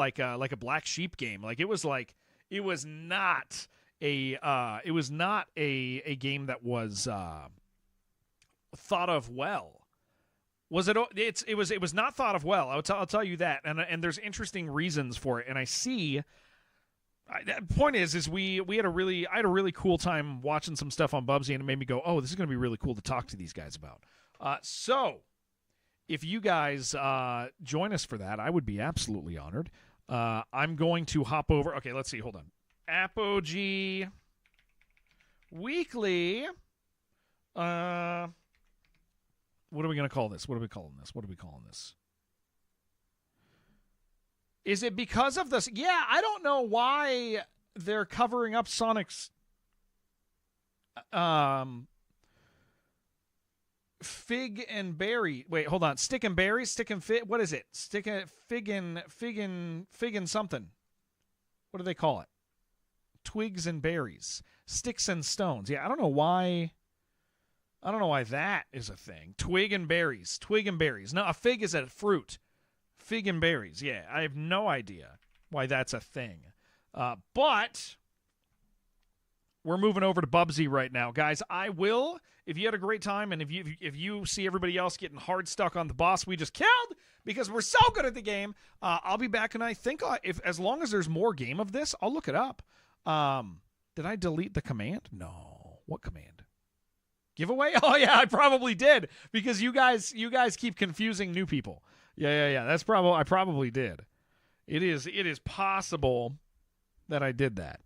like a Black Sheep game. Like it was not a game that was thought of well. Was it? It was not thought of well. I'll tell you that. And there's interesting reasons for it. And I see. The point is I had a really cool time watching some stuff on Bubsy, and it made me go, oh, this is going to be really cool to talk to these guys about. So if you guys join us for that, I would be absolutely honored. I'm going to hop over. Okay, let's see. Hold on. Apogee Weekly. What are we going to call this? What are we calling this? Is it because of this? Yeah, I don't know why they're covering up Sonic's fig and berry. Wait, hold on. Stick and berry? Stick and fig? What is it? Fig and something. What do they call it? Twigs and berries. Sticks and stones. Yeah, I don't know why that is a thing. Twig and berries. No, a fig is a fruit. Fig and berries. Yeah, I have no idea why that's a thing. But we're moving over to Bubsy right now. Guys, I will, if you had a great time and if you see everybody else getting hard stuck on the boss we just killed because we're so good at the game, I'll be back, and I think as long as there's more game of this, I'll look it up. Did I delete the command? No. What command? Giveaway? Oh yeah, I probably did because you guys keep confusing new people. Yeah. I probably did. It is possible that I did that.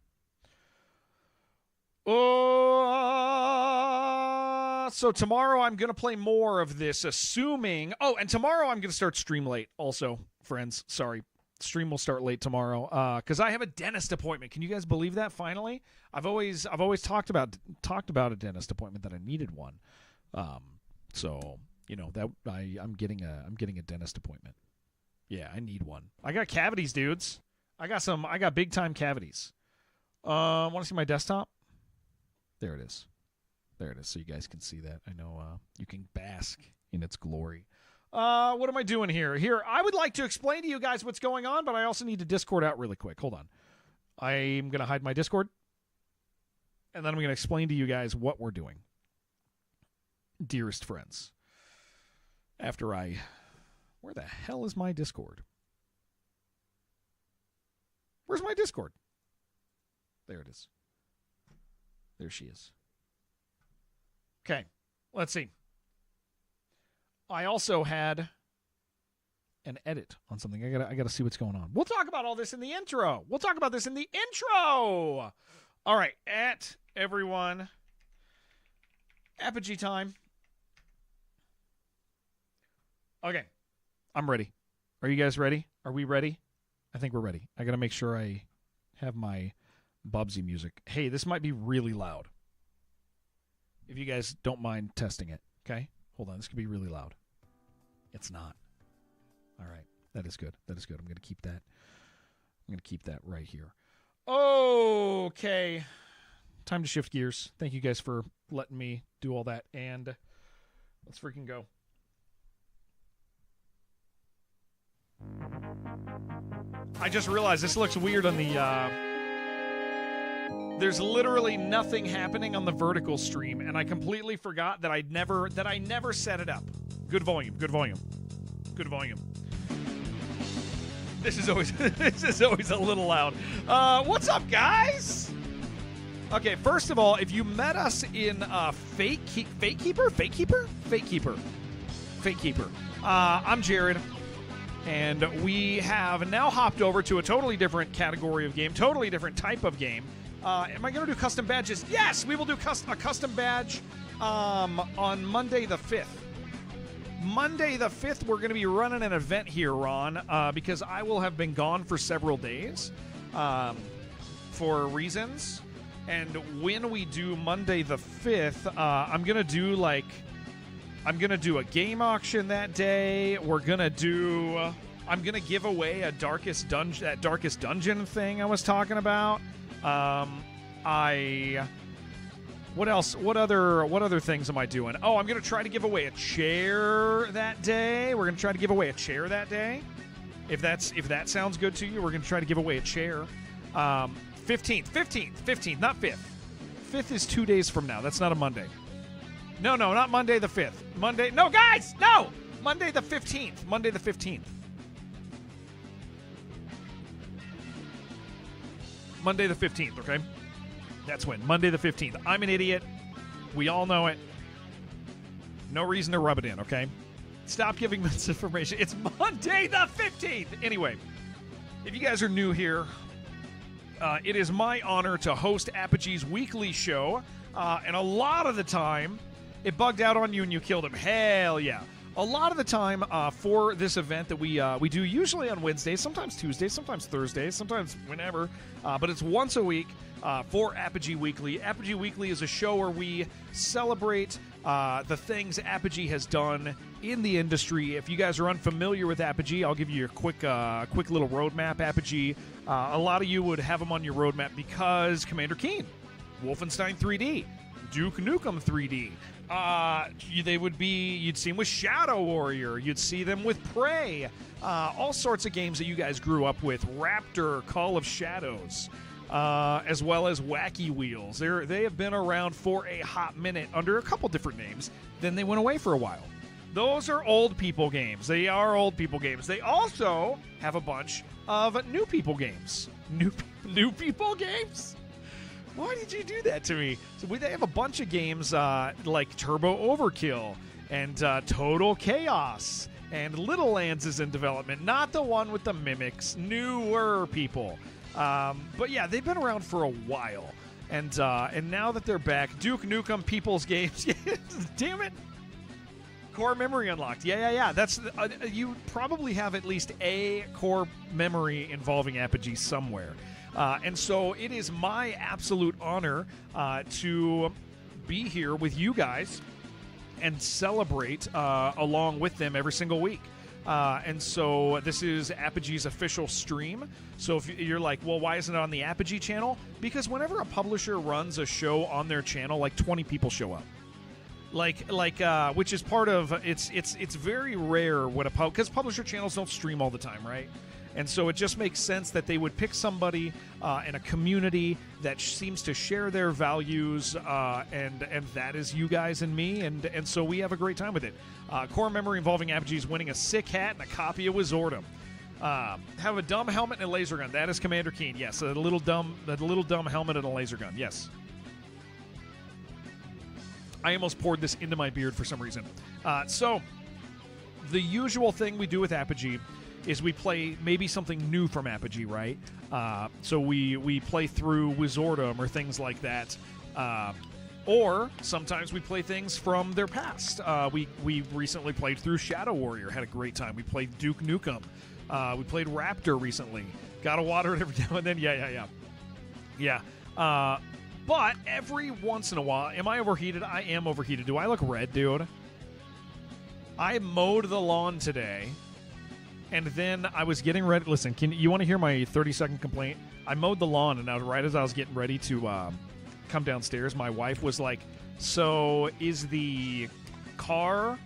So tomorrow I'm going to play more of this, assuming... Oh, and tomorrow I'm going to start stream late also, friends. Sorry. Stream will start late tomorrow because I have a dentist appointment. Can you guys believe that, finally? I've always talked about a dentist appointment that I needed one. So... You know that I'm getting a dentist appointment. Yeah, I need one. I got cavities, dudes. I got big time cavities. Want to see my desktop? There it is. So you guys can see that. I know you can bask in its glory. What am I doing here? Here, I would like to explain to you guys what's going on, but I also need to Discord out really quick. Hold on. I'm gonna hide my Discord, and then I'm gonna explain to you guys what we're doing, dearest friends. Where the hell is my Discord? Where's my Discord? There it is. There she is. Okay, let's see. I also had an edit on something. I gotta see what's going on. We'll talk about all this in the intro. All right, everyone. Apogee time. Okay, I'm ready. Are you guys ready? Are we ready? I think we're ready. I got to make sure I have my Bubsy music. Hey, this might be really loud. If you guys don't mind testing it, okay? Hold on, this could be really loud. It's not. All right, that is good. I'm going to keep that. I'm going to keep that right here. Okay, time to shift gears. Thank you guys for letting me do all that, and let's freaking go. I just realized this looks weird on the there's literally nothing happening on the vertical stream, and I completely forgot that I never set it up. Good volume. This is always a little loud. What's up, guys? Okay, first of all, if you met us in Fake Keeper, I'm Jared. And we have now hopped over to a totally different category of game, totally different type of game. Am I going to do custom badges? Yes, we will do a custom badge on Monday the 5th. Monday the 5th, we're going to be running an event here, Ron, because I will have been gone for several days for reasons. And when we do Monday the 5th, I'm going to do a game auction that day. I'm going to give away that Darkest Dungeon thing I was talking about. What else? What other things am I doing? Oh, I'm going to try to give away a chair that day. We're going to try to give away a chair that day. If that sounds good to you, we're going to try to give away a chair. 15th, not 5th. 5th is 2 days from now. That's not a Monday. No, not Monday the 5th. Monday, no, guys, no! Monday the 15th. Monday the 15th. Monday the 15th, okay? That's when. Monday the 15th. I'm an idiot. We all know it. No reason to rub it in, okay? Stop giving misinformation. It's Monday the 15th. Anyway, if you guys are new here, it is my honor to host Apogee's weekly show. And a lot of the time, it bugged out on you and you killed him. Hell yeah. A lot of the time for this event that we do usually on Wednesdays, sometimes Tuesdays, sometimes Thursdays, sometimes whenever, but it's once a week for Apogee Weekly. Apogee Weekly is a show where we celebrate the things Apogee has done in the industry. If you guys are unfamiliar with Apogee, I'll give you a quick little roadmap. Apogee, a lot of you would have them on your roadmap because Commander Keen, Wolfenstein 3D, Duke Nukem 3D. You'd see them with Shadow Warrior. You'd see them with Prey. All sorts of games that you guys grew up with. Raptor, Call of Shadows, as well as Wacky Wheels. They have been around for a hot minute under a couple different names. Then they went away for a while. Those are old people games. They are old people games. They also have a bunch of new people games. New people games? Why did you do that to me? So they have a bunch of games like Turbo Overkill and Total Chaos, and Little Lands is in development. Not the one with the mimics, newer people. But yeah, they've been around for a while, and now that they're back, Duke Nukem People's Games. Damn it! Core memory unlocked. Yeah. That's you probably have at least a core memory involving Apogee somewhere. And so it is my absolute honor to be here with you guys and celebrate along with them every single week. And so this is Apogee's official stream. So if you're like, well, why isn't it on the Apogee channel? Because whenever a publisher runs a show on their channel, like 20 people show up. Which is part of it's very rare when because publisher channels don't stream all the time, right? And so it just makes sense that they would pick somebody in a community that seems to share their values, and that is you guys and me, and so we have a great time with it. Core memory involving Apogee's winning a sick hat and a copy of Wizardom. Have a dumb helmet and a laser gun. That is Commander Keen. Yes, a little dumb helmet and a laser gun. Yes. I almost poured this into my beard for some reason. So the usual thing we do with Apogee is we play maybe something new from Apogee, right? So we play through Wizardom or things like that. Or sometimes we play things from their past. We recently played through Shadow Warrior, had a great time. We played Duke Nukem. We played Raptor recently. Gotta water it every now and then. Yeah. But every once in a while, am I overheated? I am overheated. Do I look red, dude? I mowed the lawn today. And then I was getting ready. Listen, you want to hear my 30-second complaint? I mowed the lawn, and right as I was getting ready to come downstairs, my wife was like, "So is the car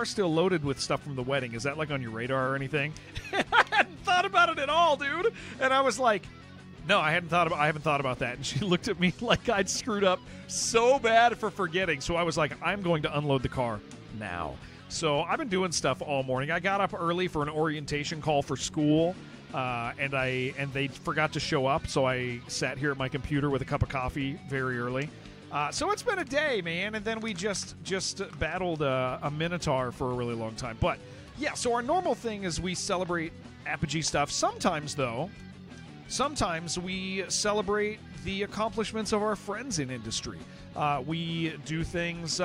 still loaded with stuff from the wedding? Is that like on your radar or anything?" I hadn't thought about it at all, dude. And I was like, "No, I haven't thought about that." And she looked at me like I'd screwed up so bad for forgetting. So I was like, "I'm going to unload the car now." So I've been doing stuff all morning. I got up early for an orientation call for school, and they forgot to show up, so I sat here at my computer with a cup of coffee very early. So it's been a day, man, and then we just battled a Minotaur for a really long time. But yeah, so our normal thing is we celebrate Apogee stuff. Sometimes we celebrate the accomplishments of our friends in industry. We do things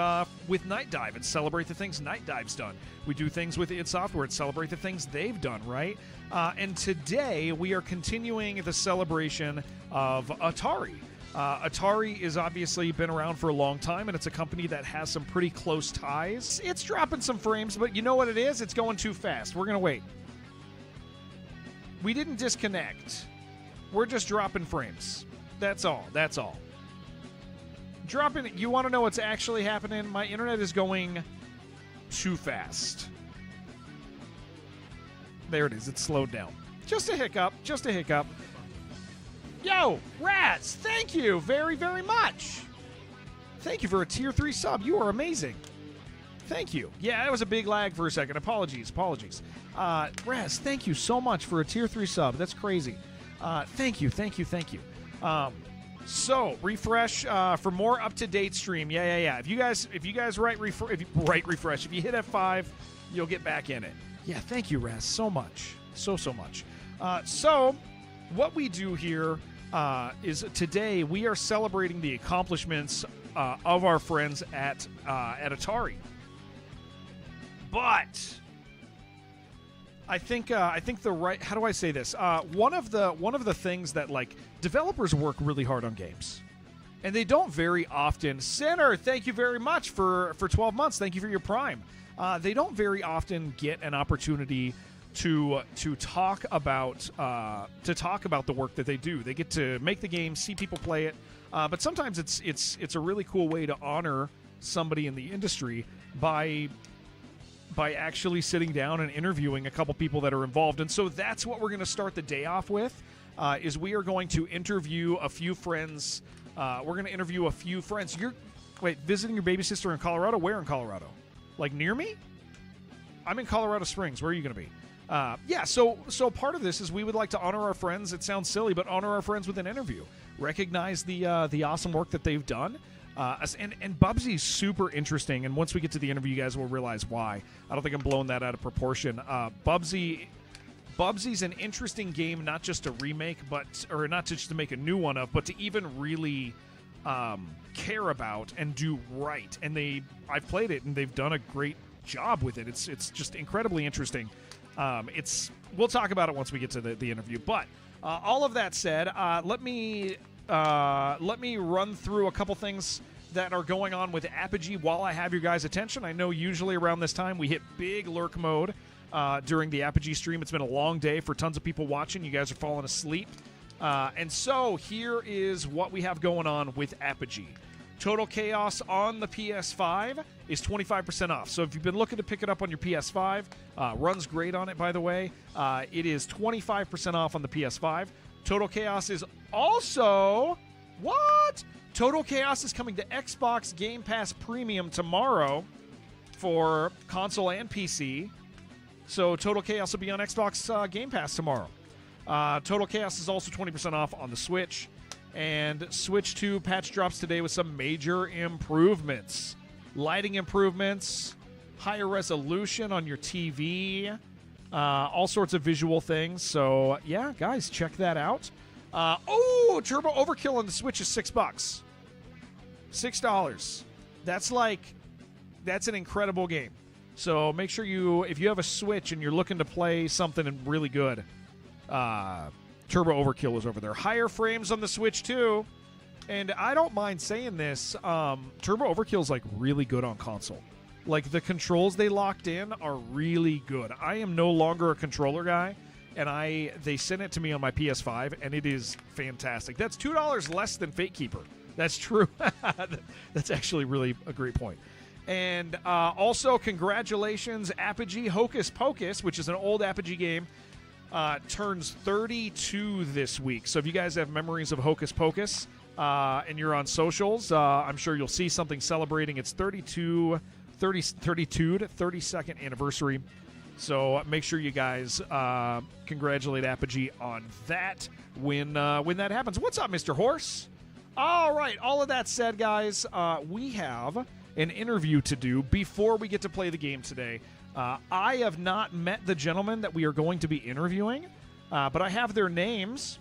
with Night Dive and celebrate the things Night Dive's done. We do things with id Software and celebrate the things they've done, right? And today we are continuing the celebration of Atari. Atari has obviously been around for a long time, and it's a company that has some pretty close ties. It's dropping some frames, but you know what it is? It's going too fast. We're going to wait. We didn't disconnect. We're just dropping frames. That's all. Dropping. You want to know what's actually happening? My internet is going too fast. There it is. It's slowed down. Just a hiccup. Just a hiccup. Yo, Raz, thank you very, very much. Thank you for a Tier 3 sub. You are amazing. Thank you. Yeah, that was a big lag for a second. Apologies. Raz, thank you so much for a Tier 3 sub. That's crazy. Thank you. So refresh for more up-to-date stream. Yeah. If you guys refresh, if you hit F5, you'll get back in it. Yeah, thank you, Raz, so much, so much. So what we do here is today we are celebrating the accomplishments of our friends at Atari. But I think the right, how do I say this? One of the things that, like, developers work really hard on games, and they don't very often. Sinner, thank you very much for 12 months. Thank you for your Prime. They don't very often get an opportunity to talk about the work that they do. They get to make the game, see people play it, but sometimes it's a really cool way to honor somebody in the industry by actually sitting down and interviewing a couple people that are involved. And so that's what we're going to start the day off with, is we are going to interview a few friends. We're going to interview a few friends. Visiting your baby sister in Colorado? Where in Colorado? Like near me? I'm in Colorado Springs. Where are you going to be? So part of this is we would like to honor our friends. It sounds silly, but honor our friends with an interview. Recognize the awesome work that they've done. And Bubsy's super interesting, and once we get to the interview, you guys will realize why. I don't think I'm blowing that out of proportion. Bubsy's an interesting game, not just to remake, or not just to make a new one of, but to even really care about and do right. And I've played it, and they've done a great job with it. It's just incredibly interesting. We'll talk about it once we get to the interview. But all of that said, let me run through a couple things that are going on with Apogee while I have your guys' attention. I know usually around this time we hit big lurk mode during the Apogee stream. It's been a long day for tons of people watching. You guys are falling asleep. And so here is what we have going on with Apogee. Total Chaos on the PS5 is 25% off. So if you've been looking to pick it up on your PS5, runs great on it, by the way. It is 25% off on the PS5. Total Chaos is also... What? Total Chaos is coming to Xbox Game Pass Premium tomorrow for console and PC. So Total Chaos will be on Xbox Game Pass tomorrow. Total Chaos is also 20% off on the Switch. And Switch 2 patch drops today with some major improvements. Lighting improvements, higher resolution on your TV, all sorts of visual things. So, yeah, guys, check that out. Turbo Overkill on the Switch is $6. $6. That's an incredible game. So make sure if you have a Switch and you're looking to play something really good, Turbo Overkill is over there. Higher frames on the Switch too. And I don't mind saying this, Turbo Overkill is like really good on console. Like the controls they locked in are really good. I am no longer a controller guy, and they sent it to me on my PS5, and it is fantastic. That's $2 less than Fate Keeper. That's true. That's actually really a great point. And also, congratulations, Apogee Hocus Pocus, which is an old Apogee game, turns 32 this week. So if you guys have memories of Hocus Pocus and you're on socials, I'm sure you'll see something celebrating its 32nd anniversary. So make sure you guys congratulate Apogee on that when that happens. What's up, Mr. Horse? All right, all of that said, guys, we have an interview to do before we get to play the game today. I have not met the gentlemen that we are going to be interviewing, but I have their names,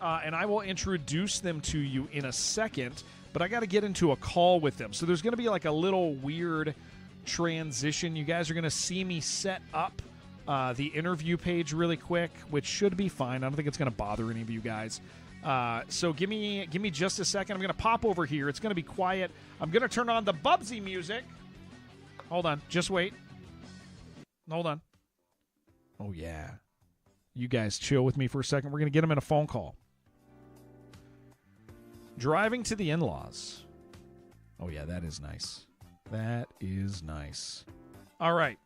and I will introduce them to you in a second, but I got to get into a call with them. So there's going to be like a little weird transition. You guys are going to see me set up the interview page really quick, which should be fine. I don't think it's going to bother any of you guys. So give me just a second. I'm going to pop over here. It's going to be quiet. I'm going to turn on the Bubsy music. Hold on. Just wait. Hold on. Oh, yeah. You guys chill with me for a second. We're going to get them in a phone call. Driving to the in-laws. Oh, yeah, that is nice. That is nice. All right.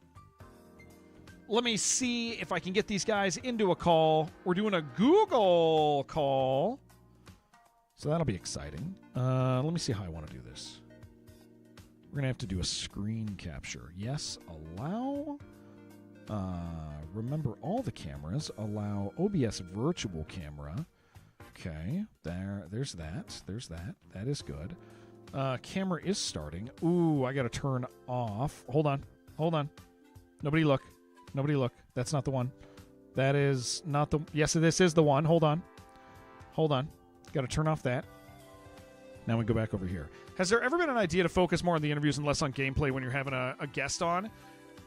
Let me see if I can get these guys into a call. We're doing a Google call. So that'll be exciting. Let me see how I want to do this. We're going to have to do a screen capture. Yes, allow. Remember all the cameras. Allow OBS virtual camera. Okay, there's that. There's that. That is good. Camera is starting. Ooh, I got to turn off. Hold on. Nobody look. That's not the one. That is not the... Yes, this is the one. Hold on. Got to turn off that. Now we go back over here. Has there ever been an idea to focus more on the interviews and less on gameplay when you're having a guest on?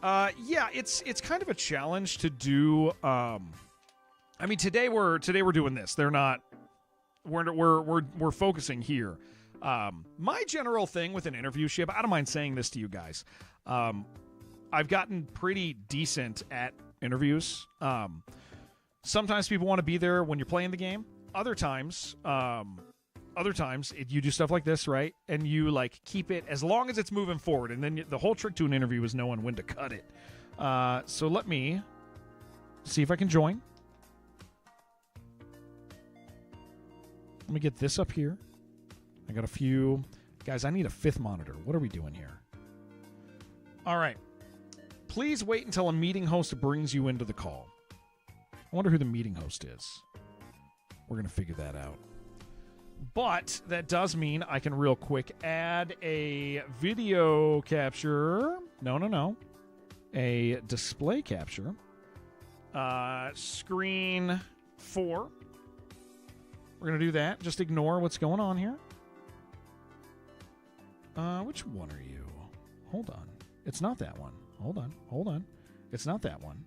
Yeah, it's kind of a challenge to do. I mean, today we're doing this. They're not. We're focusing here. My general thing with an interview ship, I don't mind saying this to you guys. I've gotten pretty decent at interviews. Sometimes people want to be there when you're playing the game. Other times, you do stuff like this, right? And you like keep it as long as it's moving forward. And then the whole trick to an interview is knowing when to cut it. So let me see if I can join. Let me get this up here. I got a few. Guys, I need a fifth monitor. What are we doing here? All right. Please wait until a meeting host brings you into the call. I wonder who the meeting host is. We're going to figure that out. But that does mean I can real quick add a video capture. No. A display capture. Screen 4. We're going to do that. Just ignore what's going on here. Which one are you? Hold on. It's not that one. Hold on. It's not that one.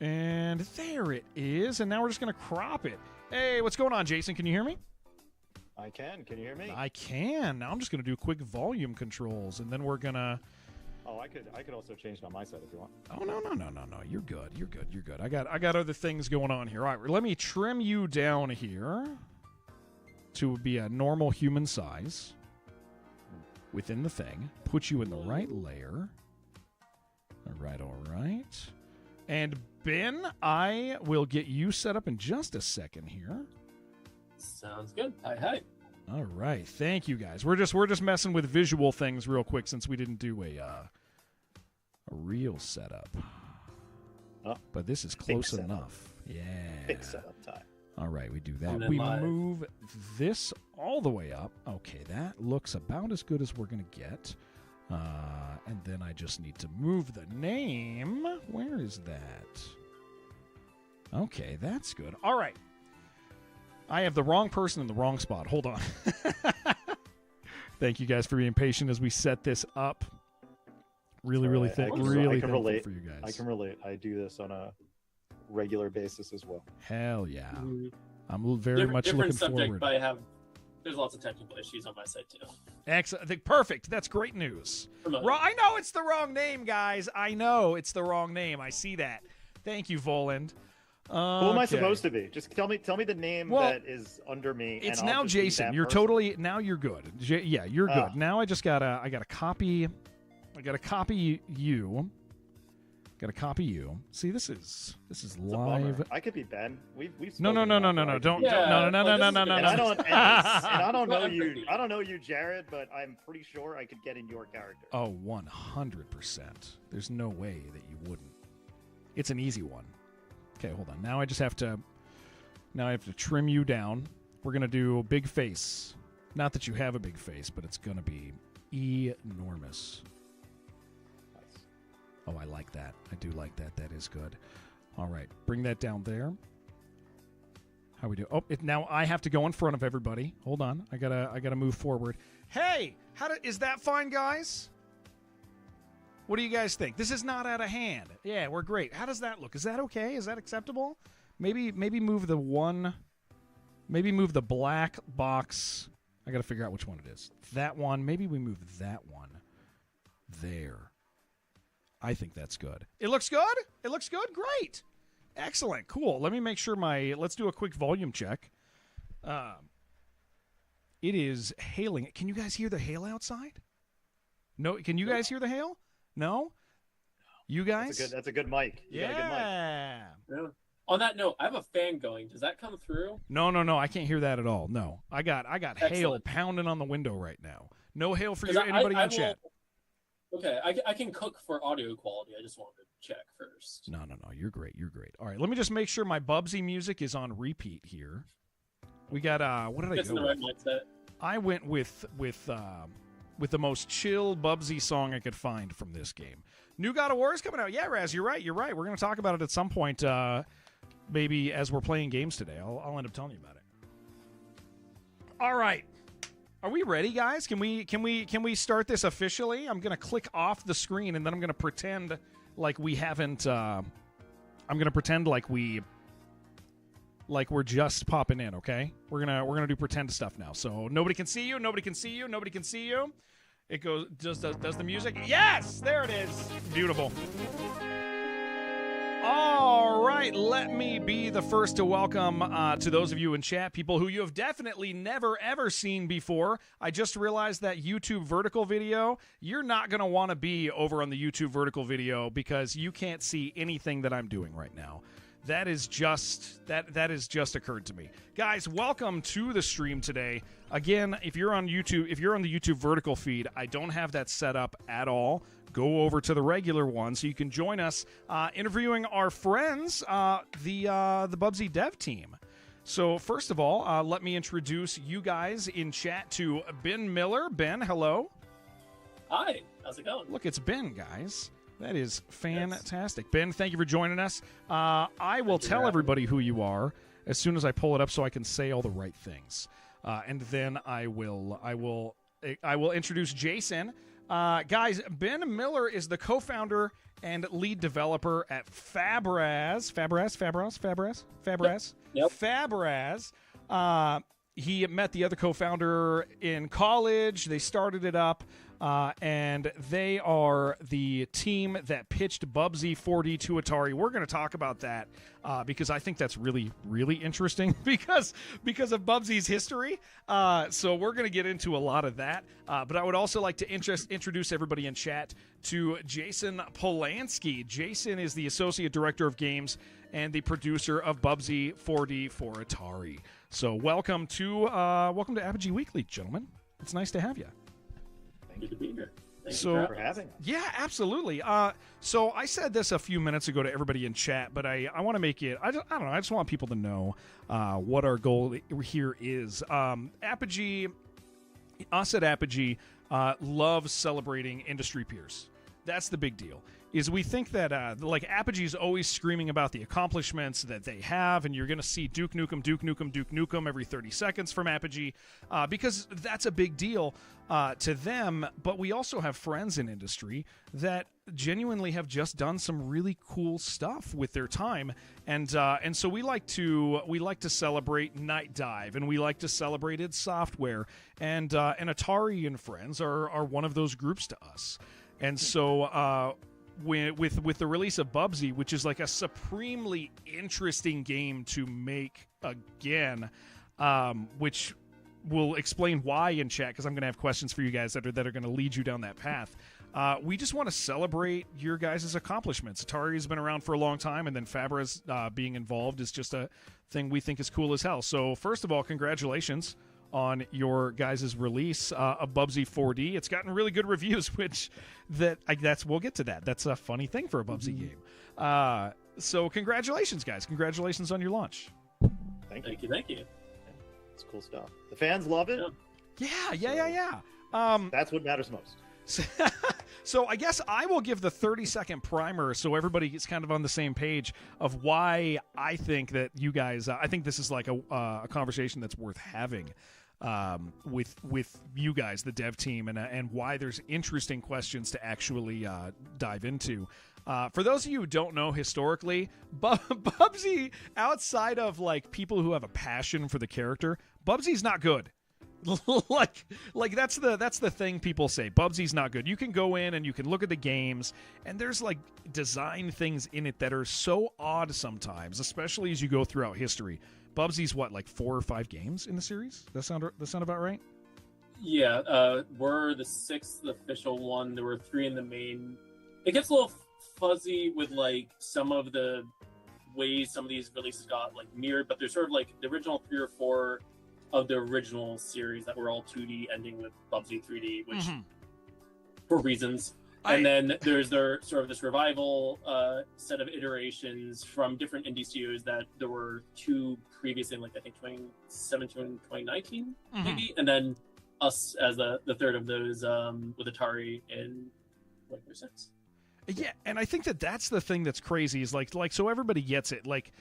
And there it is. And now we're just going to crop it. Hey, what's going on, Jason? Can you hear me? I can. Can you hear me? I can. Now I'm just going to do quick volume controls, and then we're going to... Oh, I could also change it on my side if you want. Oh, no. You're good. I got other things going on here. All right, let me trim you down here to be a normal human size within the thing. Put you in the right layer. All right. And Ben, I will get you set up in just a second here. Sounds good. Hi. All right. Thank you, guys. We're just messing with visual things real quick since we didn't do a real setup. Oh, but this is close enough. Yeah. Big setup time. All right, we do that. We move this all the way up. Okay, that looks about as good as we're going to get. And then I just need to move the name. Where is that? Okay, that's good. All right. I have the wrong person in the wrong spot. Hold on. Thank you guys for being patient as we set this up. Really thankful for you guys. I can relate. I do this on a regular basis as well. Hell yeah. I'm very much looking forward. But there's lots of technical issues on my side too. Excellent. Perfect. That's great news. I know it's the wrong name, guys. I know it's the wrong name. I see that. Thank you, Voland. Who am I supposed to be? Just tell me the name that is under me. It's and now Jason. You're totally you're good. Yeah, you're good. Now I gotta copy. I gotta copy you. See, this is live. I could be Ben. We've no. Don't. No. And I don't know you. I don't know you, Jared, but I'm pretty sure I could get in your character. Oh, 100%. There's no way that you wouldn't. It's an easy one. Okay, hold on. Now I have to trim you down. We're gonna do a big face. Not that you have a big face, but it's gonna be enormous. Oh, I like that. I do like that. That is good. All right. Bring that down there. How we do? Oh, now I have to go in front of everybody. Hold on. I gotta move forward. Hey, is that fine, guys? What do you guys think? This is not out of hand. Yeah, we're great. How does that look? Is that okay? Is that acceptable? Maybe move the one. Maybe move the black box. I got to figure out which one it is. That one. Maybe we move that one. There. I think that's good. It looks good? It looks good? Great. Excellent. Cool. Let me make sure let's do a quick volume check. It is hailing. Can you guys hear the hail outside? No. Can you guys hear the hail? No? You guys? That's a good mic. You got a good mic. Yeah. On that note, I have a fan going. Does that come through? No. I can't hear that at all. No. I got hail pounding on the window right now. No hail for anybody in chat. Okay, I can cook for audio quality. I just wanted to check first. No. You're great. All right, let me just make sure my Bubsy music is on repeat here. We got what did I go in the right mindset. I went with the most chill Bubsy song I could find from this game. New God of War is coming out. Yeah, Raz, you're right. We're going to talk about it at some point, maybe as we're playing games today. I'll end up telling you about it. All right. Are we ready, guys? Can we start this officially? I'm going to click off the screen, and then I'm going to pretend like we haven't I'm going to pretend like we're just popping in, okay? We're going to do pretend stuff now. So nobody can see you. It goes does the music? Yes, there it is. Beautiful. All right, let me be the first to welcome to those of you in chat, people who you have definitely never ever seen before. I just realized that YouTube vertical video, you're not going to want to be over on the YouTube vertical video because you can't see anything that I'm doing right now. That is just occurred to me. Guys, welcome to the stream today. Again, if you're on the YouTube vertical feed, I don't have that set up at all. Go over to the regular one so you can join us interviewing our friends, the Bubsy dev team. So first of all, let me introduce you guys in chat to Ben Miller. Ben, hello. Hi, how's it going? Look, it's Ben, guys. That is fantastic. Yes. Ben, thank you for joining us. I will tell everybody who you are as soon as I pull it up so I can say all the right things. And then I will introduce Jason. Guys, Ben Miller is the co-founder and lead developer at Fabraz. Yep. Fabraz. He met the other co-founder in college. They started it up. And they are the team that pitched Bubsy 4D to Atari. We're going to talk about that because I think that's really, really interesting because of Bubsy's history. So we're going to get into a lot of that. But I would also like to introduce everybody in chat to Jason Polanski. Jason is the Associate Director of Games and the producer of Bubsy 4D for Atari. So welcome to Apogee Weekly, gentlemen. It's nice to have you. Good to be here. Thank you for having us. Yeah, absolutely. So I said this a few minutes ago to everybody in chat, but I want to make it. I don't know. I just want people to know what our goal here is. Apogee, us at Apogee, loves celebrating industry peers. That's the big deal. Is we think that Apogee's always screaming about the accomplishments that they have, and you're going to see Duke Nukem every 30 seconds from Apogee because that's a big deal to them. But we also have friends in industry that genuinely have just done some really cool stuff with their time, and so we like to celebrate Night Dive, and we like to celebrate id Software, and Atari and friends are one of those groups to us, and so. With the release of Bubsy, which is like a supremely interesting game to make again, which will explain why in chat, because I'm going to have questions for you guys that are going to lead you down that path. We just want to celebrate your guys' accomplishments. Atari has been around for a long time, and then Fabraz being involved is just a thing we think is cool as hell. So first of all, congratulations on your guys' release of Bubsy 4D. It's gotten really good reviews, we'll get to that. That's a funny thing for a Bubsy game. So congratulations, guys. Congratulations on your launch. Thank you. It's cool stuff. The fans love it. Yeah. That's what matters most. So I guess I will give the 30-second primer so everybody is kind of on the same page of why I think that you guys, I think this is like a conversation that's worth having with you guys, the dev team, and why there's interesting questions to actually dive into. For those of you who don't know historically, Bubsy, outside of like people who have a passion for the character, Bubsy's not good. like that's the thing people say. Bubsy's not good. You can go in and you can look at the games, and there's like design things in it that are so odd sometimes, especially as you go throughout history. Bubsy's what, like 4 or 5 games in the series? That sound about right? Yeah, we're the 6th official one. There were 3 in the main. It gets a little fuzzy with like some of the ways some of these releases got like mirrored, but there's sort of like the original 3 or 4 of the original series that were all 2D, ending with Bubsy 3D, which for reasons. And then there's their sort of this revival set of iterations from different indie studios that there were 2 previously, like I think 2017 and 2019, maybe, and then us as the third of those with Atari in what year since. Yeah, and I think that's the thing that's crazy is like so everybody gets it. Like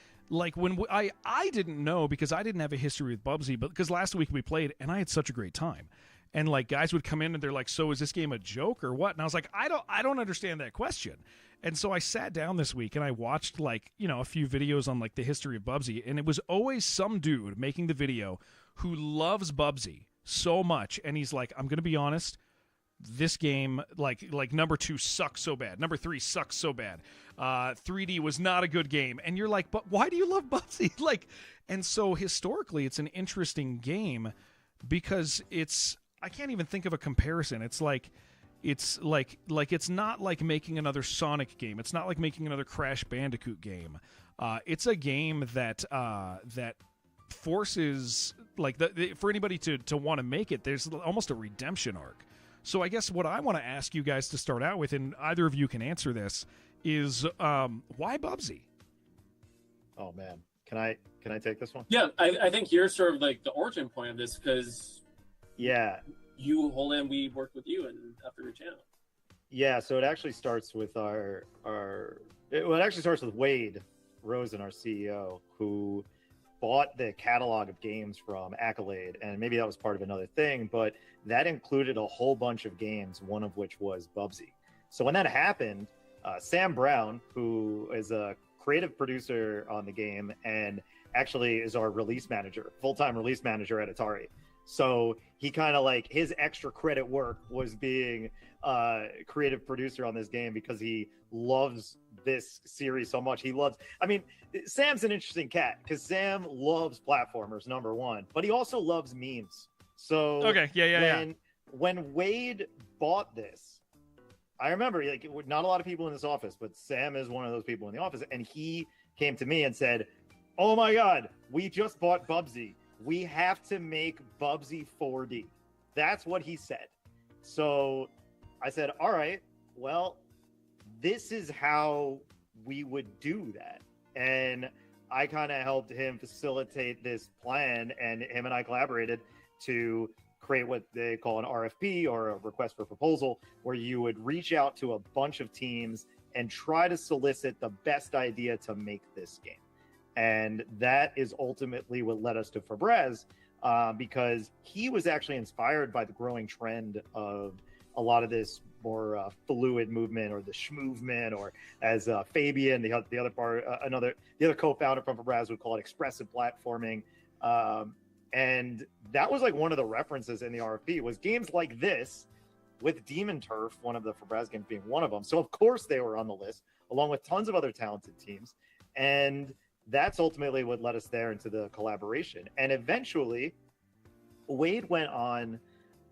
when I didn't know because I didn't have a history with Bubsy, but because last week we played and I had such a great time. And like guys would come in and they're like, "So is this game a joke or what?" And I was like, "I don't understand that question." And so I sat down this week and I watched like, a few videos on like the history of Bubsy, and it was always some dude making the video who loves Bubsy so much, and he's like, "I'm going to be honest, this game like number 2 sucks so bad. Number 3 sucks so bad. 3D was not a good game." And you're like, "But why do you love Bubsy?" And so historically it's an interesting game because I can't even think of a comparison. It's not like making another Sonic game. It's not like making another Crash Bandicoot game. It's a game that forces for anybody to want to make it. There's almost a redemption arc. So I guess what I want to ask you guys to start out with, and either of you can answer this, is why Bubsy? Oh man, can I take this one? Yeah, I think you're sort of like the origin point of this because. Yeah. We worked with you and after your channel. Yeah, so it actually starts with it actually starts with Wade Rosen, our CEO, who bought the catalog of games from Accolade, and maybe that was part of another thing, but that included a whole bunch of games, one of which was Bubsy. So when that happened, Sam Brown, who is a creative producer on the game and actually is our release manager, full-time release manager at Atari. So he kind of like his extra credit work was being creative producer on this game because he loves this series so much. Sam's an interesting cat because Sam loves platformers, number 1, but he also loves memes. So when Wade bought this, I remember like not a lot of people in this office, but Sam is one of those people in the office, and he came to me and said, "Oh my God, we just bought Bubsy. We have to make Bubsy 4D." That's what he said. So I said, all right, well, this is how we would do that. And I kind of helped him facilitate this plan, and him and I collaborated to create what they call an RFP, or a request for proposal, where you would reach out to a bunch of teams and try to solicit the best idea to make this game. And that is ultimately what led us to Febreze, because he was actually inspired by the growing trend of a lot of this more fluid movement, or the schmovement, or as Fabian, the other co-founder from Febreze, would call it expressive platforming. And that was like one of the references in the RFP was games like this, with Demon Turf, one of the Febreze games being one of them. So of course they were on the list, along with tons of other talented teams. And that's ultimately what led us there into the collaboration. And eventually, Wade went on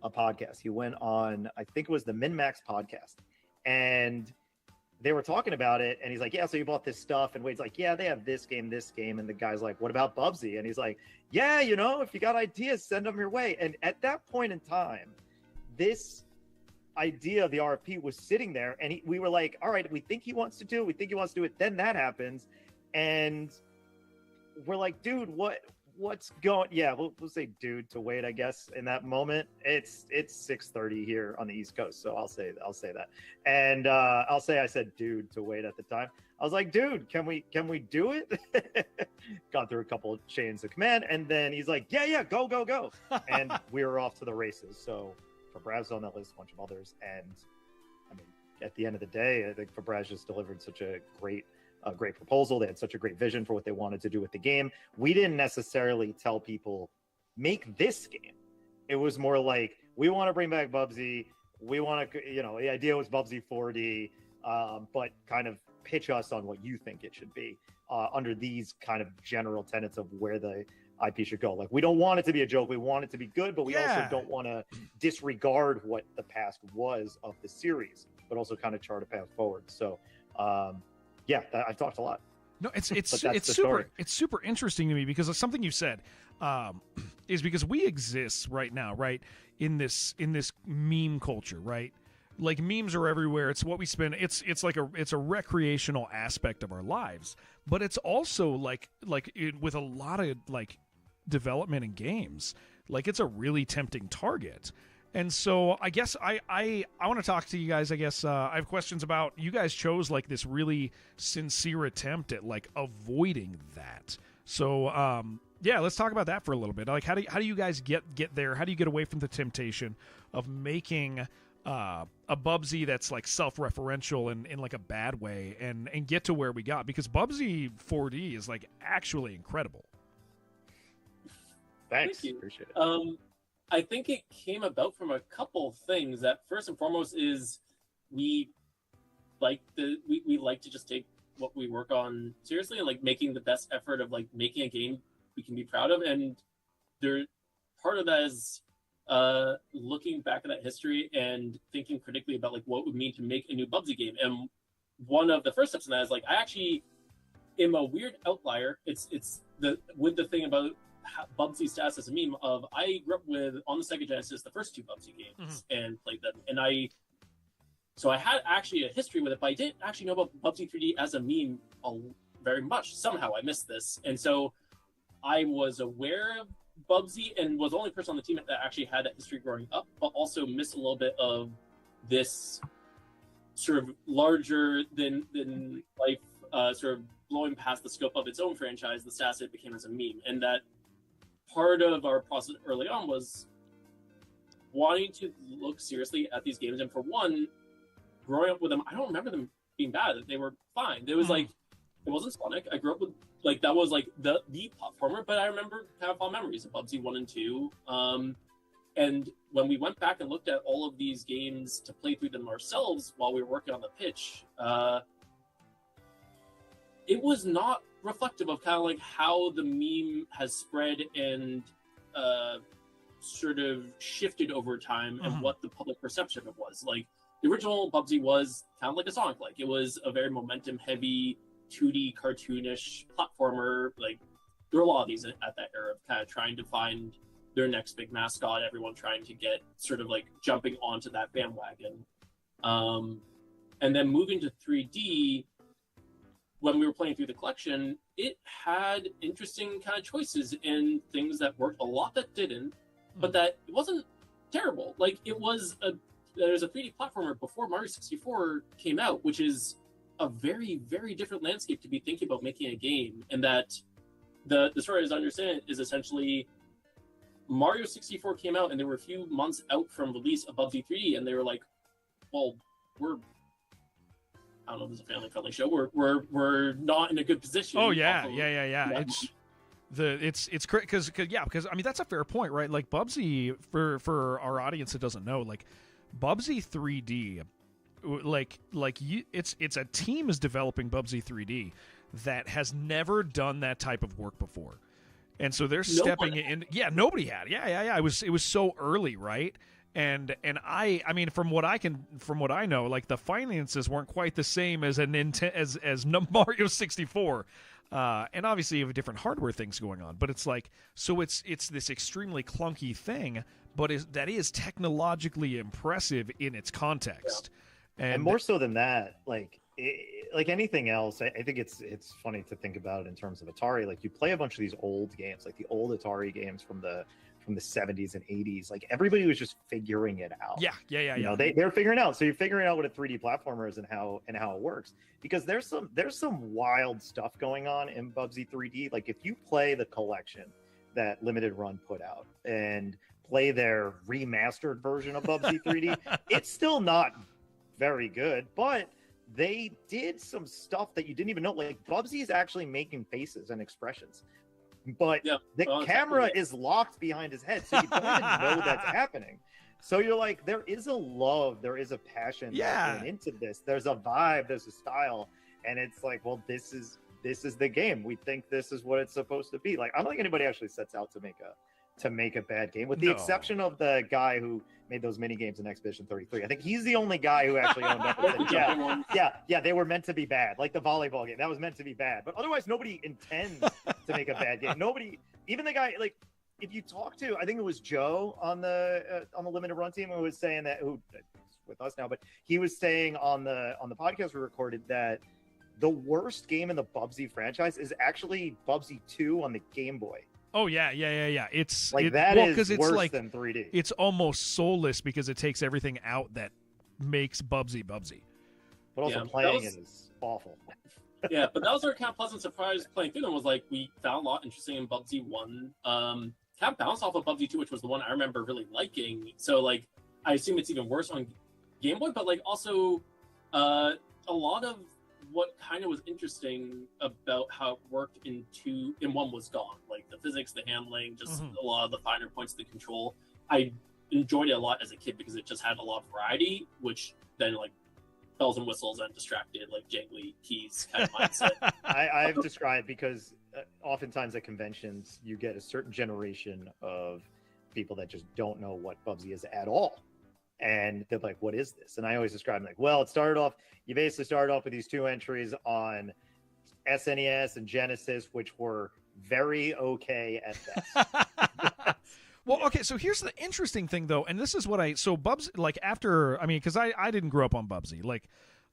a podcast. He went on, I think it was the MinMax podcast. And they were talking about it. And he's like, "Yeah, so you bought this stuff." And Wade's like, "Yeah, they have this game. And the guy's like, "What about Bubsy?" And he's like, "Yeah, if you got ideas, send them your way." And at that point in time, this idea of the RFP was sitting there. And we were like, all right, we think he wants to do it. Then that happens. And we're like, "Dude, what's going?" Yeah, we'll say dude to Wade, I guess. In that moment, it's 6:30 here on the East Coast, so I'll say that. And I said dude to Wade at the time. I was like, "Dude, can we do it?" Got through a couple of chains of command, and then he's like, "Yeah, go." And we were off to the races. So Febreze on that list, a bunch of others, and I mean, at the end of the day, I think Febreze just delivered such a great proposal. They had such a great vision for what they wanted to do with the game. We didn't necessarily tell people, make this game. It was more like, we want to bring back Bubsy. We want to, the idea was Bubsy 4D, but kind of pitch us on what you think it should be under these kind of general tenets of where the IP should go. Like, we don't want it to be a joke. We want it to be good, but we also don't want to disregard what the past was of the series, but also kind of chart a path forward. So Yeah, I've talked a lot. No, it's story. super interesting to me because something you said is because we exist right now, right, in this meme culture, right? Like memes are everywhere. It's what we spend. It's a recreational aspect of our lives, but it's also with a lot of like development in games, like it's a really tempting target. And so I guess I want to talk to you guys. I guess I have questions about you guys chose like this really sincere attempt at like avoiding that. So yeah, let's talk about that for a little bit. Like how do you guys get there? How do you get away from the temptation of making a Bubsy that's like self-referential in like a bad way and get to where we got? Because Bubsy 4D is like actually incredible. Thanks. Thank you. Appreciate it. I think it came about from a couple things. That first and foremost is we like to just take what we work on seriously and like making the best effort of like making a game we can be proud of. And there, part of that is looking back at that history and thinking critically about like what it would mean to make a new Bubsy game. And one of the first steps in that is like I actually am a weird outlier. It's the thing about Bubsy's status as a meme of I grew up with on the Sega Genesis the first two Bubsy games and played them, and I had actually a history with it, but I didn't actually know about Bubsy 3D as a meme very much. Somehow I missed this, and so I was aware of Bubsy and was the only person on the team that actually had that history growing up, but also missed a little bit of this sort of larger than life sort of blowing past the scope of its own franchise, the status it became as a meme. And that part of our process early on was wanting to look seriously at these games. And for one, growing up with them, I don't remember them being bad. They were fine. It was like, it wasn't Sonic. I grew up with, like, that was like the platformer, but I remember kind of fond memories of Bubsy 1 and 2. And when we went back and looked at all of these games to play through them ourselves while we were working on the pitch, it was not reflective of kind of like how the meme has spread and sort of shifted over time and what the public perception of it was. Like, the original Bubsy was kind of like a Sonic. Like, it was a very momentum-heavy, 2D cartoonish platformer. Like, there were a lot of these at that era of kind of trying to find their next big mascot, everyone trying to get sort of like jumping onto that bandwagon. And then moving to 3D, when we were playing through the collection, it had interesting kind of choices and things that worked, a lot that didn't, but that it wasn't terrible. Like, there's a 3D platformer before Mario 64 came out, which is a very, very different landscape to be thinking about making a game. And that the story, as I understand it, is essentially Mario 64 came out and they were a few months out from release of Bubsy 3D, and they were like, well, I don't know if it's a family-friendly show. We're not in a good position. Oh yeah. It's great because I mean that's a fair point, right? Like Bubsy, for our audience that doesn't know, like Bubsy 3D, it's a team is developing Bubsy 3D that has never done that type of work before, and so they're stepping in. Yeah, nobody had. Yeah. It was so early, right? And I mean, from what I know, like the finances weren't quite the same as as Mario 64, and obviously you have different hardware things going on. But it's like, so it's this extremely clunky thing, but that is technologically impressive in its context, and more so than that, like anything else, I think it's funny to think about it in terms of Atari. Like, you play a bunch of these old games, like the old Atari games from the 70s and 80s, like everybody was just figuring it out. Yeah. You know, they're figuring out. So you're figuring out what a 3D platformer is and how it works. Because there's some wild stuff going on in Bubsy 3D. Like, if you play the collection that Limited Run put out and play their remastered version of Bubsy 3D, it's still not very good, but they did some stuff that you didn't even know. Like, Bubsy is actually making faces and expressions, but the camera is locked behind his head, so you don't even know that's happening. So you're like, there is a love, there is a passion going into this. There's a vibe, there's a style, and it's like, well, this is the game. We think this is what it's supposed to be. Like, I don't think anybody actually sets out to make to make a bad game, with the No. exception of the guy who made those mini games in Expedition 33. I think he's the only guy who actually owned up and said, yeah, they were meant to be bad. Like the volleyball game, that was meant to be bad. But otherwise, nobody intends to make a bad game. Nobody, even the guy, like, if you talk to, I think it was Joe on the limited run team who was saying that, who with us now, but he was saying on the podcast we recorded that the worst game in the Bubsy franchise is actually Bubsy 2 on the Game Boy. Oh yeah. It's like is it's worse like, than 3D. It's almost soulless because it takes everything out that makes Bubsy. But also playing it is awful. Yeah, but that was our kind of pleasant surprise playing through them. Was like we found a lot interesting in Bubsy 1. Kind of bounced off of Bubsy 2, which was the one I remember really liking. So like I assume it's even worse on Game Boy, but like also a lot of what kind of was interesting about how it worked in 1 was gone. Like the physics, the handling, just a lot of the finer points of the control. I enjoyed it a lot as a kid because it just had a lot of variety, which then like bells and whistles and distracted, like jangly keys kind of mindset. I've described because oftentimes at conventions you get a certain generation of people that just don't know what Bubsy is at all. And they're like, what is this? And I always describe them like, well, you basically started off with these 2 entries on SNES and Genesis, which were very okay at best. Well, okay, so here's the interesting thing, though, and this is what Bubsy, like, after, I mean, because I didn't grow up on Bubsy, like,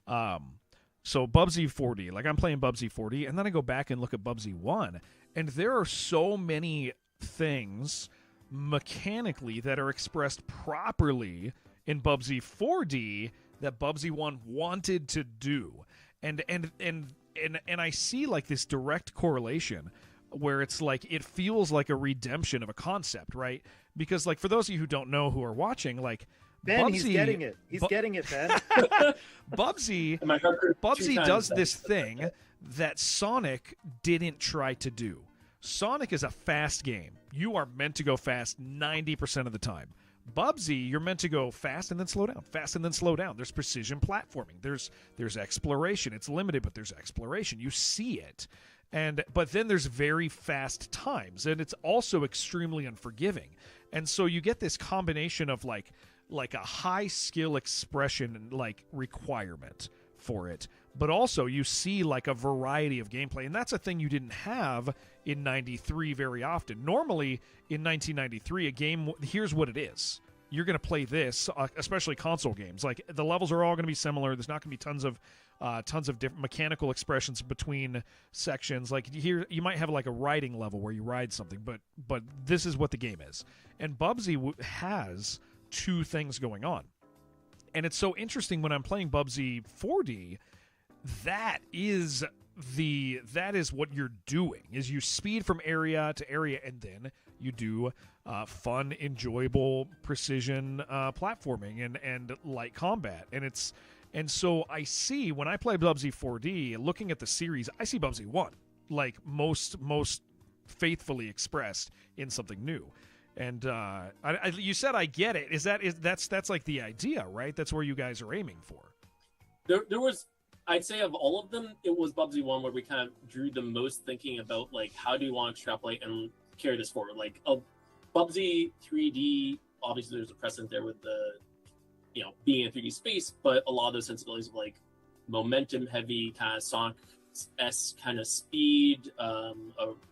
so Bubsy 4D, like, I'm playing Bubsy 4D, and then I go back and look at Bubsy 1, and there are so many things mechanically that are expressed properly in Bubsy 4D that Bubsy 1 wanted to do. And I see like this direct correlation where it's like it feels like a redemption of a concept, right? Because like for those of you who don't know who are watching, like Ben, Bubsy, he's getting it. He's getting it, Ben. Bubsy does this thing that Sonic didn't try to do. Sonic is a fast game. You are meant to go fast 90% of the time. Bubsy, you're meant to go fast and then slow down, fast and then slow down. There's precision platforming. There's exploration. It's limited, but there's exploration. You see it. But then there's very fast times, and it's also extremely unforgiving. And so you get this combination of like a high skill expression like requirement for it, but also you see like a variety of gameplay, and that's a thing you didn't have in 93 very often. Normally in 1993, a game, here's what it is. You're going to play this, especially console games. Like the levels are all going to be similar. There's not going to be tons of different mechanical expressions between sections. Like here, you might have like a riding level where you ride something, but this is what the game is. And Bubsy has 2 things going on. And it's so interesting when I'm playing Bubsy 4D, that is what you're doing, is you speed from area to area, and then you do fun, enjoyable precision platforming and light combat. And so I see, when I play Bubsy 4D, looking at the series, I see Bubsy 1, like most faithfully expressed in something new. And you said I get it. That's like the idea, right? That's where you guys are aiming for. There was, I'd say of all of them, it was Bubsy 1 where we kind of drew the most thinking about like how do you want to extrapolate and carry this forward. Like Bubsy 3D, obviously there's a precedent there with the, being in 3D space, but a lot of those sensibilities of like momentum heavy kind of Sonic-esque kind of speed, a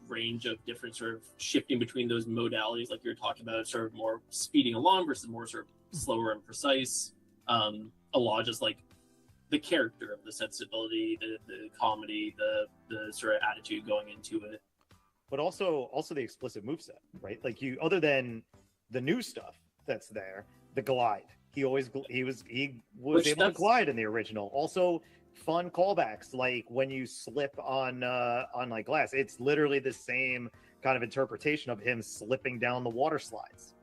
range of different sort of shifting between those modalities, like you're talking about, sort of more speeding along versus more sort of slower and precise. A lot of just like the character of the sensibility, the comedy, the sort of attitude going into it. But also the explicit moveset, right? Like other than the new stuff that's there, the glide. He was able to glide in the original. Also, fun callbacks like when you slip on like glass. It's literally the same kind of interpretation of him slipping down the water slides,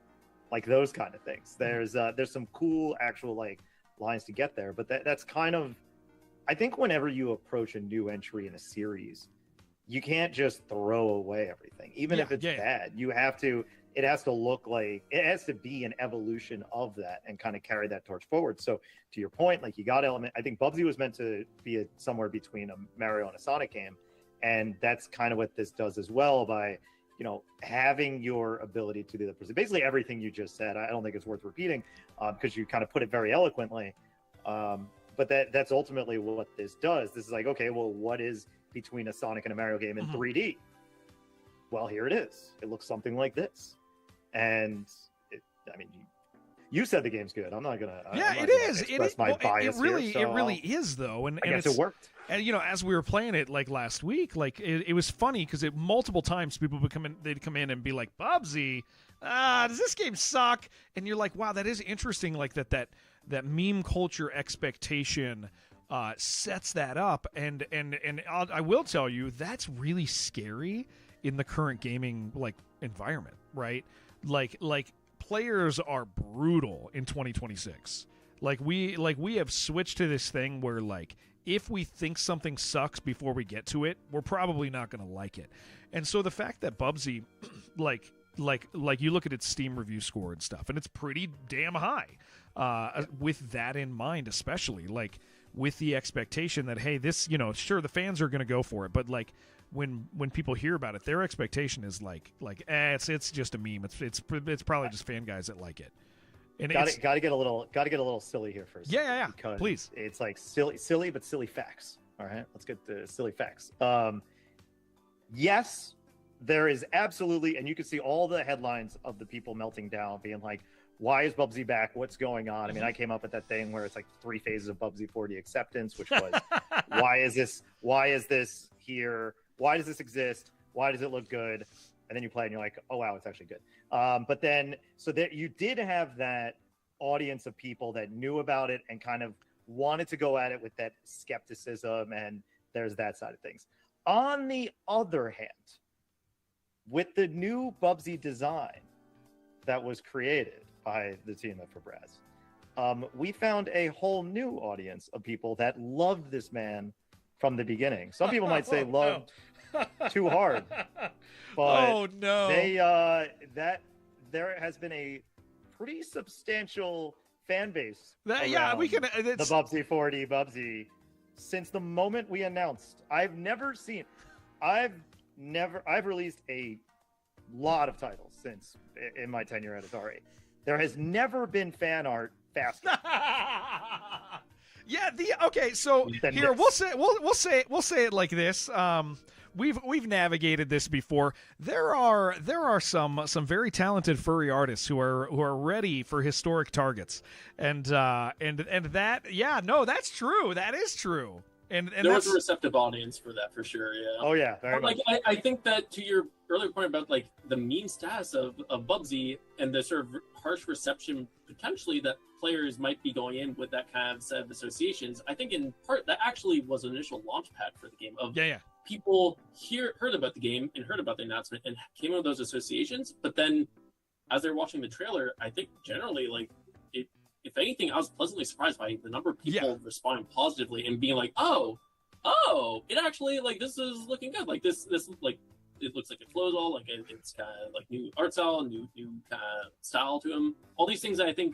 like those kind of things. There's some cool actual like lines to get there, but that's kind of, I think whenever you approach a new entry in a series, you can't just throw away everything, even if it's bad. It has to look like, it has to be an evolution of that and kind of carry that torch forward. So to your point, like you got element, I think Bubsy was meant to be somewhere between a Mario and a Sonic game. And that's kind of what this does as well by having your ability to do that. Basically everything you just said. I don't think it's worth repeating because you kind of put it very eloquently. But that's ultimately what this does. This is like, okay, well, what is between a Sonic and a Mario game in 3D? Well, here it is. It looks something like this. And you said the game's good. I'm not gonna. It is. Express my bias it really is though, and I guess it worked. And as we were playing it like last week, like it was funny because multiple times people would they'd come in and be like, "Bubsy, does this game suck?" And you're like, "Wow, that is interesting." Like that meme culture expectation sets that up, and I will tell you that's really scary in the current gaming environment, right? Like players are brutal in 2026. We have switched to this thing where if we think something sucks before we get to it, we're probably not going to like it. And so the fact that Bubsy like you look at its Steam review score and stuff, and it's pretty damn high. With that in mind, especially with the expectation that, hey, this, sure, the fans are going to go for it, but when people hear about it, their expectation is it's just a meme. It's probably just fan guys that like it. And got to get a little silly here first. Yeah. Because please. It's silly, but silly facts. All right, let's get the silly facts. Yes, there is absolutely, and you can see all the headlines of the people melting down, being like, why is Bubsy back? What's going on? I mean, I came up with that thing where it's 3 phases of Bubsy 4D acceptance, which was, why is this here? Why does this exist? Why does it look good? And then you play and you're like, oh, wow, it's actually good. But then, so that you did have that audience of people that knew about it and kind of wanted to go at it with that skepticism, and there's that side of things. On the other hand, with the new Bubsy design that was created by the team at Fabraz, we found a whole new audience of people that loved this man from the beginning. Some people might say loved too hard, but there has been a pretty substantial fan base. The Bubsy 4D Bubsy since the moment we announced. I've released a lot of titles since in my tenure at Atari. There has never been fan art faster. So here we'll say it like this. We've navigated this before. There are some very talented furry artists who are ready for historic targets, and that that's true. That is true. And there was a receptive audience for that for sure. Yeah. Oh yeah. Very much. I think that to your earlier point about the meme status of Bubsy and the sort of harsh reception potentially that players might be going in with that kind of set of associations, I think in part that actually was an initial launch pad for the game of people heard about the game and heard about the announcement and came with those associations, but then as they're watching the trailer, I think generally if anything, I was pleasantly surprised by the number of people responding positively and being like, oh, it actually this is looking good. This it looks like it flows all it's kind of new art style, new kind of style to them. All these things, I think,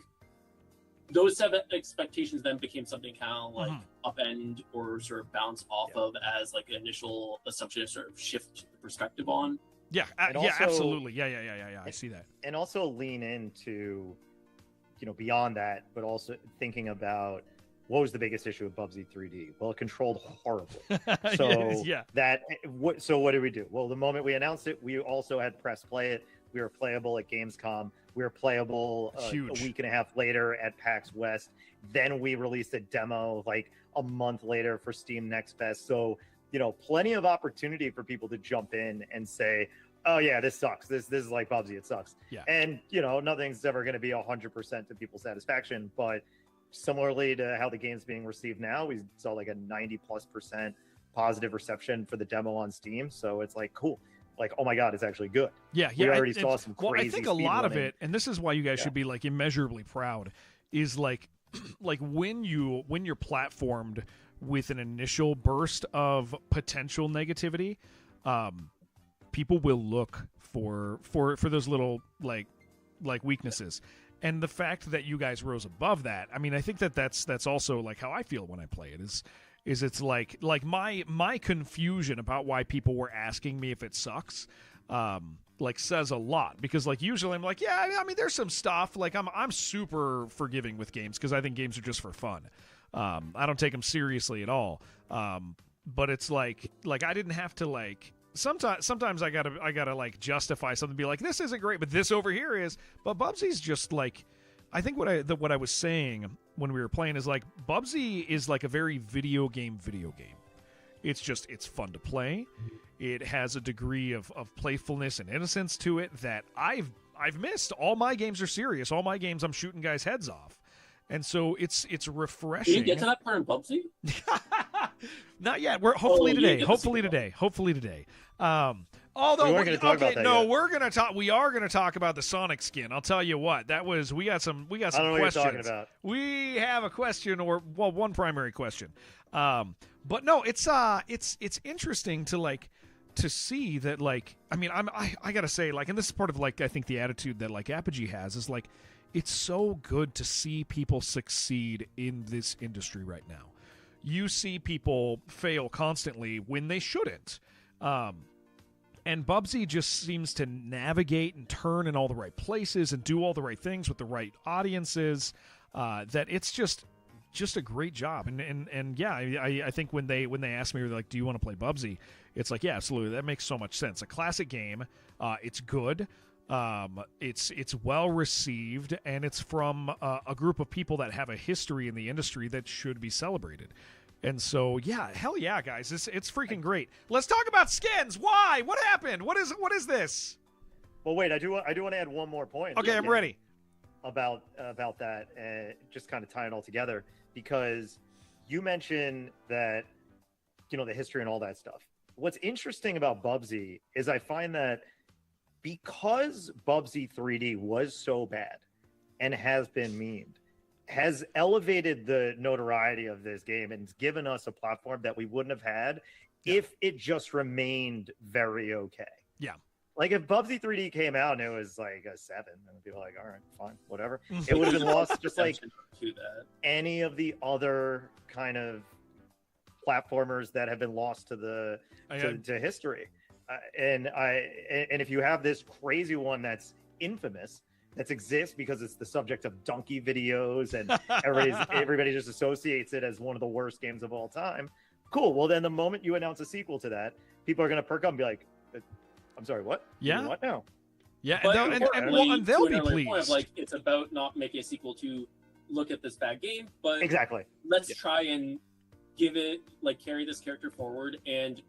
those set of expectations then became something kind of upend or sort of bounce off of as an initial assumption to sort of shift the perspective on. Yeah, absolutely. Yeah. I see that. And also lean into, beyond that, but also thinking about what was the biggest issue with Bubsy 3D? Well, it controlled horribly. So so what did we do? Well, the moment we announced it, we also had press play it. We were playable at Gamescom. We were playable a week and a half later at PAX West. Then we released a demo a month later for Steam Next Fest. So, plenty of opportunity for people to jump in and say, oh yeah, this sucks. This is like Bubsy, it sucks. Yeah. And, nothing's ever going to be 100% to people's satisfaction. But similarly to how the game's being received now, we saw a 90+% positive reception for the demo on Steam. So it's cool. Oh my God, it's actually good. Yeah. We already saw some crazy. Well, I think a lot of it, and this is why you guys should be immeasurably proud, is when you're platformed with an initial burst of potential negativity, people will look for those little weaknesses. And the fact that you guys rose above that, I mean, I think that's also how I feel when I play it is it's my confusion about why people were asking me if it sucks like says a lot, because like usually I'm like, yeah, I mean there's some stuff, like I'm super forgiving with games because I think games are just for fun. I don't take them seriously at all. But it's like I didn't have to like sometimes I gotta like justify something, be like, this isn't great, but this over here is. But Bubsy's just like, I think what I was saying when we were playing is like Bubsy is like a very video game. It's fun to play. It has a degree of playfulness and innocence to it that I've missed. All my games are serious. All my games I'm shooting guys' heads off. And so it's refreshing. Did you get to that part in Bubsy? Not yet. We're hopefully today. Hopefully today. Although we're going to talk about that. No, yet. we're going to talk. We are going to talk about the Sonic skin. I'll tell you what. We got some I don't know questions. what you're talking about. We have a question, or well, one primary question. But no, it's interesting to see that, like, I mean, I gotta say, like, and this is part of like I think the attitude that like Apogee has is like, it's so good to see people succeed in this industry right now. You see people fail constantly when they shouldn't. And Bubsy just seems to navigate and turn in all the right places and do all the right things with the right audiences. That it's just a great job. And yeah, I think when they asked me, like, do you want to play Bubsy? It's like, yeah, absolutely. That makes so much sense. A classic game. It's good. It's well received, and it's from a group of people that have a history in the industry that should be celebrated. And so, yeah, hell yeah, guys, it's freaking great. Let's talk about skins. Why? What happened? What is this? Well, wait, I do want to add one more point. Okay, I'm ready. About that, and just kind of tie it all together, because you mentioned that, you know, the history and all that stuff. What's interesting about Bubsy is I find that because Bubsy 3D was so bad and has been memed, has elevated the notoriety of this game and given us a platform that we wouldn't have had if it just remained very okay. Yeah. Like if Bubsy 3D came out and it was like a 7, and it'd be like, all right, fine, whatever. It would have been lost just like any of the other kind of platformers that have been lost to to history. And if you have this crazy one that's infamous, that exists because it's the subject of donkey videos and everybody just associates it as one of the worst games of all time. Cool. Well, then the moment you announce a sequel to that, people are going to perk up and be like, I'm sorry, what? Yeah. What now? Yeah. But And they'll be pleased. Point of, like, it's about not making a sequel to look at this bad game, but exactly. Let's try and give it, like, carry this character forward and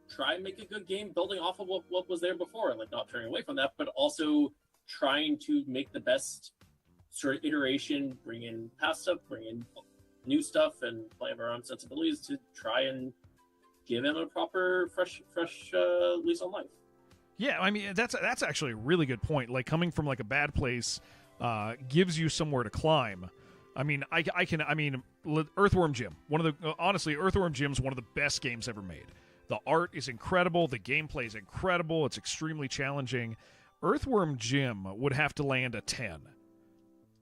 try and make a good game building off of what was there before, like not turning away from that, but also trying to make the best sort of iteration, bring in past stuff, bring in new stuff, and play of our own sensibilities to try and give him a proper fresh lease on life. Yeah, I mean that's actually a really good point. Like coming from like a bad place gives you somewhere to climb. I mean, Earthworm Jim. Honestly, Earthworm Jim's one of the best games ever made. The art is incredible. The gameplay is incredible. It's extremely challenging. Earthworm Jim would have to land a 10.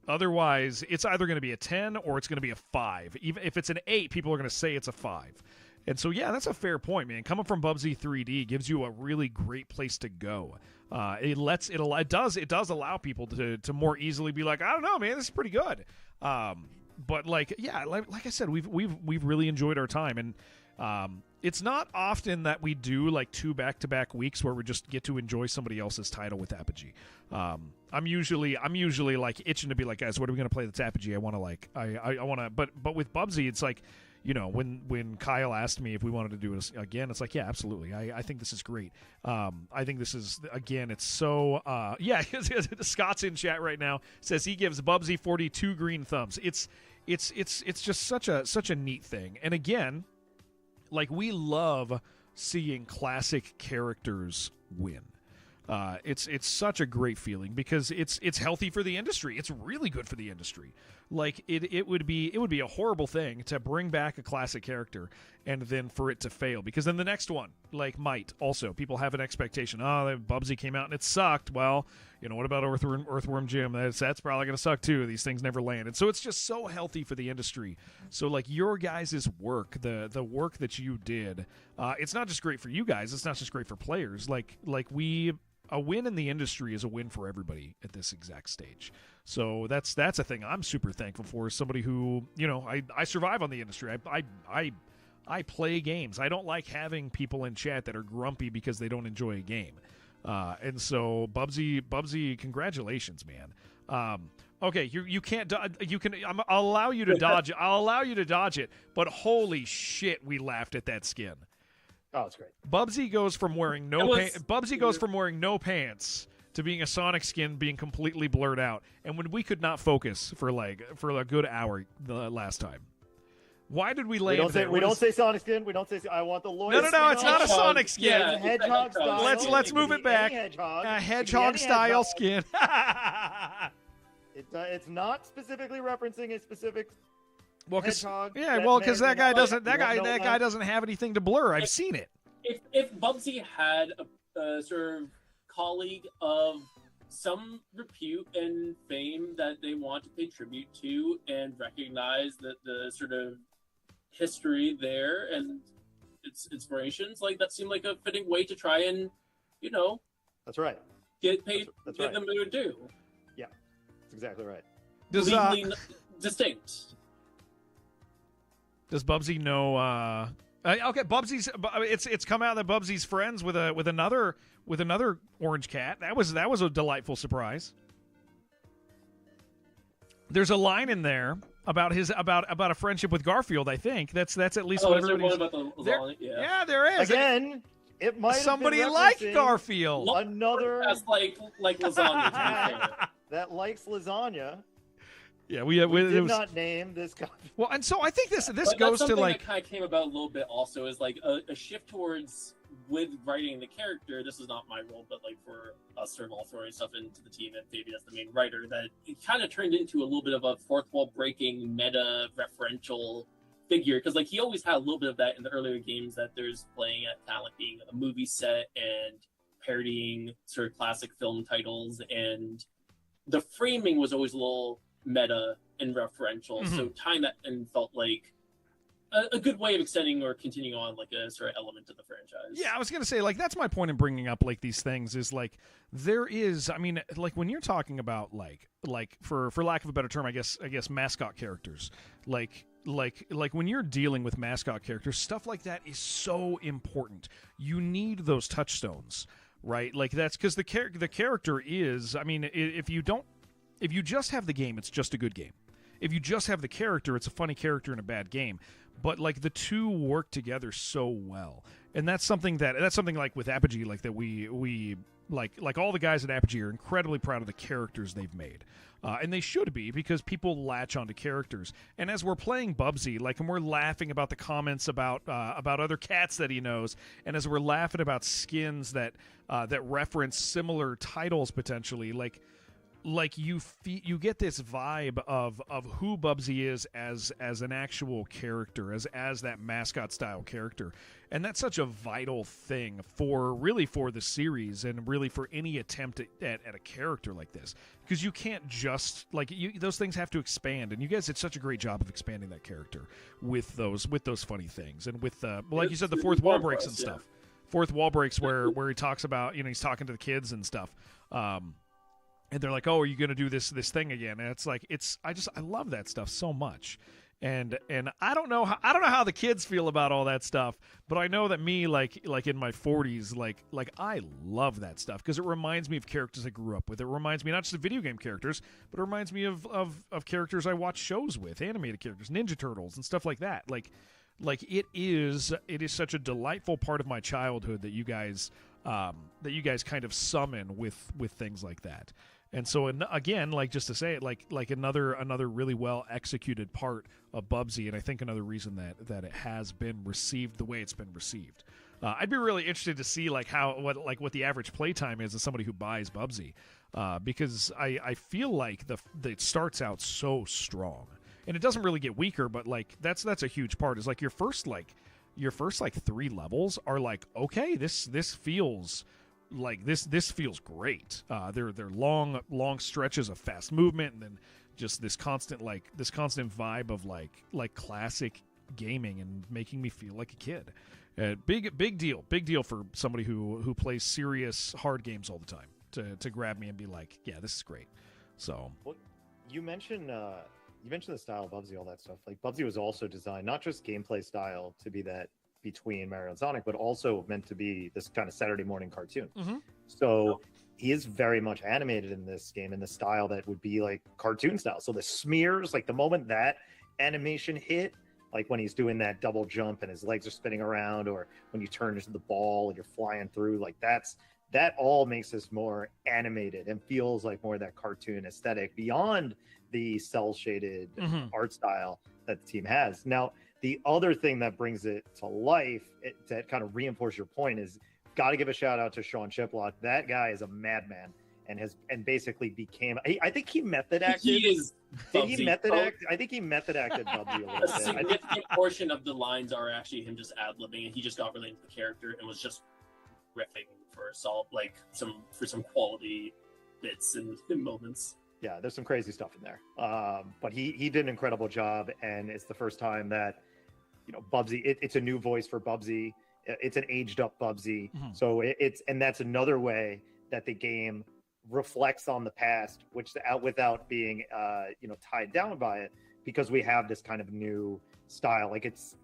Otherwise, it's either going to be a 10 or it's going to be a 5. Even if it's an 8, people are going to say it's a 5. And so, yeah, that's a fair point, man. Coming from Bubsy 3D gives you a really great place to go. It does allow people to more easily be like, I don't know, man, this is pretty good. But like I said, we've really enjoyed our time, and it's not often that we do like 2 back-to-back weeks where we just get to enjoy somebody else's title with Apogee. I'm usually like itching to be like, guys, what are we going to play that's Apogee? I want to but with Bubsy, it's like, you know, when Kyle asked me if we wanted to do it again, it's like, yeah, absolutely. I think this is great. I think this is, again, it's so, Scott's in chat right now, says he gives Bubsy 42 green thumbs. It's just such a neat thing. And again, like, we love seeing classic characters win. It's such a great feeling because it's healthy for the industry. It's really good for the industry. Like it would be a horrible thing to bring back a classic character and then for it to fail, because then the next one like might also, people have an expectation. Oh, Bubsy came out and it sucked. Well, what about Earthworm Jim? That's probably going to suck too. These things never land. And so it's just so healthy for the industry. So like your guys' work, the work that you did, it's not just great for you guys. It's not just great for players. A win in the industry is a win for everybody at this exact stage. So that's a thing I'm super thankful for. As somebody who, I survive on the industry. I play games. I don't like having people in chat that are grumpy because they don't enjoy a game. And so Bubsy, congratulations, man. Okay, you can't. I'll allow you to dodge it. I'll allow you to dodge it. But holy shit, we laughed at that skin. Oh, it's great. Bubsy goes from wearing goes from wearing no pants to being a Sonic skin being completely blurred out. And when we could not focus for a good hour the last time. Why did we land there? We don't say Sonic skin. We don't say. I want the lawyer. No. It's not a Sonic skin. Yeah, Hedgehog style. Let's move it back. A hedgehog style skin. It's not specifically referencing a specific. Well, hedgehog. Yeah, well, because that guy doesn't have anything to blur. I've seen it. If Bubsy had a sort of colleague of some repute and fame that they want to pay tribute to and recognize the sort of history there and its inspirations, like that seemed like a fitting way to try and, That's right. get paid, That's give right. them their due. Yeah, that's exactly right. Legally distinct. Does Bubsy know? Okay, Bubsy's. It's come out that Bubsy's friends with another orange cat. That was a delightful surprise. There's a line in there about a friendship with Garfield. I think that's at least what everybody's. Yeah, there is. Again, it might somebody have been like Garfield. Another as like lasagna. That likes lasagna. Yeah, we did not name this guy. Well, and so I think this but goes that's to that kind of came about a little bit also is like a shift towards with writing the character. This is not my role, but like for us sort of all throwing stuff into the team and Fabi as the main writer, that it kind of turned into a little bit of a fourth wall breaking meta referential figure, because like he always had a little bit of that in the earlier games that there's playing at kind of like being a movie set and parodying sort of classic film titles, and the framing was always a little meta and referential. Mm-hmm. So tying that in felt like a good way of extending or continuing on like a sort of element of the franchise. Yeah, I was gonna say, like, that's my point in bringing up like these things is like there is, I mean, like when you're talking about like for lack of a better term, I guess mascot characters, like when you're dealing with mascot characters, stuff like that is so important. You need those touchstones, right? Like that's because the character is, I mean, if you just have the game, it's just a good game. If you just have the character, it's a funny character in a bad game. But like the two work together so well, and that's something like with Apogee, like that we like all the guys at Apogee are incredibly proud of the characters they've made, and they should be, because people latch onto characters. And as we're playing Bubsy, like, and we're laughing about the comments about other cats that he knows, and as we're laughing about skins that reference similar titles potentially, like you get this vibe of who Bubsy is as an actual character, as that mascot style character. And that's such a vital thing for the series, and really for any attempt at a character like this, because you can't just those things have to expand, and you guys did such a great job of expanding that character with those funny things, and with like you said, the fourth wall breaks and stuff. Fourth wall breaks where he talks about, he's talking to the kids and stuff. And they're like, "Oh, are you going to do this thing again?" And it's like, I love that stuff so much. And I don't know how the kids feel about all that stuff, but I know that me, like in my 40s, like I love that stuff, because it reminds me of characters I grew up with. It reminds me not just of video game characters, but it reminds me of characters I watch shows with, animated characters, Ninja Turtles and stuff like that. Like it is such a delightful part of my childhood that you guys kind of summon with things like that. And so, again, like, just to say it, like another really well executed part of Bubsy, and I think another reason that it has been received the way it's been received. I'd be really interested to see what the average playtime is of somebody who buys Bubsy, because I feel like it starts out so strong, and it doesn't really get weaker. But like that's a huge part. Is like your first 3 levels are like, okay, this feels like this feels great. They're long stretches of fast movement, and then just this constant vibe of like classic gaming and making me feel like a kid. Big deal for somebody who plays serious hard games all the time to grab me and be like, yeah, this is great. So well, you mentioned the style of Bubsy, all that stuff. Like Bubsy was also designed not just gameplay style to be that between Mario and Sonic, but also meant to be this kind of Saturday morning cartoon. Mm-hmm. So he is very much animated in this game in the style that would be like cartoon style. So the smears, like the moment that animation hit, like when he's doing that double jump and his legs are spinning around, or when you turn into the ball and you're flying through, like that all makes this more animated and feels like more of that cartoon aesthetic beyond the cell shaded art style that the team has. Now, the other thing that brings it to life, to kind of reinforce your point, is got to give a shout out to Sean Chiplock. That guy is a madman and basically became. I think he method acted. He is. Did he method act? I think he method acted Bubsy a little A bit. significant portion of the lines are actually him just ad-libbing, and he just got really into the character and was just riffing for some quality bits and moments. Yeah, there's some crazy stuff in there. But he did an incredible job, and it's the first time that, Bubsy, it's a new voice for Bubsy. It's an aged up Bubsy. So and that's another way that the game reflects on the past, which without being, tied down by it, because we have this kind of new style. Like it's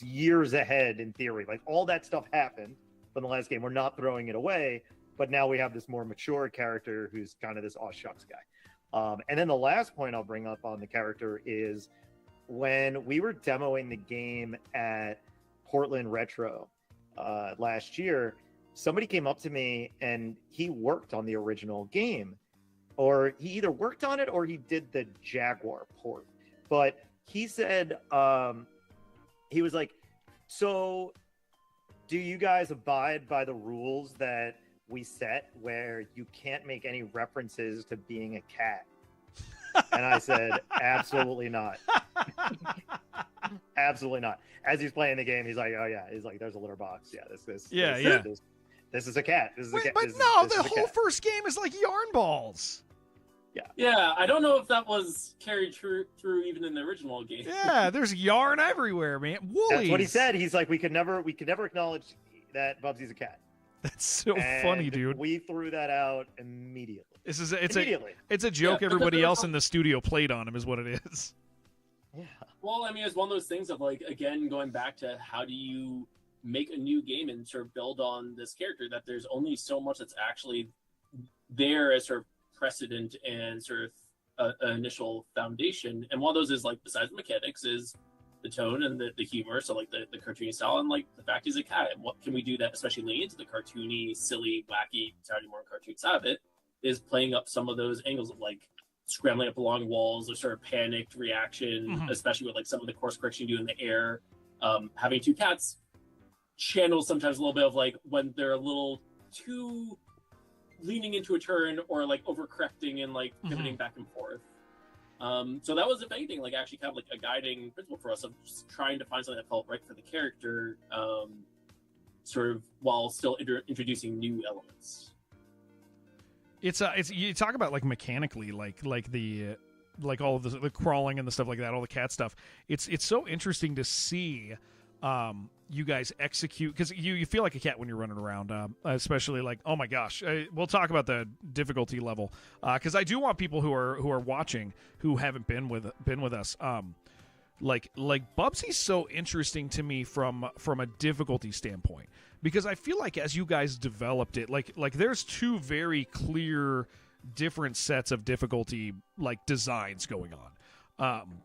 years ahead in theory. Like all that stuff happened from the last game. We're not throwing it away, but now we have this more mature character who's kind of this aw shucks guy. And then the last point I'll bring up on the character is when we were demoing the game at Portland Retro last year, somebody came up to me and he worked on the original game, or he either worked on it or he did the Jaguar port. But he said, he was like, so do you guys abide by the rules that we set where you can't make any references to being a cat? And I said, absolutely not. Absolutely not. As he's playing the game, he's like, oh yeah, he's like, there's a litter box. Yeah, this is a cat. This is a cat. But no, the whole first game is like yarn balls. Yeah, I don't know if that was carried through even in the original game. Yeah, there's yarn everywhere, man. Woolies. That's what he said. He's like, we could never acknowledge that Bubsy's a cat. That's so funny, dude. We threw that out immediately. It's a joke everybody else in the studio played on him, is what it is. Yeah. Well, I mean, it's one of those things of like, again, going back to how do you make a new game and sort of build on this character, that there's only so much that's actually there as sort of precedent and sort of an initial foundation. And one of those is like, besides the mechanics, is the tone and the humor. So like the cartoony style, and like the fact he's a cat. And what can we do that, especially leaning into the cartoony, silly, wacky Saturday morning cartoon side of it, is playing up some of those angles of like scrambling up along walls or sort of panicked reaction, especially with like some of the course correction you do in the air. Having two cats channels sometimes a little bit of like when they're a little too leaning into a turn or like overcorrecting and like pivoting back and forth. So that was, if anything, like actually kind of like a guiding principle for us of just trying to find something that felt right for the character, sort of while still introducing new elements. It's you talk about like mechanically, like all of the crawling and the stuff like that, all the cat stuff. It's so interesting to see you guys execute, because you feel like a cat when you're running around, especially like, oh my gosh, we'll talk about the difficulty level, because I do want people who are watching who haven't been with us. Like Bubsy's so interesting to me from a difficulty standpoint, because I feel like as you guys developed it, like there's two very clear different sets of difficulty like designs going on.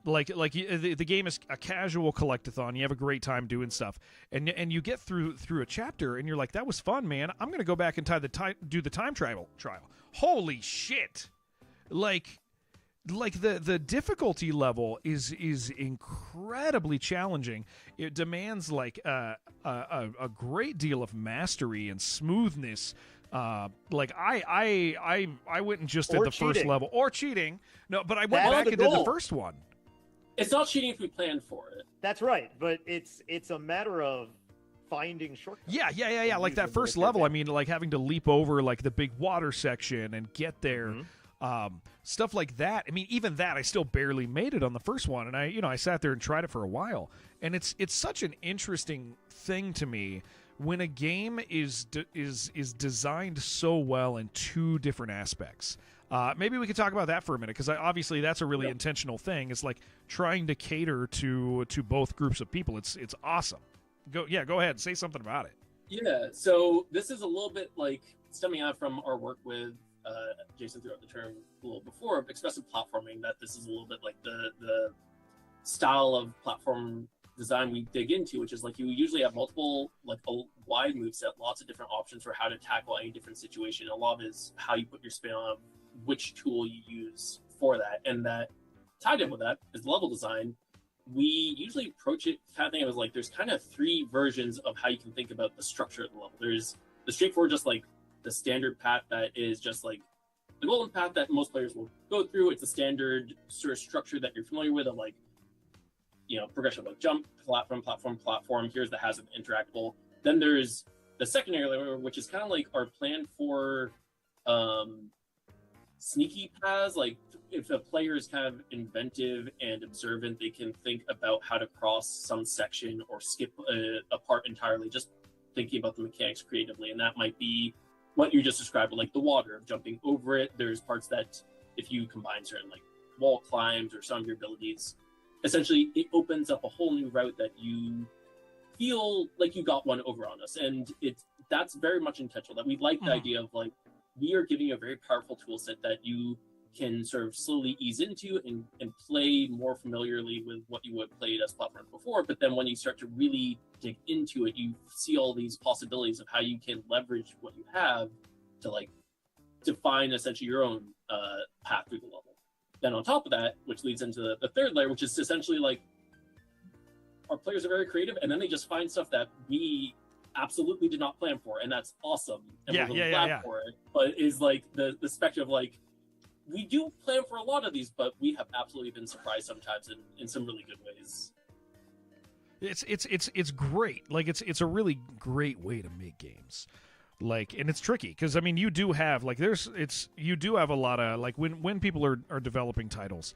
The game is a casual collectathon. You have a great time doing stuff, and you get through a chapter, and you're like, that was fun, man. I'm gonna go back and do the time trial. Holy shit! Like the difficulty level is incredibly challenging. It demands like a great deal of mastery and smoothness. Like I went and just did the first level, or cheating. No, but I went back and did the first one. It's not cheating if we planned for it. That's right, but it's a matter of finding shortcuts. Yeah. Like that first level, I mean, like having to leap over like the big water section and get there. Stuff like that. I mean, even that, I still barely made it on the first one, and I sat there and tried it for a while, and it's such an interesting thing to me when a game is designed so well in two different aspects. Maybe we could talk about that for a minute, because obviously that's a really intentional thing. It's like trying to cater to both groups of people. It's awesome. Go ahead, say something about it. Yeah, so this is a little bit like stemming out from our work with Jason threw out the term a little before of expressive platforming, that this is a little bit like the style of platform design we dig into, which is like you usually have multiple, like a wide move set, lots of different options for how to tackle any different situation. A lot of it is how you put your spin on which tool you use for that, and that tied in with that is level design. We usually approach it kind of thing as like there's kind of three versions of how you can think about the structure of the level. There's the straightforward, just like the standard path that is just like the golden path that most players will go through. It's a standard sort of structure that you're familiar with, of like, progression, like jump, platform. Here's the hazard, interactable. Then there's the secondary layer, which is kind of like our plan for sneaky paths. Like if a player is kind of inventive and observant, they can think about how to cross some section or skip a part entirely, just thinking about the mechanics creatively. And that might be what you just described, like the water, of jumping over it. There's parts that if you combine certain like wall climbs or some of your abilities, essentially it opens up a whole new route that you feel like you got one over on us. And that's very much intentional, that we like the idea of like, we are giving you a very powerful tool set that you can sort of slowly ease into and play more familiarly with what you would have played as platforms before. But then when you start to really dig into it, you see all these possibilities of how you can leverage what you have to like define essentially your own path through the level. Then on top of that, which leads into the third layer, which is essentially like our players are very creative, and then they just find stuff that we absolutely did not plan for, and that's awesome. And we're really glad for it. But is like the spectrum of like, we do plan for a lot of these, but we have absolutely been surprised sometimes in some really good ways. It's great. Like it's a really great way to make games. Like, and it's tricky because I mean you do have like you do have a lot of like when people are developing titles,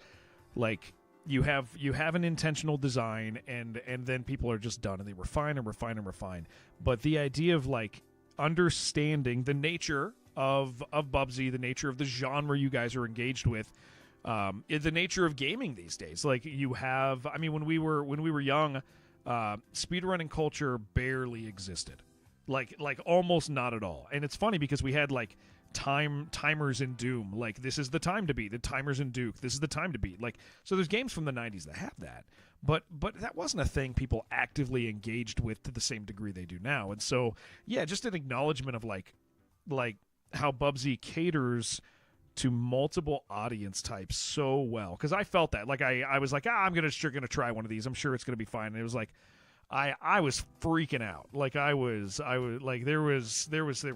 like you have an intentional design and then people are just done and they refine. But the idea of like understanding the nature of Bubsy, the nature of the genre you guys are engaged with, the nature of gaming these days. Like you have, I mean, when we were young, speedrunning culture barely existed, like almost not at all. And it's funny because we had like timers in Doom, like this is the time to beat. The timers in Duke, this is the time to beat. Like so, there's games from the '90s that have that, but that wasn't a thing people actively engaged with to the same degree they do now. And so, yeah, just an acknowledgement of like how Bubsy caters to multiple audience types so well, because I felt that like I was like I'm sure gonna try one of these, I'm sure it's gonna be fine. And it was like I was freaking out, like I was like there was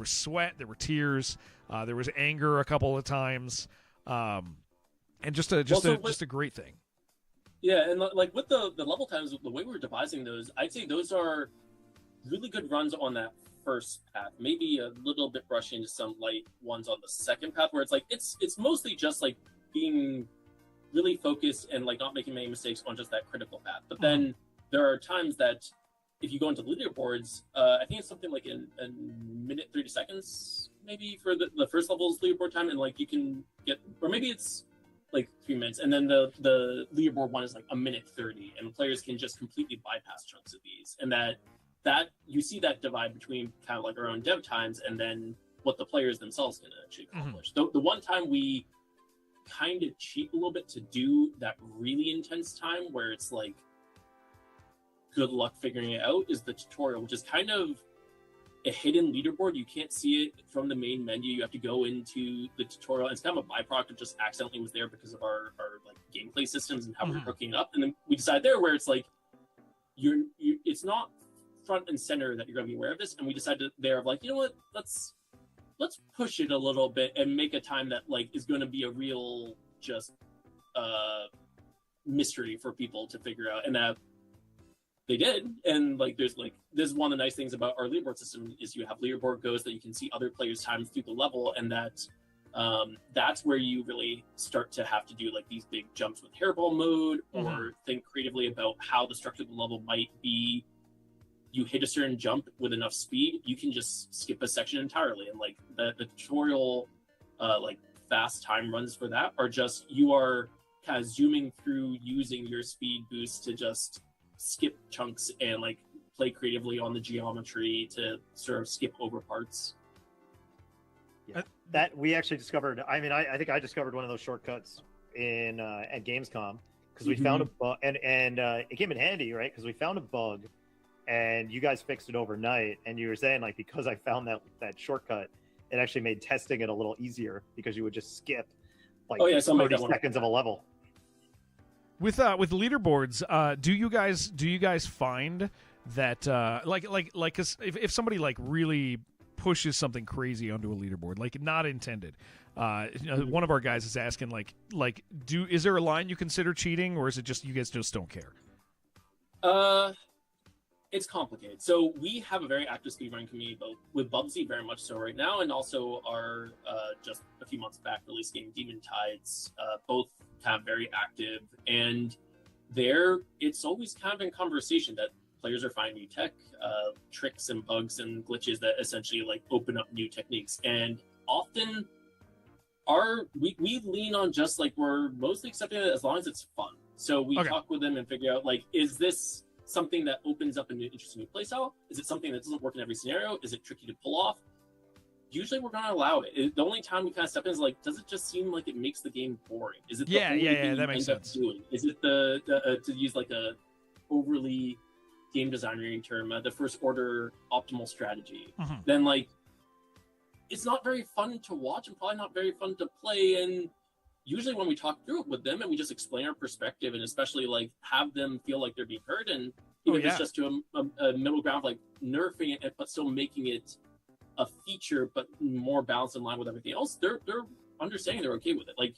sweat, there were tears, there was anger a couple of times, and just a great thing. Yeah, and like with the level times, the way we're devising those, I'd say those are really good runs on that first path, maybe a little bit brushing into some light ones on the second path, where it's like it's mostly just like being really focused and like not making many mistakes on just that critical path. But then there are times that if you go into the leaderboards, I think it's something like in a minute 30 seconds maybe for the first level's leaderboard time, and like you can get, or maybe it's like 3 minutes, and then the leaderboard one is like a minute 30, and players can just completely bypass chunks of these. And that you see that divide between kind of like our own dev times and then what the players themselves can actually accomplish. The one time we kind of cheat a little bit to do that really intense time where it's like good luck figuring it out is the tutorial, which is kind of a hidden leaderboard. You can't see it from the main menu. You have to go into the tutorial. It's kind of a byproduct of just accidentally was there because of our like gameplay systems and how we're hooking it up. And then we decide there where it's like it's not front and center that you're going to be aware of this, and we decided there of like, you know what, let's push it a little bit and make a time that like is going to be a real just mystery for people to figure out. And that they did. And like there's like this is one of the nice things about our leaderboard system is you have leaderboard goes that you can see other players' times through the level, and that's where you really start to have to do like these big jumps with hairball mode, or think creatively about how the structure of the level might be. You hit a certain jump with enough speed, you can just skip a section entirely. And like the tutorial like fast time runs for that are just you are kind of zooming through using your speed boost to just skip chunks and like play creatively on the geometry to sort of skip over parts. Yeah. That we actually discovered. I mean, I think I discovered one of those shortcuts in at Gamescom because we found a bug, and it came in handy, right? Because we found a bug, and you guys fixed it overnight. And you were saying like because I found that shortcut, it actually made testing it a little easier because you would just skip like 30 seconds of a level. With leaderboards, do you guys find that like 'cause if somebody like really pushes something crazy onto a leaderboard, like not intended, one of our guys is asking is there a line you consider cheating, or is it just you guys just don't care? It's complicated. So we have a very active speedrunning community, both with Bubsy very much so right now, and also our just a few months back release game Demon Tides, both kind of very active. And there, it's always kind of in conversation that players are finding new tech, tricks and bugs and glitches that essentially like open up new techniques. And often we lean on just like we're mostly accepting it as long as it's fun. So we talk with them and figure out like, is this something that opens up an interesting new playstyle? Is it something that doesn't work in every scenario? Is it tricky to pull off? Usually we're going to allow it. The only time we kind of step in is like, does it just seem like it makes the game boring? Is it the only thing that makes sense. doing? Is it the to use like a overly game designer term, the first order optimal strategy? Then like, it's not very fun to watch and probably not very fun to play. And usually when we talk through it with them and we just explain our perspective and especially like have them feel like they're being heard, and even if it's just to a middle ground, like nerfing it but still making it a feature but more balanced in line with everything else, they're understanding, they're okay with it. Like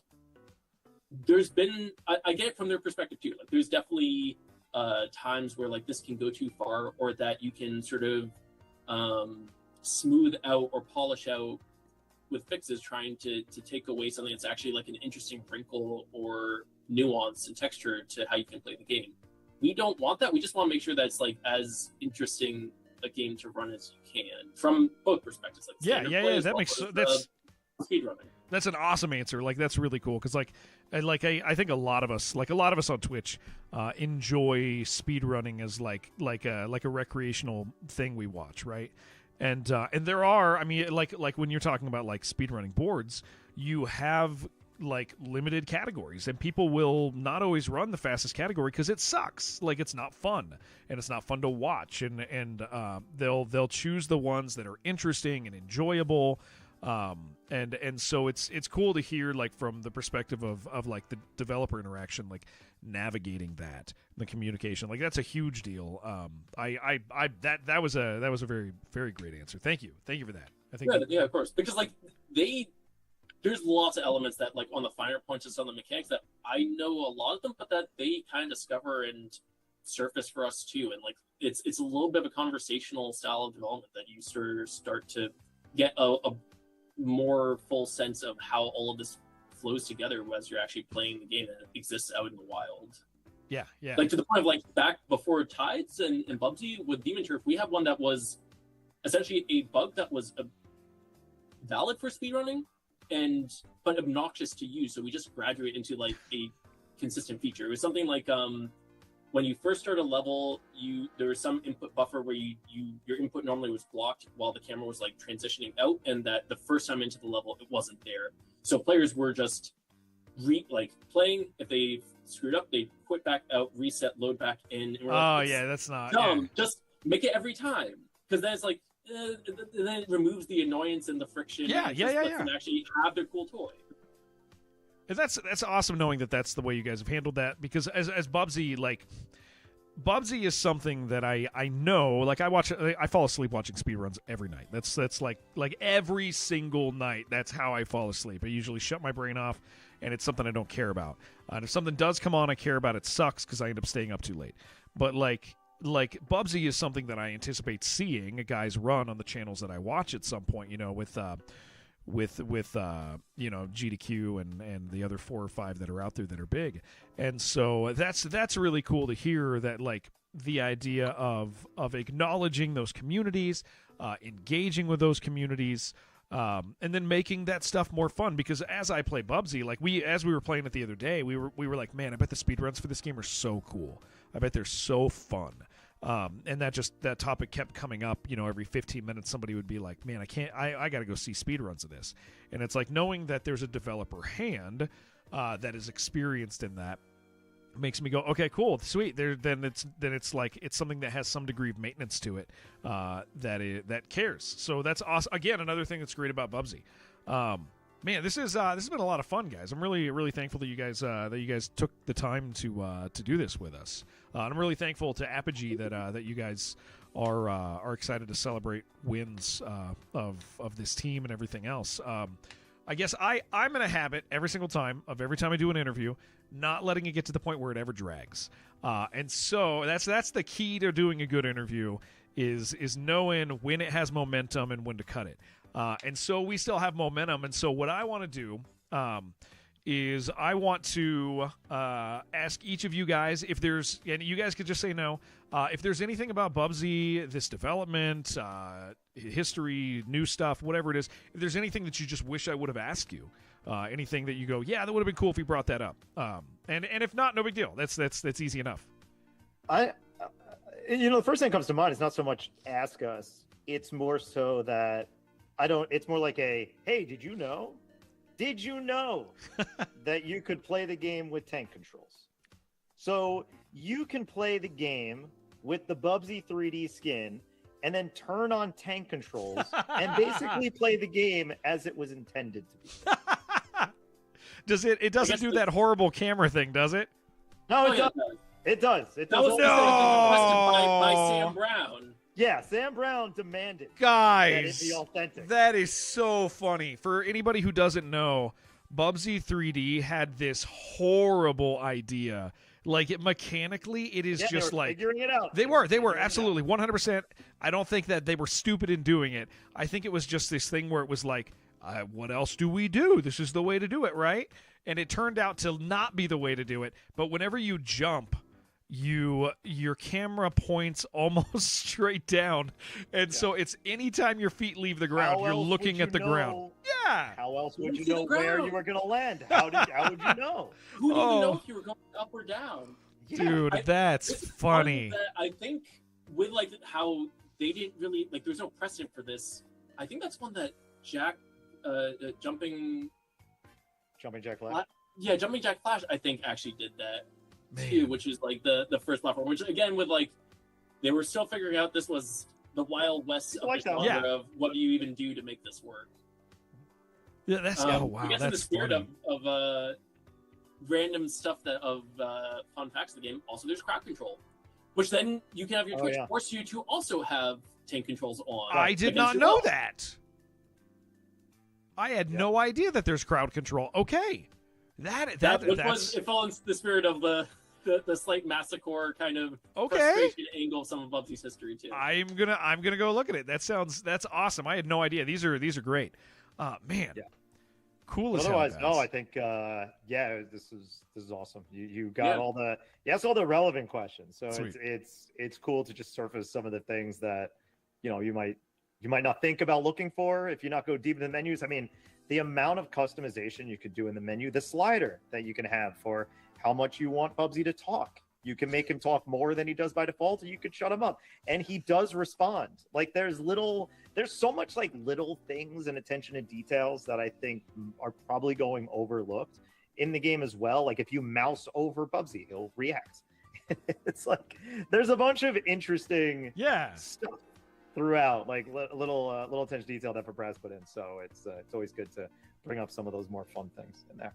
there's been I get it from their perspective too, like there's definitely times where like this can go too far, or that you can sort of smooth out or polish out with fixes, trying to take away something that's actually like an interesting wrinkle or nuance and texture to how you can play the game. We don't want that. We just want to make sure that it's like as interesting a game to run as you can from both perspectives. Like that makes that's speedrunning. That's an awesome answer. Like that's really cool because I think a lot of us on Twitch enjoy speedrunning as like a recreational thing we watch, right? And there are, I mean, like when you're talking about like speedrunning boards, you have like limited categories, and people will not always run the fastest category because it sucks. Like it's not fun, and it's not fun to watch, and they'll choose the ones that are interesting and enjoyable. And so it's cool to hear like from the perspective of like the developer interaction, like navigating that, the communication, like that's a huge deal. That was a very, very great answer. Thank you for that. I think yeah, of course, because like there's lots of elements that like on the finer points of some of the mechanics that I know a lot of them, but that they kind of discover and surface for us too. And like it's a little bit of a conversational style of development that you sort of start to get a more full sense of how all of this flows together as you're actually playing the game that exists out in the wild. Yeah. Like to the point of like back before Tides and Bubsy with Demon Turf, we have one that was essentially a bug that was valid for speedrunning but obnoxious to use. So we just graduate into like a consistent feature. It was something like when you first start a level, there was some input buffer where your input normally was blocked while the camera was like transitioning out, and that the first time into the level it wasn't there. So players were just playing. If they screwed up, they quit back out, reset, load back in. And that's not dumb. Yeah. Just make it every time, because then it's like then it removes the annoyance and the friction. And actually have their cool toy. And that's awesome knowing that that's the way you guys have handled that, because as Bubsy, like Bubsy is something that I know, like I fall asleep watching speedruns every night. That's like every single night. That's how I fall asleep. I usually shut my brain off, and it's something I don't care about. And if something does come on I care about, it sucks because I end up staying up too late. But like like Bubsy is something that I anticipate seeing guys run on the channels that I watch at some point, with G2Q and the other 4 or 5 that are out there that are big. And so that's really cool to hear, that like the idea of acknowledging those communities, engaging with those communities, and then making that stuff more fun. Because as I play Bubsy, like as we were playing it the other day, we were like, man, I bet the speedruns for this game are so cool. I bet they're so fun. And that topic kept coming up, every 15 minutes somebody would be like, man, I got to go see speedruns of this. And it's like knowing that there's a developer hand that is experienced in that makes me go, okay, cool, sweet. Then it's like it's something that has some degree of maintenance to it that cares. So that's awesome. Again, another thing that's great about Bubsy. Man, this has been a lot of fun, guys. I'm really, really thankful that you guys took the time to do this with us. And I'm really thankful to Apogee that you guys are excited to celebrate wins of this team and everything else. I guess I'm in a habit every time I do an interview, not letting it get to the point where it ever drags. And so that's the key to doing a good interview is knowing when it has momentum and when to cut it. And so we still have momentum. And so what I want to do is I want to ask each of you guys if there's, and you guys could just say no, if there's anything about Bubsy, this development, history, new stuff, whatever it is, if there's anything that you just wish I would have asked you, anything that you go, yeah, that would have been cool if you brought that up. And if not, no big deal. That's easy enough. The first thing that comes to mind is not so much ask us. It's more so that it's more like hey, did you know that you could play the game with tank controls? So you can play the game with the Bubsy 3D skin and then turn on tank controls and basically play the game as it was intended to be. It doesn't do that horrible camera thing, does it? No, it does. It does. That was requested by Sam Brown. Yeah, Sam Brown demanded guys, that it be authentic. That is so funny. For anybody who doesn't know, Bubsy 3D had this horrible idea. Like mechanically, it is just like figuring it out. They were absolutely 100%. I don't think that they were stupid in doing it. I think it was just this thing where it was like, what else do we do? This is the way to do it, right? And it turned out to not be the way to do it. But whenever you jump, your camera points almost straight down, and so it's anytime your feet leave the ground, you're looking at the ground. Yeah. How else would you know where you were going to land? How would you know? Who didn't even know if you were going up or down? Dude, that's funny. I think with like how they didn't really like, there's no precedent for this. I think that's one that Jumping Jack Flash. Jumping Jack Flash, I think actually did that. Too, which is like the first platform, which again with like they were still figuring out, this was the Wild West of the genre of what do you even do to make this work. Yeah, that's wow. I guess that's in the spirit funny. of fun facts of the game, also there's crowd control, which then you can have your Twitch force you to also have tank controls on. I did not know that. I had no idea that there's crowd control. Okay, it fell into the spirit of the slight massacre kind of frustration angle of some of Bubsy's history too. I'm gonna go look at it. That's awesome. I had no idea. These are great. Man. Yeah. Cool as hell. Otherwise, no, I think this is awesome. You got all the relevant questions. So it's cool to just surface some of the things that you might not think about looking for if you not go deep in the menus. I mean, the amount of customization you could do in the menu, the slider that you can have for how much you want Bubsy to talk. You can make him talk more than he does by default, or you could shut him up. And he does respond. Like there's so much like little things and attention to details that I think are probably going overlooked in the game as well. Like if you mouse over Bubsy, he'll react. It's like there's a bunch of interesting stuff throughout, like little attention to detail that Brass put in. So it's always good to bring up some of those more fun things in there.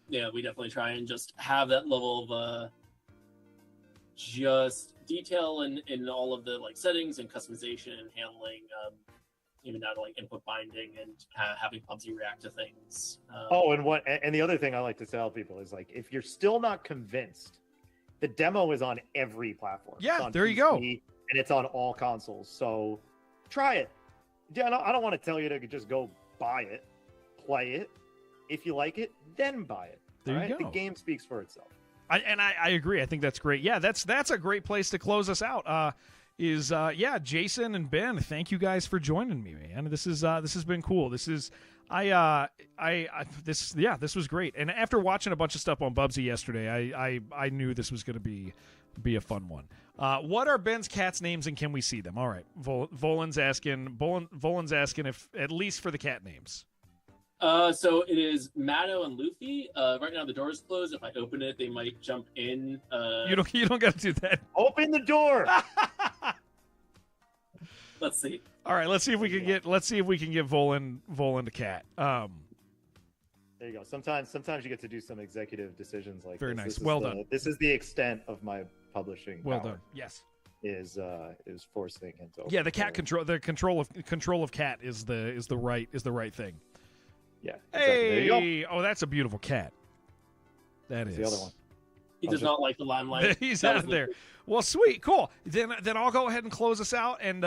Yeah, we definitely try and just have that level of just detail in all of the like settings and customization and handling, even down to like input binding and having Bubsy react to things. And the other thing I like to tell people is like, if you're still not convinced the demo is on every platform. Yeah, it's on there you PC, go. And it's on all consoles. So try it. Yeah, I don't want to tell you to just go buy it, play it. If you like it, then buy it. There you go. The game speaks for itself. I agree. I think that's great. Yeah, that's a great place to close us out. Jason and Ben, thank you guys for joining me, man. This has been cool. This was great. And after watching a bunch of stuff on Bubsy yesterday, I knew this was going to be a fun one. What are Ben's cats' names, and can we see them? All right, Volan's asking if at least for the cat names. So it is Matto and Luffy. Right now the door is closed. If I open it, they might jump in. You don't got to do that. Open the door. Let's see. All right, let's see if we can get Volan to cat. There you go. Sometimes you get to do some executive decisions like very this. nice. This Well is done. This is the extent of my publishing. Well power, done. Yes. Is forcing him to. Yeah, the cat control of cat is the right thing. Yeah. Exactly. There you Hey, oh, that's a beautiful cat. That's the other one. He does not like the limelight. He's out of there. Well, sweet, cool. Then I'll go ahead and close us out, and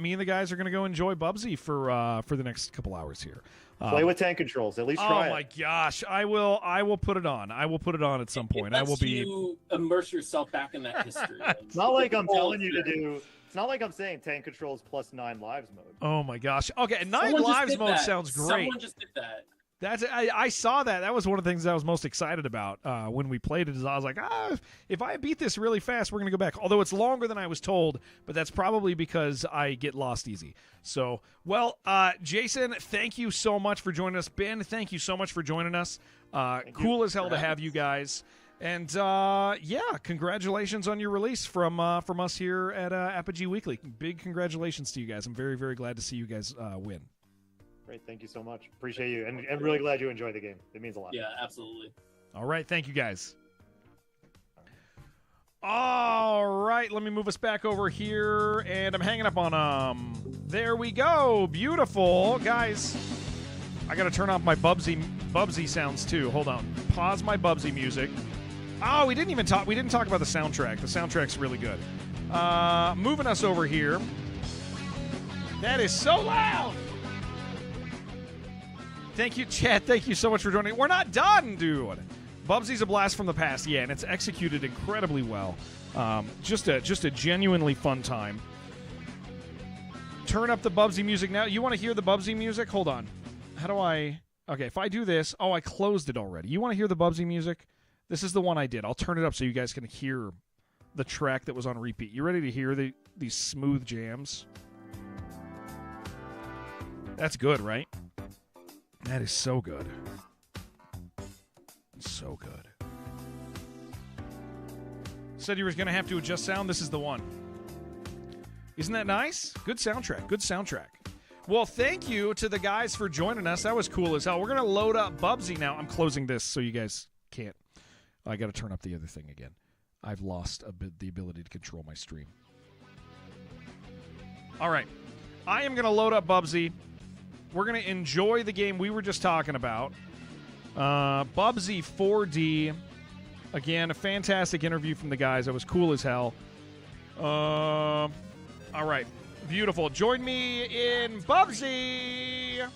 me and the guys are going to go enjoy Bubsy for the next couple hours here. Play with tank controls. At least try it. Oh my gosh, I will put it on. I will put it on at some point. I will be. You immerse yourself back in that history. It's not like I'm telling you to do. It's not like I'm saying tank controls plus 9 lives mode. Oh my gosh. Okay, 9 Someone lives mode sounds great. Someone just did that. I saw that. That was one of the things I was most excited about when we played it. Is I was like, if I beat this really fast, we're gonna go back. Although it's longer than I was told, but that's probably because I get lost easy. So, well, Jason, thank you so much for joining us. Ben, thank you so much for joining us. Cool as hell to have you guys. And congratulations on your release from us here at Apogee Weekly. Big congratulations to you guys. I'm very, very glad to see you guys win. Great, thank you so much. Appreciate you, and I'm really glad you enjoyed the game. It means a lot. Yeah, absolutely. All right, thank you guys. All right, let me move us back over here, and I'm hanging up on there we go, beautiful guys. I gotta turn off my Bubsy sounds too. Hold on, pause my Bubsy music. Oh, we didn't talk about the soundtrack. The soundtrack's really good. Moving us over here. That is so loud. Thank you, chat. Thank you so much for joining. We're not done, dude. Bubsy's a blast from the past, yeah, and it's executed incredibly well. Just a genuinely fun time. Turn up the Bubsy music now. You want to hear the Bubsy music? Hold on. How do I? Okay, if I do this, I closed it already. You want to hear the Bubsy music? This is the one I did. I'll turn it up so you guys can hear the track that was on repeat. You ready to hear these smooth jams? That's good, right? That is so good. So good. Said you were going to have to adjust sound. This is the one. Isn't that nice? Good soundtrack. Good soundtrack. Well, thank you to the guys for joining us. That was cool as hell. We're going to load up Bubsy now. I'm closing this so you guys can't. I got to turn up the other thing again. I've lost the ability to control my stream. All right. I am going to load up Bubsy. We're going to enjoy the game we were just talking about. Bubsy 4D. Again, a fantastic interview from the guys. That was cool as hell. All right. Beautiful. Join me in Bubsy.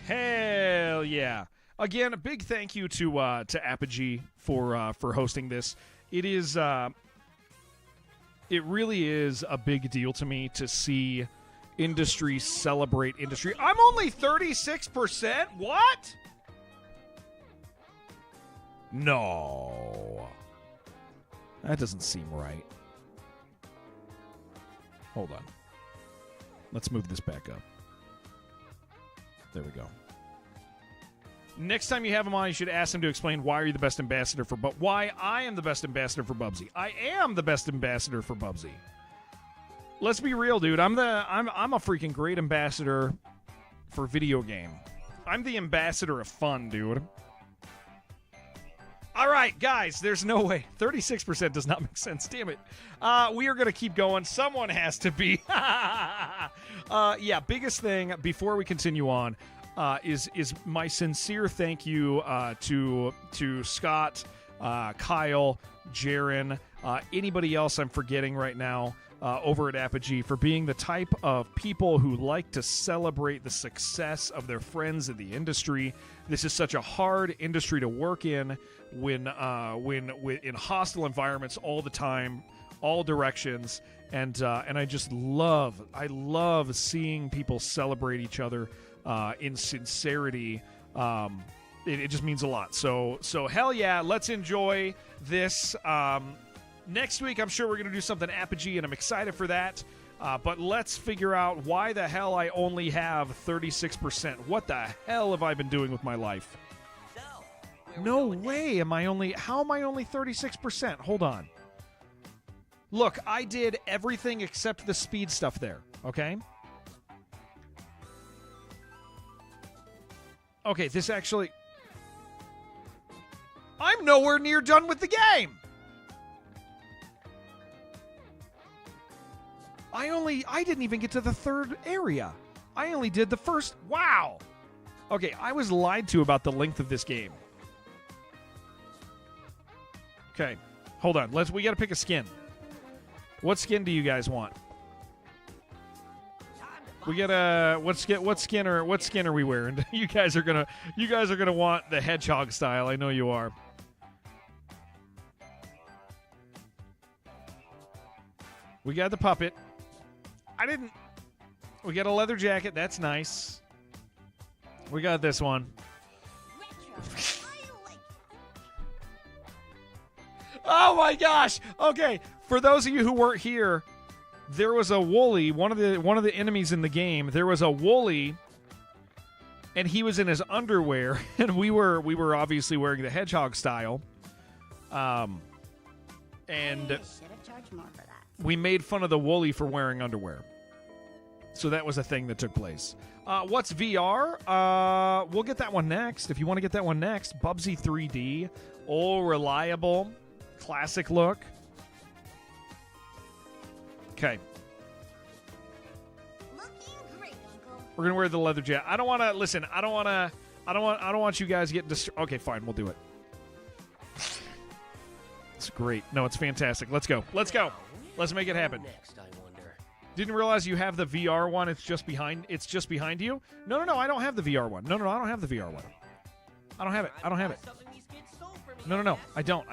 Hell yeah. Again, a big thank you to Apogee for hosting this. It really is a big deal to me to see industry celebrate industry. I'm only 36%? What? No. That doesn't seem right. Hold on. Let's move this back up. There we go. Next time you have him on, you should ask him to explain why are you the best ambassador for why I am the best ambassador for Bubsy. I am the best ambassador for Bubsy. Let's be real, dude. I'm a freaking great ambassador for video game. I'm the ambassador of fun, dude. All right, guys, there's no way. 36% does not make sense. Damn it. We are going to keep going. Someone has to be. Yeah, biggest thing before we continue on. is my sincere thank you to Scott, Kyle, Jaron, anybody else I'm forgetting right now over at Apogee for being the type of people who like to celebrate the success of their friends in the industry. This is such a hard industry to work in when in hostile environments all the time, all directions, and I just love seeing people celebrate each other in sincerity. It just means a lot. So hell yeah, let's enjoy this. Next week, I'm sure we're going to do something Apogee, and I'm excited for that. But let's figure out why the hell I only have 36%. What the hell have I been doing with my life? No way am I only... How am I only 36%? Hold on. Look, I did everything except the speed stuff there, okay? Okay, this actually... I'm nowhere near done with the game! I didn't even get to the third area. I only did the first. Wow. Okay, I was lied to about the length of this game. Okay, hold on. We got to pick a skin. What skin do you guys want? We got what skin are we wearing? You guys are gonna want the hedgehog style. I know you are. We got the puppet. We got a leather jacket. That's nice. We got this one. Oh my gosh. Okay. For those of you who weren't here, there was a Wooly, one of the enemies in the game. There was a Wooly, and he was in his underwear, and we were obviously wearing the hedgehog style. And should have charged more for that. We made fun of the Wooly for wearing underwear. So that was a thing that took place. What's VR? We'll get that one next. If you want to get that one next, Bubsy 3D. Oh, reliable. Classic look. Okay. Looking great, Uncle. We're going to wear the leather jacket. I don't want to... Listen, I don't want you guys getting distracted. Okay, fine. We'll do it. It's great. No, it's fantastic. Let's go. Let's go. Let's make it happen. Next, I wonder. Didn't realize you have the VR one. It's just behind you. No. I don't have the VR one. No. I don't have the VR one. I don't have it. No. I don't.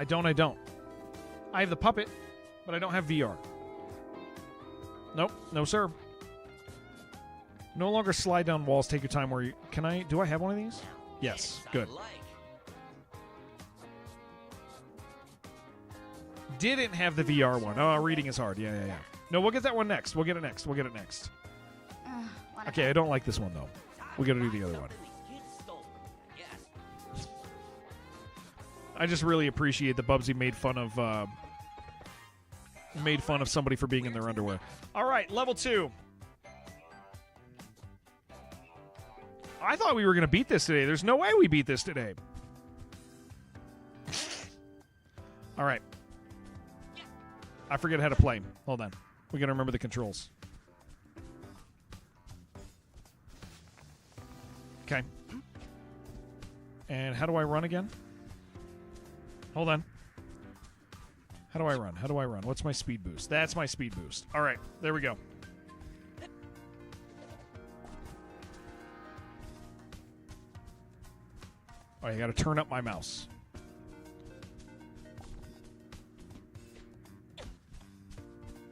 I have the puppet, but I don't have VR. Nope. No, sir. No longer slide down walls. Take your time. Do I have one of these? Yes. Good. Didn't have the VR one. Oh, reading is hard. Yeah. No, we'll get that one next. We'll get it next. Okay, I don't like this one, though. We got to do the other one. I just really appreciate that Bubsy made fun of somebody for being in their underwear. All right, level 2. I thought we were going to beat this today. There's no way we beat this today. All right. I forget how to play. Hold on. We got to remember the controls. Okay. And how do I run again? Hold on. How do I run? What's my speed boost? That's my speed boost. All right. There we go. Oh, you got to turn up my mouse.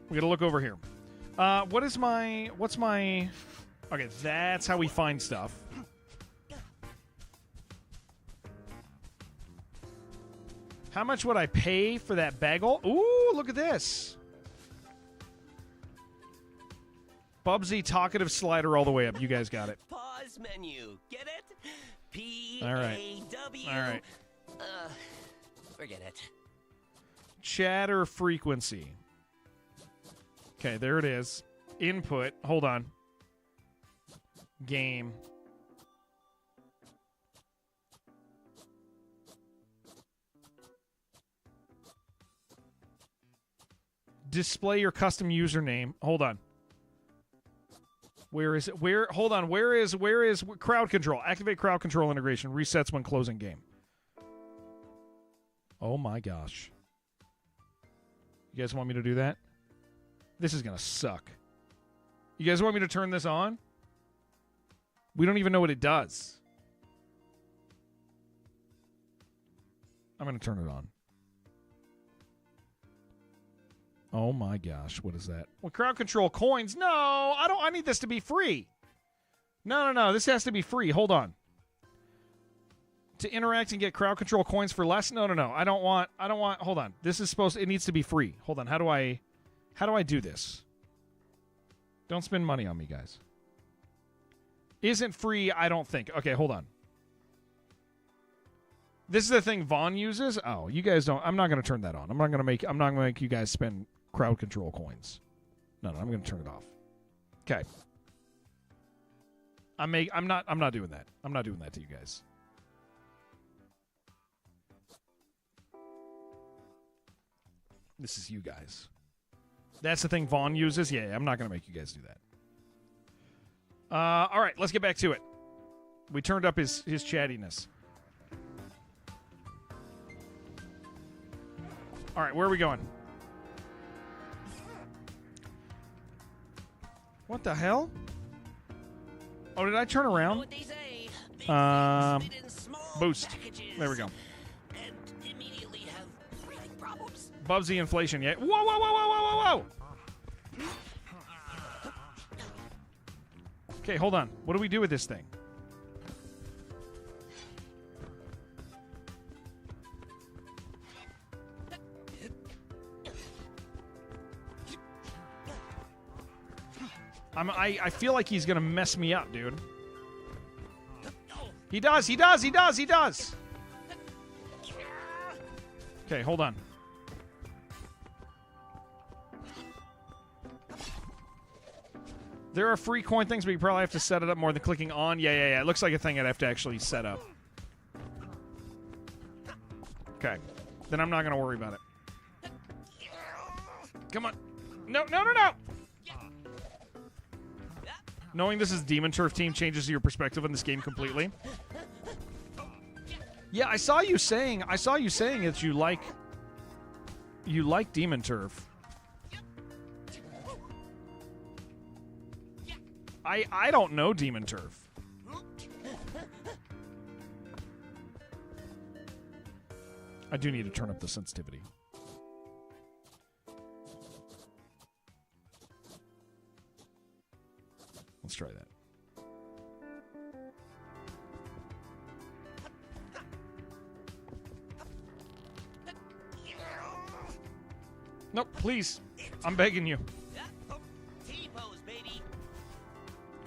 We got to look over here. What's my... Okay, that's how we find stuff. How much would I pay for that bagel? Ooh, look at this. Bubsy talkative slider all the way up. You guys got it. Pause menu. Get it? P-A-W. All right. Forget it. Chatter frequency. Okay, there it is. Input. Hold on. Game. Display your custom username. Hold on. Where is it? Where? Hold on. Where is crowd control? Activate crowd control integration. Resets when closing game. Oh my gosh. You guys want me to do that? This is going to suck. You guys want me to turn this on? We don't even know what it does. I'm going to turn it on. Oh my gosh, what is that? Well, crowd control coins. No, I need this to be free. No. This has to be free. Hold on. To interact and get crowd control coins for less? No. I don't want hold on. This is it needs to be free. Hold on. How do I do this? Don't spend money on me, guys. Isn't free, I don't think. Okay, hold on. This is the thing Vaughn uses. Oh, you guys don't. I'm not going to turn that on. I'm not going to make you guys spend crowd control coins. No, I'm going to turn it off. Okay. I'm not doing that. I'm not doing that to you guys. This is you guys. That's the thing Vaughn uses. Yeah, I'm not going to make you guys do that. All right, let's get back to it. We turned up his chattiness. All right, where are we going? What the hell? Oh, did I turn around? Boost. There we go. Bubsy inflation, yeah. Whoa! Okay, hold on. What do we do with this thing? I feel like he's gonna mess me up, dude. He does! Okay, hold on. There are free coin things, but you probably have to set it up more than clicking on. Yeah. It looks like a thing I'd have to actually set up. Okay. Then I'm not going to worry about it. Come on. No. Knowing this is Demon Turf Team changes your perspective on this game completely. Yeah, I saw you saying that you like Demon Turf. I don't know Demon Turf. I do need to turn up the sensitivity. Let's try that. Nope, please. I'm begging you.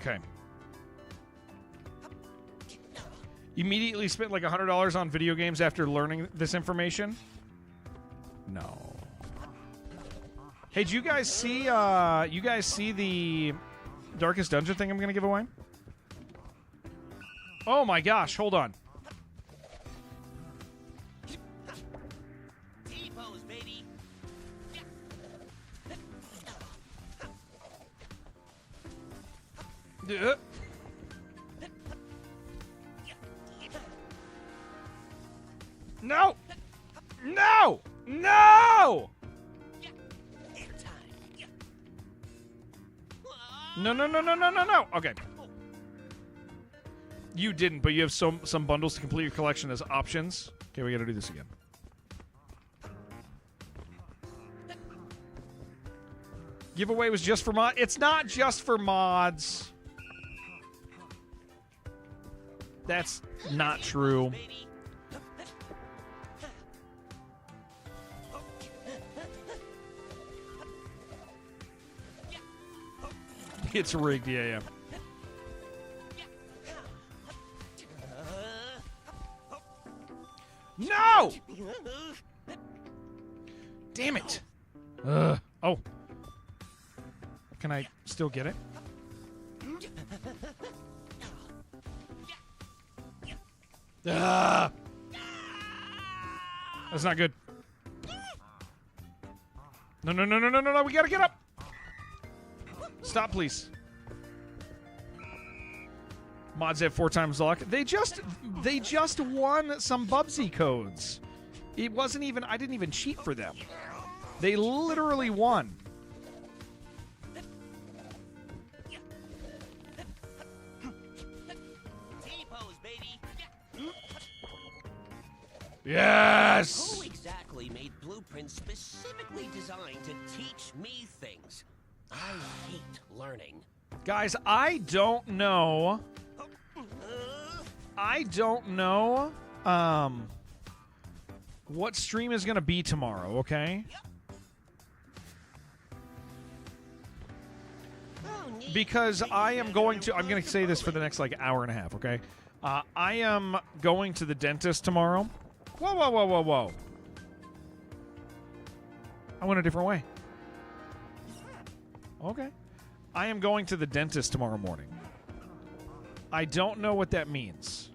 Okay. Immediately spent like $100 on video games after learning this information? No. Hey, do you guys see the Darkest Dungeon thing I'm going to give away? Oh my gosh, hold on. No! No. Okay. You didn't, but you have some bundles to complete your collection as options. Okay, we got to do this again. Giveaway was just for mod. It's not just for mods. That's not true. It's rigged, yeah. No! Damn it. Oh. Can I still get it? That's not good. No. We gotta get up. Stop, please. Mods have 4 times luck. They just won some Bubsy codes. It wasn't even, I didn't even cheat for them. They literally won. T-pose, baby. Yes! Who exactly made blueprints specifically designed to teach me things? I hate learning. Guys, I don't know. What stream is going to be tomorrow, okay? Because I'm going to say this for the next, like, hour and a half, okay? I am going to the dentist tomorrow. Whoa, whoa, whoa, whoa, whoa. I went a different way. Okay. I am going to the dentist tomorrow morning. I don't know what that means.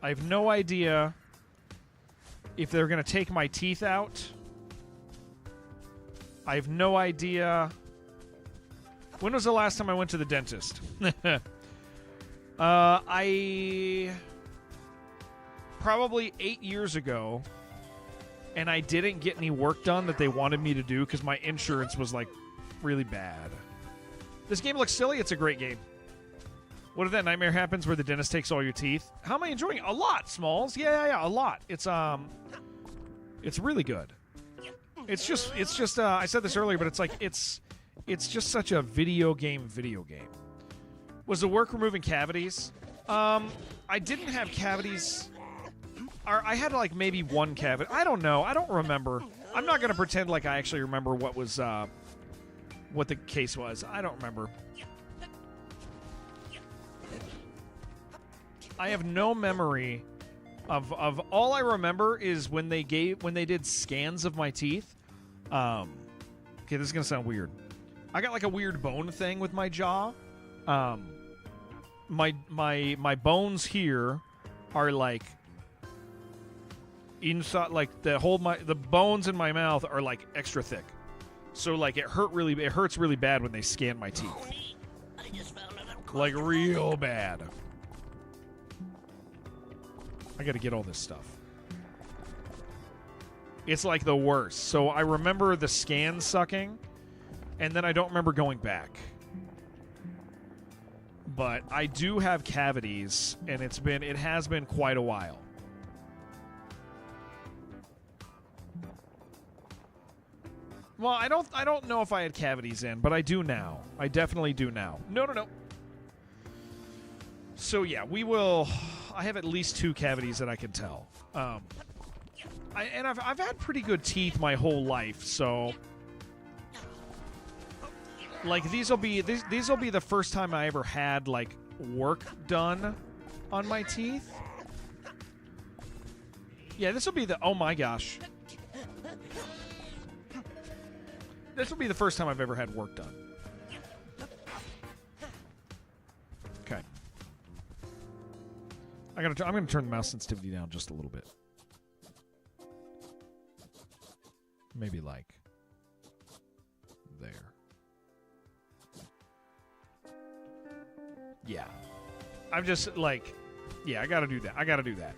I have no idea if they're going to take my teeth out. I have no idea. When was the last time I went to the dentist? I probably 8 years ago, and I didn't get any work done that they wanted me to do because my insurance was, like, really bad. This game looks silly. It's a great game. What if that nightmare happens where the dentist takes all your teeth? How am I enjoying it? A lot, Smalls. Yeah, a lot. It's really good. It's just I said this earlier, but it's like it's just such a video game. Was the work removing cavities? I didn't have cavities. I had like maybe one cavity. I don't know. I don't remember. I'm not going to pretend like I actually remember what the case was. I don't remember. I have no memory of all I remember is when they did scans of my teeth. Okay, this is going to sound weird. I got like a weird bone thing with my jaw. My bones here are like inside, like the bones in my mouth are like extra thick. So like it hurts really bad when they scan my teeth. Like real bad. I got to get all this stuff. It's like the worst. So I remember the scan sucking, and then I don't remember going back. But I do have cavities, and it has been quite a while. Well, I don't know if I had cavities in, but I do now. I definitely do now. No. So yeah, we will. I have at least 2 cavities that I can tell. I've had pretty good teeth my whole life, so like these will be the first time I ever had like work done on my teeth. Yeah, this will be oh my gosh. This will be the first time I've ever had work done. Okay. I'm going to turn the mouse sensitivity down just a little bit. Maybe like there. Yeah. I'm just like, yeah, I got to do that.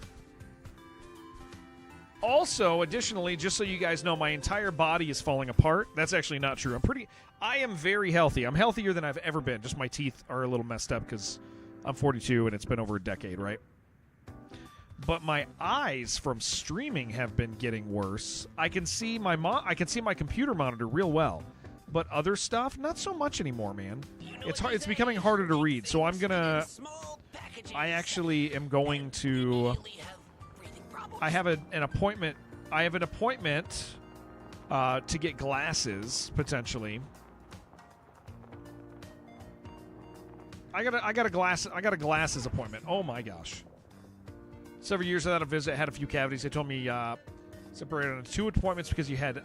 Also, additionally, just so you guys know, my entire body is falling apart. That's actually not true. I am very healthy. I'm healthier than I've ever been. Just my teeth are a little messed up because I'm 42 and it's been over a decade, right? But my eyes from streaming have been getting worse. I can see my computer monitor real well, but other stuff not so much anymore, man. It's hard. It's becoming harder to read. So I actually am going to. I have an appointment. I have an appointment to get glasses potentially. I got a glasses appointment. Oh my gosh. Several years without a visit, had a few cavities. They told me separated into 2 appointments because you had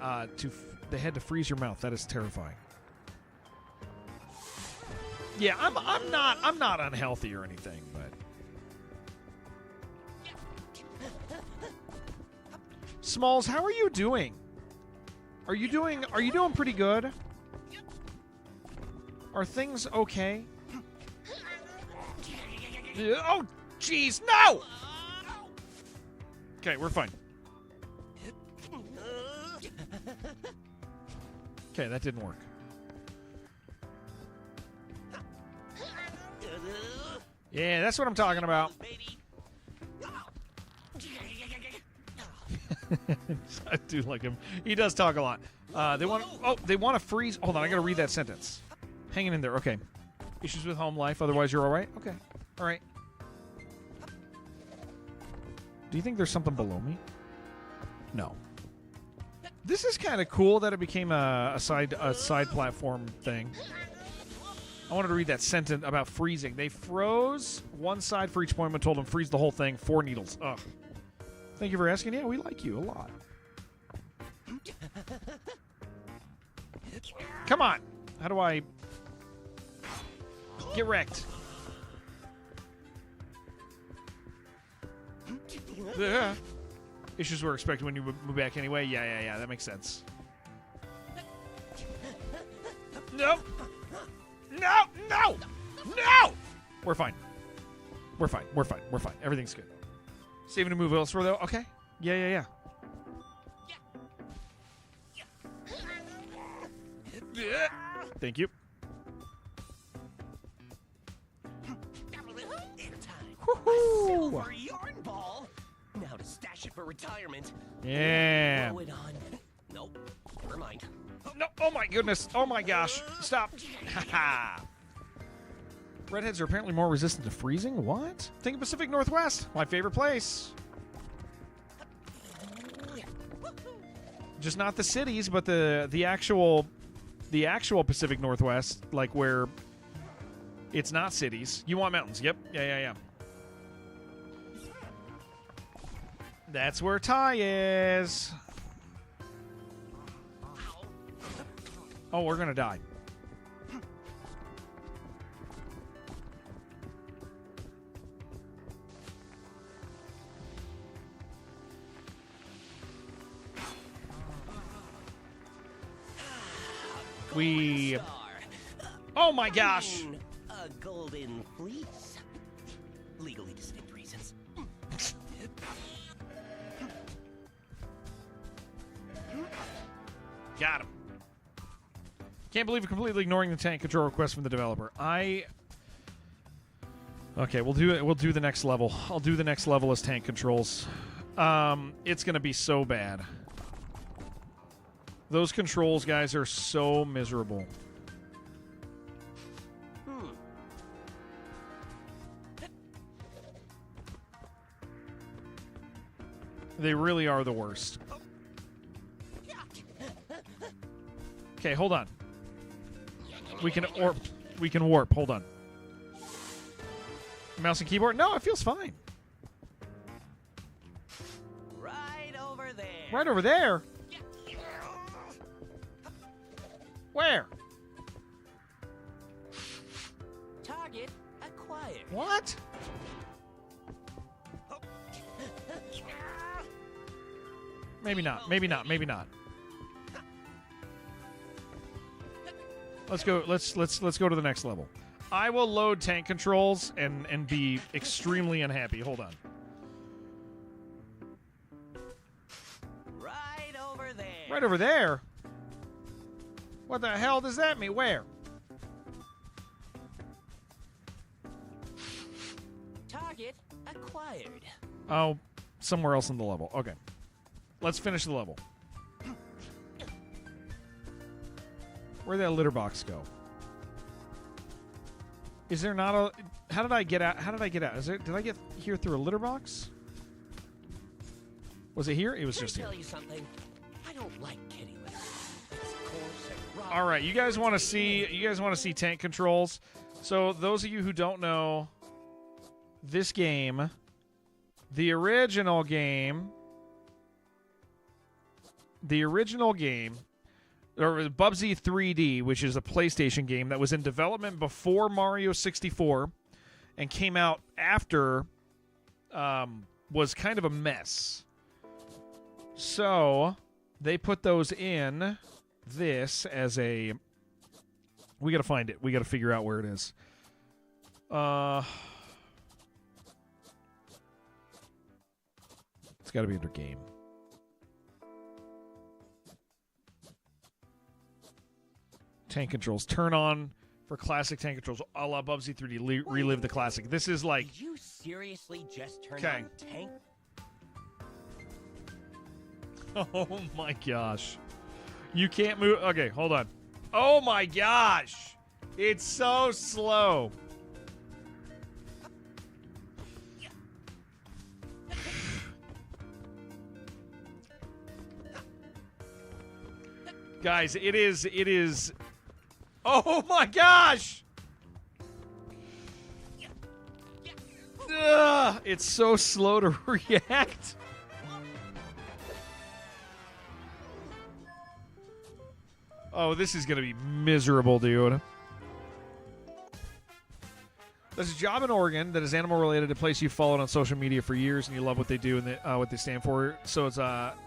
they had to freeze your mouth. That is terrifying. Yeah, I'm not unhealthy or anything, but Smalls, how are you doing? Are you doing pretty good? Are things okay? Oh, jeez, no! Okay, we're fine. Okay, that didn't work. Yeah, that's what I'm talking about. I do like him. He does talk a lot. They want to freeze. Hold on, I gotta read that sentence. Hanging in there. Okay. Issues with home life. Otherwise, you're all right. Okay. All right. Do you think there's something below me? No. This is kind of cool that it became a side platform thing. I wanted to read that sentence about freezing. They froze one side for each point and told them freeze the whole thing. 4 needles. Ugh. Thank you for asking. Yeah, we like you a lot. Come on. How do I get wrecked? Yeah. Issues were expected when you move back anyway. Yeah. That makes sense. Nope. No! We're fine. Everything's good. Saving to move elsewhere, though? Okay. Yeah. Thank you. Woohoo! Silver yarn ball. Now to stash it for retirement. Yeah. Throw it on. Nope. Never mind. No! Oh my goodness! Oh my gosh! Stop! Haha! Redheads are apparently more resistant to freezing? What? Think of Pacific Northwest. My favorite place. Just not the cities, but the actual Pacific Northwest, like where it's not cities. You want mountains? Yep. Yeah. That's where Ty is. Oh, we're gonna die. Oh my gosh! A golden fleece. Legally distinct reasons. Got him. Can't believe we're completely ignoring the tank control request from the developer. Okay, we'll do it. We'll do the next level. I'll do the next level as tank controls. It's gonna be so bad. Those controls, guys, are so miserable. They really are the worst. Okay, hold on. We can warp. Hold on. Mouse and keyboard? No, it feels fine. Right over there. Right over there? Where? Target acquired. What? Maybe not. Let's go. Let's go to the next level. I will load tank controls and be extremely unhappy. Hold on. Right over there. Right over there? What the hell does that mean? Where? Target acquired. Oh, somewhere else in the level. Okay. Let's finish the level. Where'd that litter box go? Is there not a... How did I get out? Did I get here through a litter box? Was it here? It was Can I just here. tell you something? I don't like kitty litter. It's coarse and raw. All right, you guys want to see tank controls? So those of you who don't know, this game, the original game, or Bubsy 3D, which is a PlayStation game that was in development before Mario 64 and came out after, was kind of a mess. So They put those in this as a... We got to find it. We got to figure out where it is. It's got to be under game. Tank controls. Turn on for classic tank controls. A la Bubsy 3D. Relive the classic. This is like... Did you seriously just turn Okay. on tank? Oh my gosh. You can't move. Okay, hold on. Oh my gosh. It's so slow. Guys, it is. Oh my gosh. Ugh, it's so slow to react. Oh, this is going to be miserable, dude. There's a job in Oregon that is animal related, a place you've followed on social media for years, and you love what they do and what they stand for. So it's what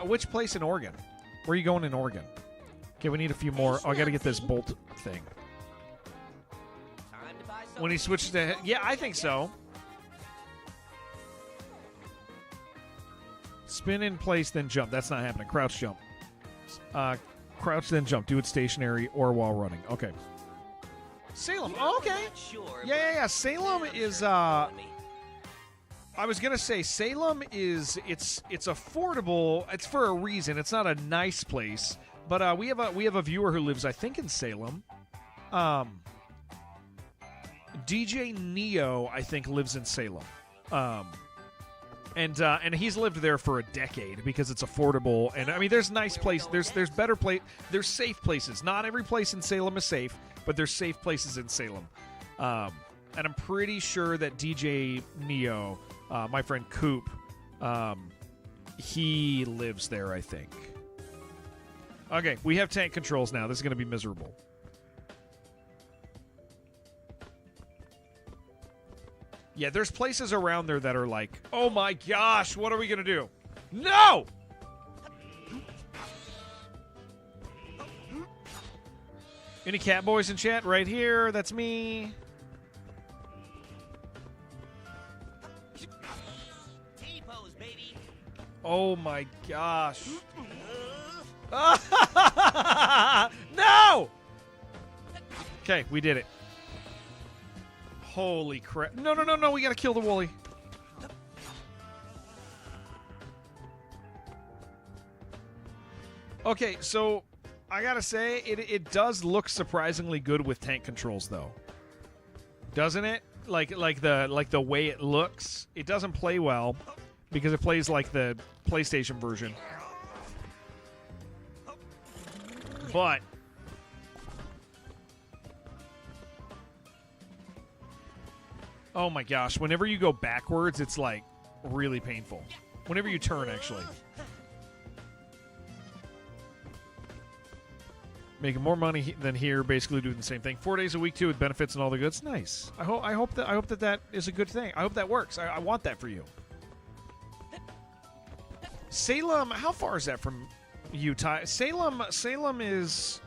which place in Oregon? Where are you going in Oregon? Okay, we need a few more. Oh, I got to get this bolt thing. When he switches to yeah, I think so. Spin in place, then jump. That's not happening. Crouch jump. Crouch, then jump. Do it stationary or while running. Okay. Salem. Oh, okay. Yeah. Salem is. I was gonna say Salem is. It's affordable. It's for a reason. It's not a nice place, but we have a viewer who lives, I think, in Salem. DJ Neo, I think, lives in Salem. And he's lived there for a decade because it's affordable. And I mean, there's nice places. There's better there's safe places. Not every place in Salem is safe, but there's safe places in Salem. And I'm pretty sure that DJ Neo, my friend Coop, he lives there, I think. Okay, we have tank controls now. This is going to be miserable. Yeah, there's places around there that are like, oh my gosh, what are we going to do? No! Any cat boys in chat? Right here. That's me. T-pose, baby. Oh my gosh. No! Okay, we did it. Holy crap. No, we gotta kill the woolly. Okay, so I gotta say, it does look surprisingly good with tank controls, though. Doesn't it? Like the way it looks. It doesn't play well because it plays like the PlayStation version. But oh my gosh, whenever you go backwards, it's like really painful. Whenever you turn, actually. Making more money than here, basically doing the same thing. 4 days a week, too, with benefits and all the goods. Nice. I hope that is a good thing. I hope that works. I want that for you. Salem, how far is that from Utah? Salem is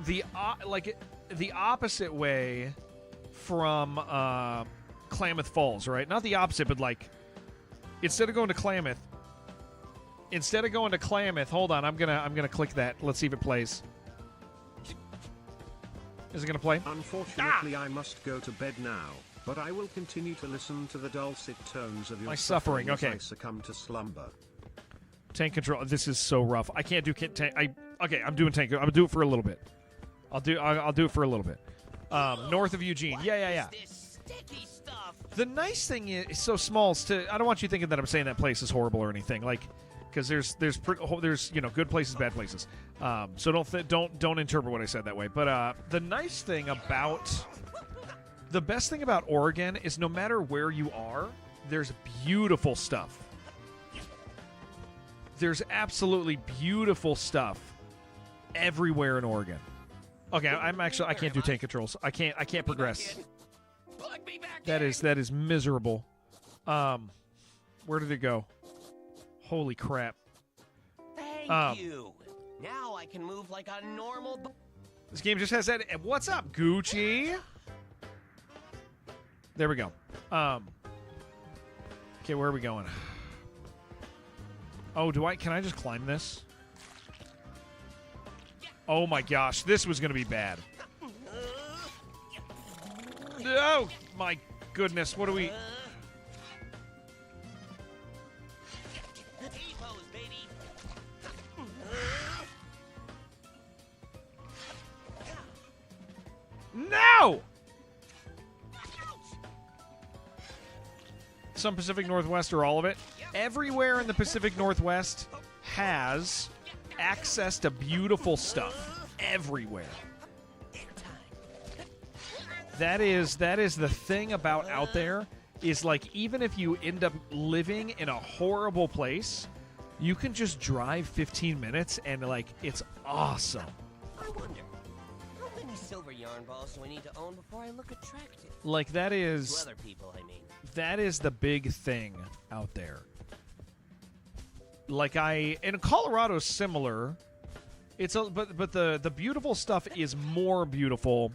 the opposite way from Klamath Falls, right? Not the opposite, but like instead of going to Klamath, hold on, I'm gonna click that. Let's see if it plays. Is it gonna play? Unfortunately, I must go to bed now, but I will continue to listen to the dulcet tones of your My suffering. as Okay. I succumb to slumber. Tank control. This is so rough. I can't do tank. Okay, I'm doing tank. I'm gonna do it for a little bit. I'll do it for a little bit. North of Eugene. Yeah. This sticky stuff. The nice thing is it's so small. I don't want you thinking that I'm saying that place is horrible or anything. Like, because there's good places, bad places. So don't interpret what I said that way. But the best thing about Oregon is no matter where you are, there's beautiful stuff. There's absolutely beautiful stuff everywhere in Oregon. Okay, I can't do tank controls. I can't progress. That is miserable. Where did it go? Holy crap. Thank you. Now I can move like a normal. This game just has that. What's up, Gucci? There we go. Okay, where are we going? Oh, can I just climb this? Oh my gosh, this was going to be bad. Oh my goodness, what do we... No! Some Pacific Northwest or all of it. Everywhere in the Pacific Northwest has access to beautiful stuff. Everywhere. That is the thing about out there is like even if you end up living in a horrible place, you can just drive 15 minutes and like it's awesome. I wonder, how many silver yarn balls do I need to own before I look attractive? Like that is To other people, I mean. that is the big thing out there. Like in Colorado's similar. But the beautiful stuff is more beautiful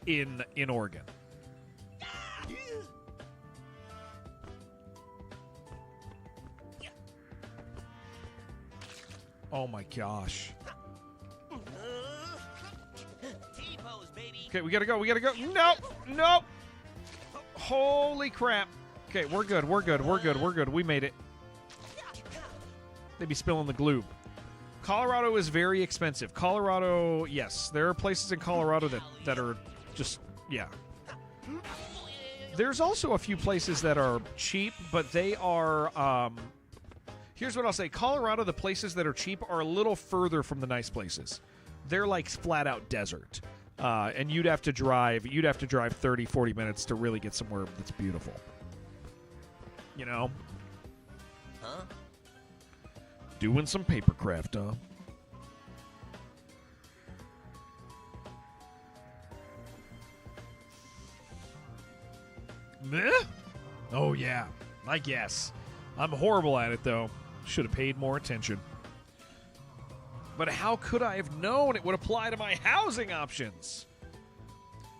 in Oregon. Oh my gosh. Okay, we gotta go. Nope. Holy crap. Okay, we're good. We made it. They be spilling the glue. Colorado is very expensive. Colorado, yes. There are places in Colorado that are just, yeah. There's also a few places that are cheap, but they are, here's what I'll say. Colorado, the places that are cheap are a little further from the nice places. They're like flat out desert. And you'd have to drive 30, 40 minutes to really get somewhere that's beautiful. You know? Huh? Doing some papercraft, huh? Meh? Oh, yeah. I guess. I'm horrible at it, though. Should have paid more attention. But how could I have known it would apply to my housing options?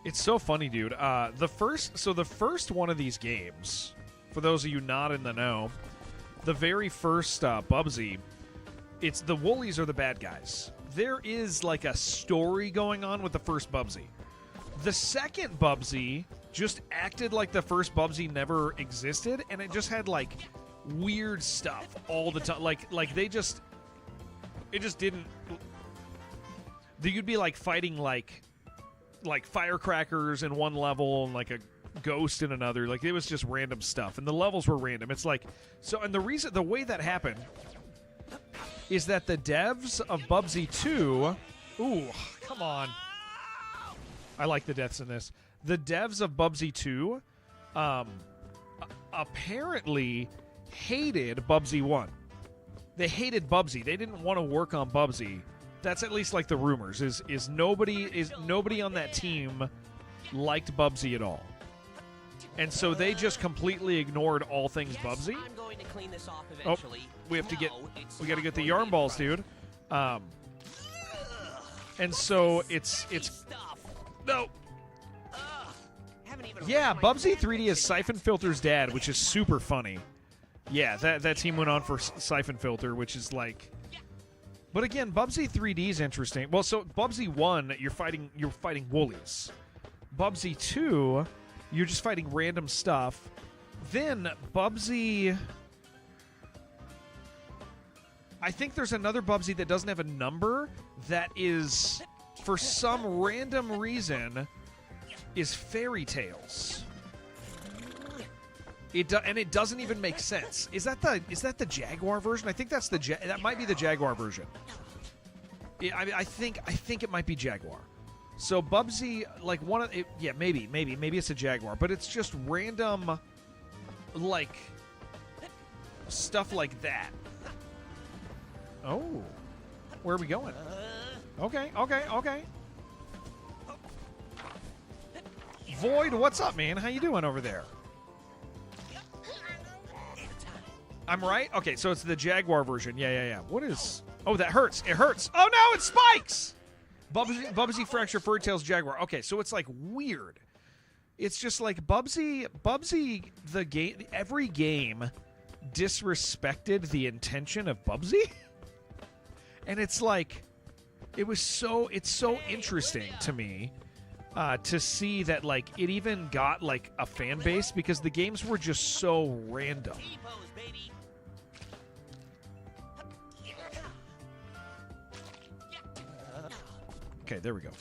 It's so funny, dude. The first one of these games, for those of you not in the know, the very first Bubsy, it's the Woolies are the bad guys. There is like a story going on with the first Bubsy. The second Bubsy just acted like the first Bubsy never existed, and it just had like weird stuff all the time. Like it just didn't. You'd be like fighting like firecrackers in one level and like a ghost in another. Like it was just random stuff, and the levels were random. It's like so, and the way that happened is that the devs of Bubsy 2, ooh, come on. I like the deaths in this. The devs of Bubsy 2 apparently hated Bubsy 1. They hated Bubsy. They didn't want to work on Bubsy. That's at least like the rumors. Is nobody on that team liked Bubsy at all. And so they just completely ignored all things Bubsy. I'm going to clean this off Oh, eventually. we got to get the not yarn going balls, to be dude. And so it's Stuff. no. Haven't even Yeah, ripped my Bubsy back 3D is yet. Siphon Filter's dad, which is super funny. Yeah, that team went on for Siphon Filter, which is like. But again, Bubsy 3D is interesting. Well, so Bubsy 1, you're fighting Woolies. Bubsy 2, you're just fighting random stuff. Then Bubsy, I think there's another Bubsy that doesn't have a number that is, for some random reason, is Fairy Tales. And it doesn't even make sense. Is that the Jaguar version? I think that's that might be the Jaguar version. I think it might be Jaguar. So Bubsy, like one of it, yeah, maybe it's a Jaguar, but it's just random, like stuff like that. Oh, where are we going? Okay. Void, what's up, man? How you doing over there? I'm right? Okay, so it's the Jaguar version. Yeah. What is... Oh, that hurts. It hurts. Oh, no, it spikes! Bubsy Fracture Furry Tails Jaguar. Okay, so it's like weird. It's just like Bubsy, the game, every game disrespected the intention of Bubsy. And it's like, it's so interesting to me to see that like it even got like a fan base because the games were just so random. Okay, there we go.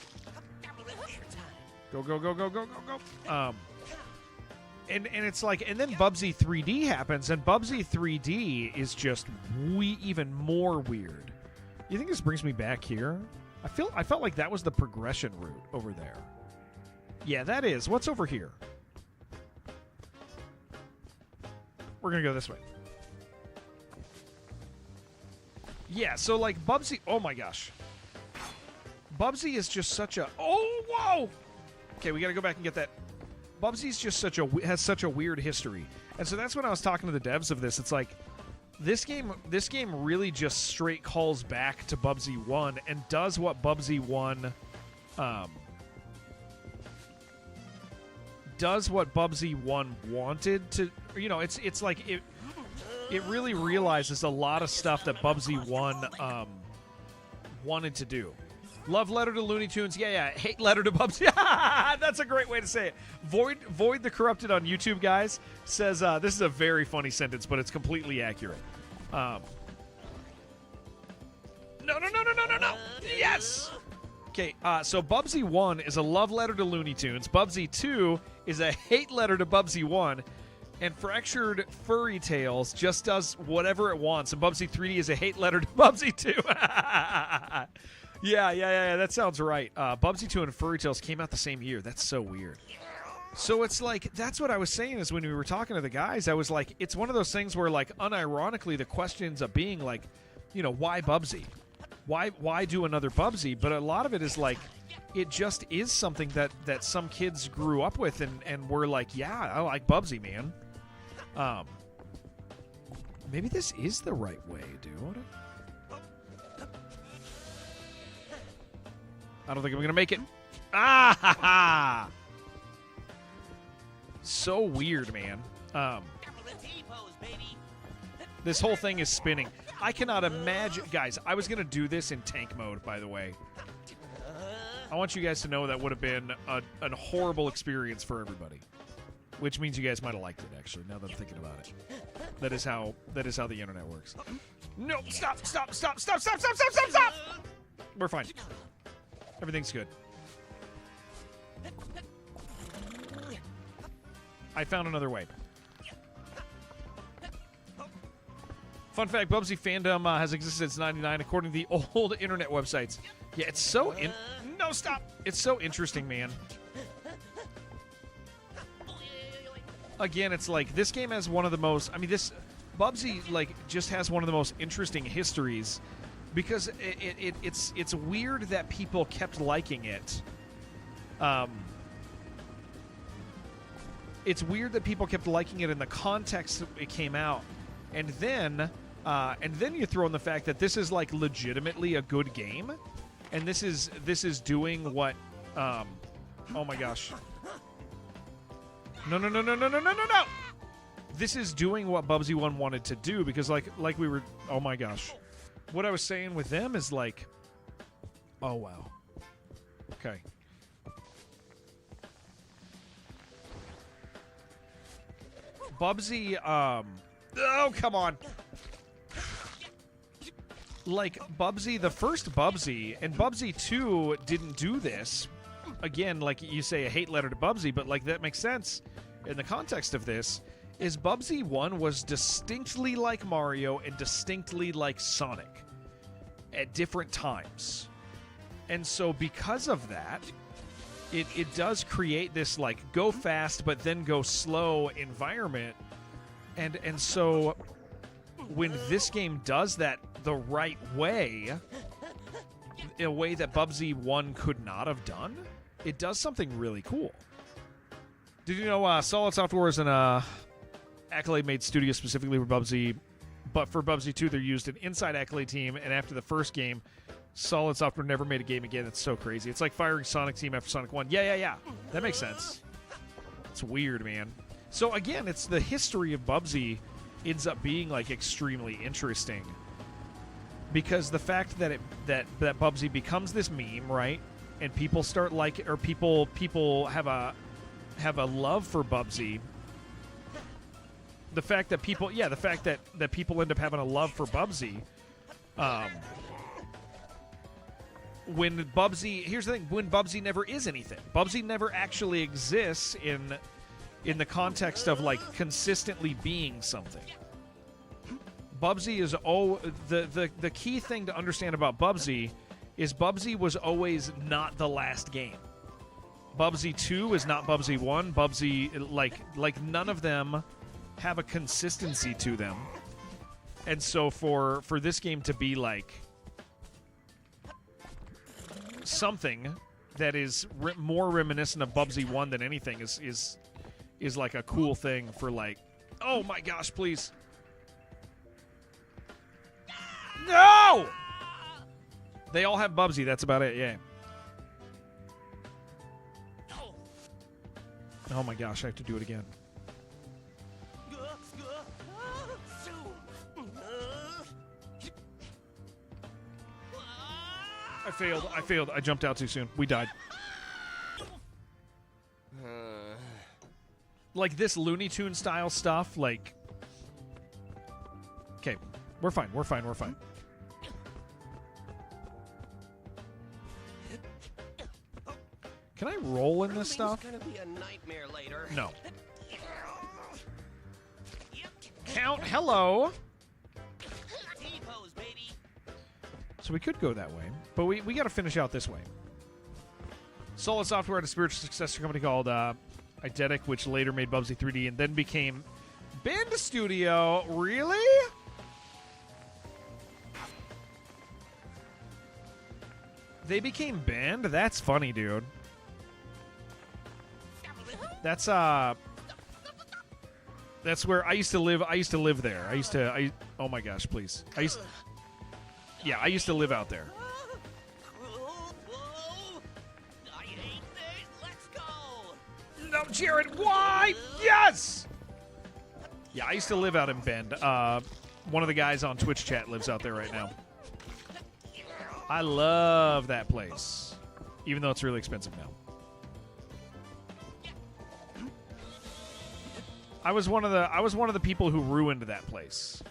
Go. And it's like, and then Bubsy 3D happens, and Bubsy 3D is just even more weird. You think this brings me back here? I felt like that was the progression route over there. Yeah, that is. What's over here? We're gonna go this way. Yeah, so like Bubsy. Oh my gosh. Bubsy is just such a... Oh, whoa! Okay, we got to go back and get that. Bubsy's just has such a weird history. And so that's when I was talking to the devs of this. It's like, this game really just straight calls back to Bubsy 1 and does what Bubsy 1... does what Bubsy 1 wanted to... You know, it's like... It really realizes a lot of stuff that Bubsy 1 wanted to do. Love letter to Looney Tunes. Yeah. Hate letter to Bubsy. That's a great way to say it. Void the Corrupted on YouTube, guys, says this is a very funny sentence, but it's completely accurate. No. Yes. Okay, so Bubsy 1 is a love letter to Looney Tunes. Bubsy 2 is a hate letter to Bubsy 1. And Fractured Furry Tails just does whatever it wants. And Bubsy 3D is a hate letter to Bubsy 2. Yeah, that sounds right. Bubsy 2 and Furry Tails came out the same year. That's so weird. So it's like, that's what I was saying is when we were talking to the guys, I was like, it's one of those things where, like, unironically, the question ends up being, like, you know, why Bubsy? Why do another Bubsy? But a lot of it is, like, it just is something that some kids grew up with and were like, yeah, I like Bubsy, man. Maybe this is the right way, dude. I don't think I'm going to make it. Ah, ha, ha. So weird, man. This whole thing is spinning. I cannot imagine. Guys, I was going to do this in tank mode, by the way. I want you guys to know that would have been a horrible experience for everybody. Which means you guys might have liked it, actually, now that I'm thinking about it. That is how the internet works. No, stop! We're fine. Everything's good. I found another way. Fun fact, Bubsy fandom has existed since '99 according to the old internet websites. Yeah, it's so... No, stop! It's so interesting, man. Again, it's like, this game has one of the most... I mean, this... Bubsy, like, just has one of the most interesting histories because it's weird that people kept liking it. It's weird that people kept liking it in the context it came out. And then you throw in the fact that this is, like, legitimately a good game. And this is doing what... oh, my gosh. No. This is doing what Bubsy 1 wanted to do because, like we were... Oh, my gosh. What I was saying with them is, like... Oh, wow. Okay. Bubsy, Oh, come on. Like, Bubsy, the first Bubsy, and Bubsy 2 didn't do this. Again, like you say, a hate letter to Bubsy, but, like, that makes sense in the context of this, is Bubsy 1 was distinctly like Mario and distinctly like Sonic at different times. And so because of that, it does create this, like, go fast but then go slow environment. And so when this game does that the right way, in a way that Bubsy 1 could not have done, it does something really cool. Did you know Solid Software is an Accolade-made studio specifically for Bubsy but for Bubsy 2, they're used in inside Accolade Team, and after the first game, Solid Software never made a game again. It's so crazy. It's like firing Sonic Team after Sonic 1. Yeah. That makes sense. It's weird, man. So, again, it's the history of Bubsy ends up being, like, extremely interesting. Because the fact that that Bubsy becomes this meme, right? And people start like, or people have a love for Bubsy. The fact that people end up having a love for Bubsy. When Bubsy, here's the thing: when Bubsy never is anything, Bubsy never actually exists in the context of like consistently being something. Bubsy is the key thing to understand about Bubsy is Bubsy was always not the last game. Bubsy 2 is not Bubsy 1. Bubsy like none of them have a consistency to them. And so for this game to be like something that is more reminiscent of Bubsy 1 than anything is like a cool thing for like, oh my gosh, please. No! They all have Bubsy. That's about it, yeah. Oh my gosh, I have to do it again. I failed. I jumped out too soon. We died. Like this Looney Tune style stuff, like... Okay, we're fine. Can I roll in this stuff? Gonna be a nightmare later. No. Count, hello. T-pose, baby. So we could go that way, but we got to finish out this way. Solid Software had a spiritual successor company called Eidetic, which later made Bubsy 3D and then became Bend Studio. Really? They became Bend? That's funny, dude. That's where I used to live. I used to live there. Oh my gosh, please. I used to live out there. I hate this. Let's go. No, Jared, why? Yes! Yeah, I used to live out in Bend. One of the guys on Twitch chat lives out there right now. I love that place, even though it's really expensive now. I was one of the people who ruined that place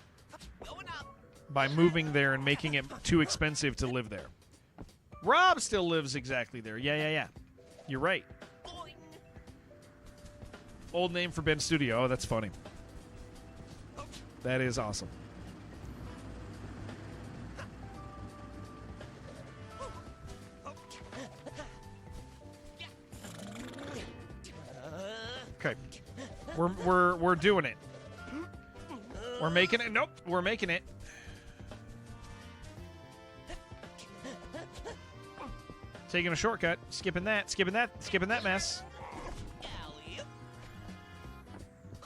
by moving there and making it too expensive to live there. Rob still lives exactly there. Yeah. You're right. Old name for Ben Studio. Oh, that's funny. That is awesome. Okay. We're doing it. We're making it. Nope, we're making it. Taking a shortcut. Skipping that mess.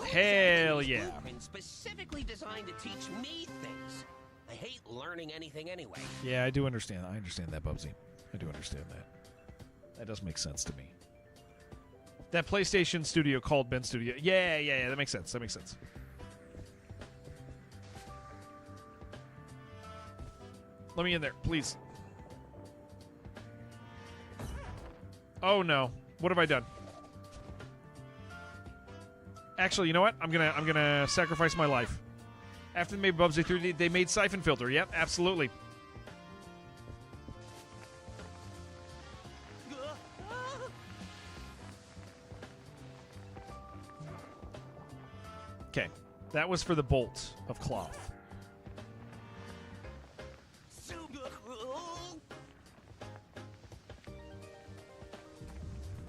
Hell yeah. Specifically designed to teach me things. I hate learning anything anyway. Yeah, I do understand. I understand that, Bubsy. I do understand that. That does make sense to me. That PlayStation studio called Ben Studio. Yeah. That makes sense. Let me in there, please. Oh no. What have I done? Actually, you know what? I'm gonna sacrifice my life. After they made Bubsy 3D, they made Siphon Filter. Yep, absolutely. Okay, that was for the bolt of cloth.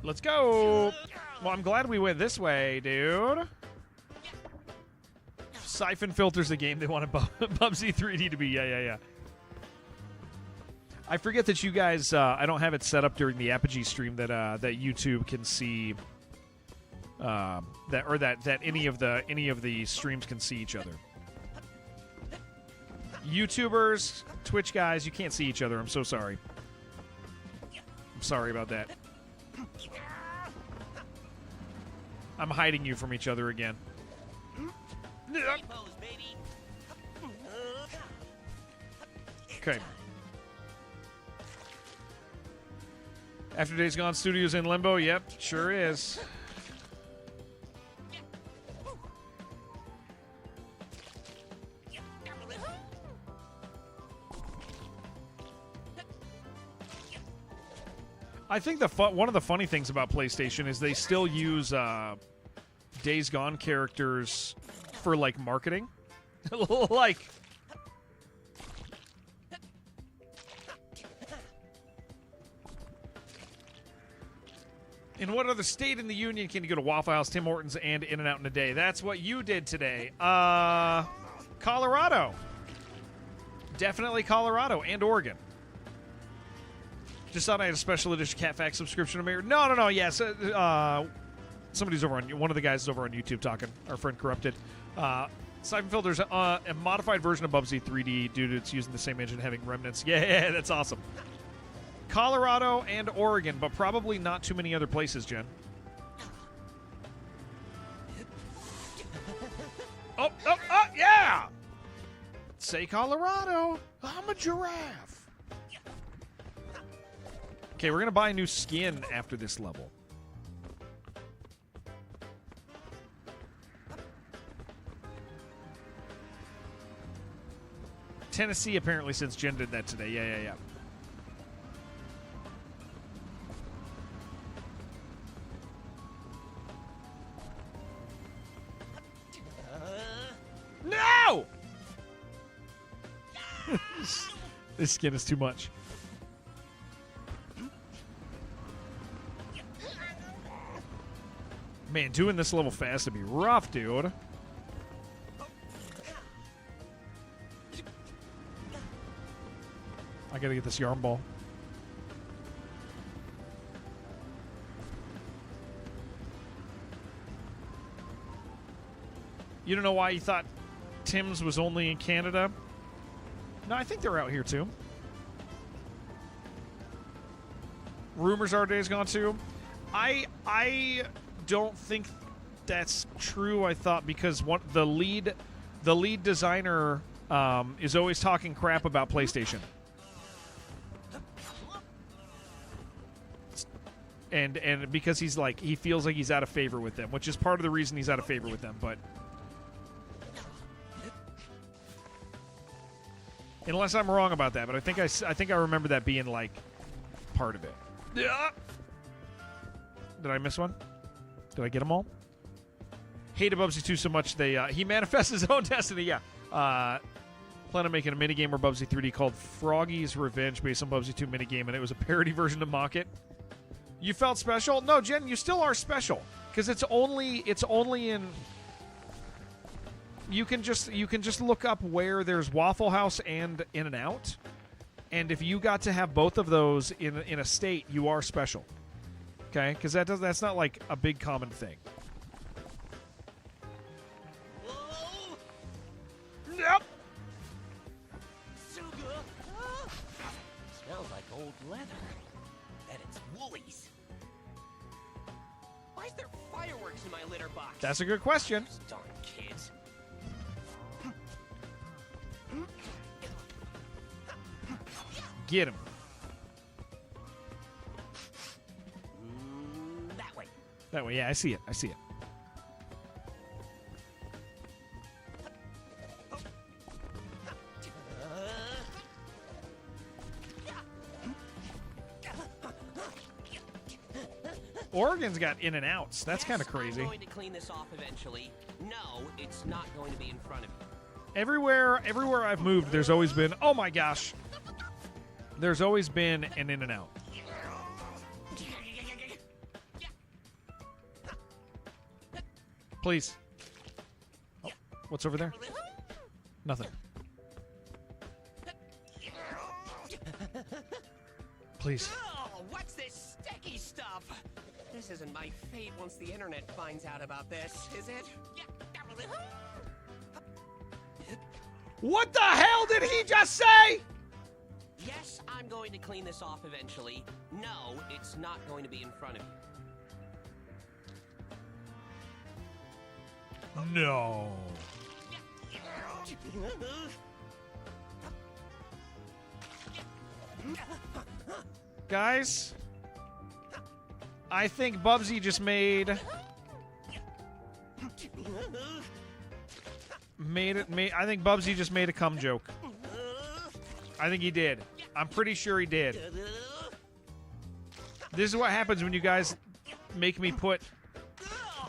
Let's go. Well, I'm glad we went this way, dude. Siphon Filter's the game they wanted Bubsy 3D to be. Yeah. I forget that you guys. I don't have it set up during the Apogee stream that YouTube can see. That any of the streams can see each other. YouTubers, Twitch guys, you can't see each other. I'm so sorry. I'm sorry about that. I'm hiding you from each other again. Okay. After Days Gone Studios in limbo? Yep, sure is. I think one of the funny things about PlayStation is they still use Days Gone characters for like marketing. Like in what other state in the Union can you go to Waffle House, Tim Hortons, and In-N-Out in a day? That's what you did today. Colorado. Definitely Colorado and Oregon. Just thought I had a special edition Cat Fact subscription. No. Yes. Somebody's over on one of the guys is over on YouTube talking. Our friend Corrupted. Siphon Filter's a modified version of Bubsy 3D due to its using the same engine having remnants. Yeah, that's awesome. Colorado and Oregon, but probably not too many other places, Jen. Oh, yeah! Say Colorado. I'm a giraffe. Okay, we're going to buy a new skin after this level. Tennessee, apparently, since Jen did that today. Yeah. No! This skin is too much. Man, doing this level fast would be rough, dude. I gotta get this yarn ball. You don't know why you thought Tim's was only in Canada? No, I think they're out here too. Rumors are Days Gone too. I don't think that's true. I thought because the lead designer is always talking crap about PlayStation. And because he feels like he's out of favor with them, which is part of the reason he's out of favor with them, but unless I'm wrong about that, but I think I remember that being like part of it. Yeah. Did I miss one? Did I get them all? Hated Bubsy 2 so much he manifests his own destiny. Yeah. Plan on making a minigame or Bubsy 3D called Froggy's Revenge based on Bubsy 2 minigame, and it was a parody version to mock it. You felt special? No, Jen, you still are special because it's only in. You can just look up where there's Waffle House and In-N-Out, and if you got to have both of those in a state, you are special. Okay, because that's not like a big common thing. Yep. Smells like old leather. And it's Woolies. Why is there fireworks in my litter box? That's a good question. Those darn kids. Get him. That way. That way, yeah, I see it. Oregon's got In-N-Outs. That's kind of crazy. I'm going to clean this off eventually. No, it's not going to be in front of you. Everywhere I've moved, there's always been. Oh my gosh. There's always been an In-N-Out. Please. Oh, what's over there? Nothing. Please. Oh, what's this sticky stuff? This isn't my fate once the internet finds out about this, is it? What the hell did he just say? Yes, I'm going to clean this off eventually. No, it's not going to be in front of you. No. Guys, I think Bubsy just made it. I think Bubsy just made a cum joke. I think he did. I'm pretty sure he did. This is what happens when you guys make me put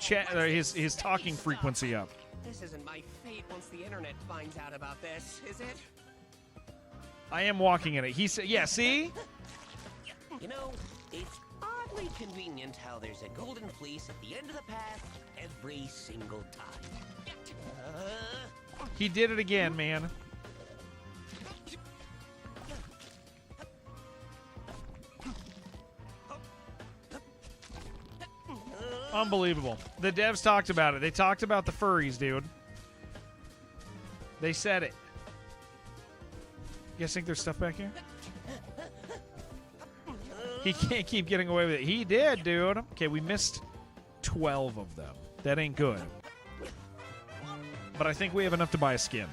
his talking frequency up. This isn't my fate once the internet finds out about this, is it? I am walking in it. He said, "Yeah, see." You know, it's oddly convenient how there's a golden fleece at the end of the path every single time. He did it again, man. Unbelievable. The devs talked about it. They talked about the furries, dude. They said it. You guys think there's stuff back here? He can't keep getting away with it. He did, dude. Okay, we missed 12 of them. That ain't good. But I think we have enough to buy a skin.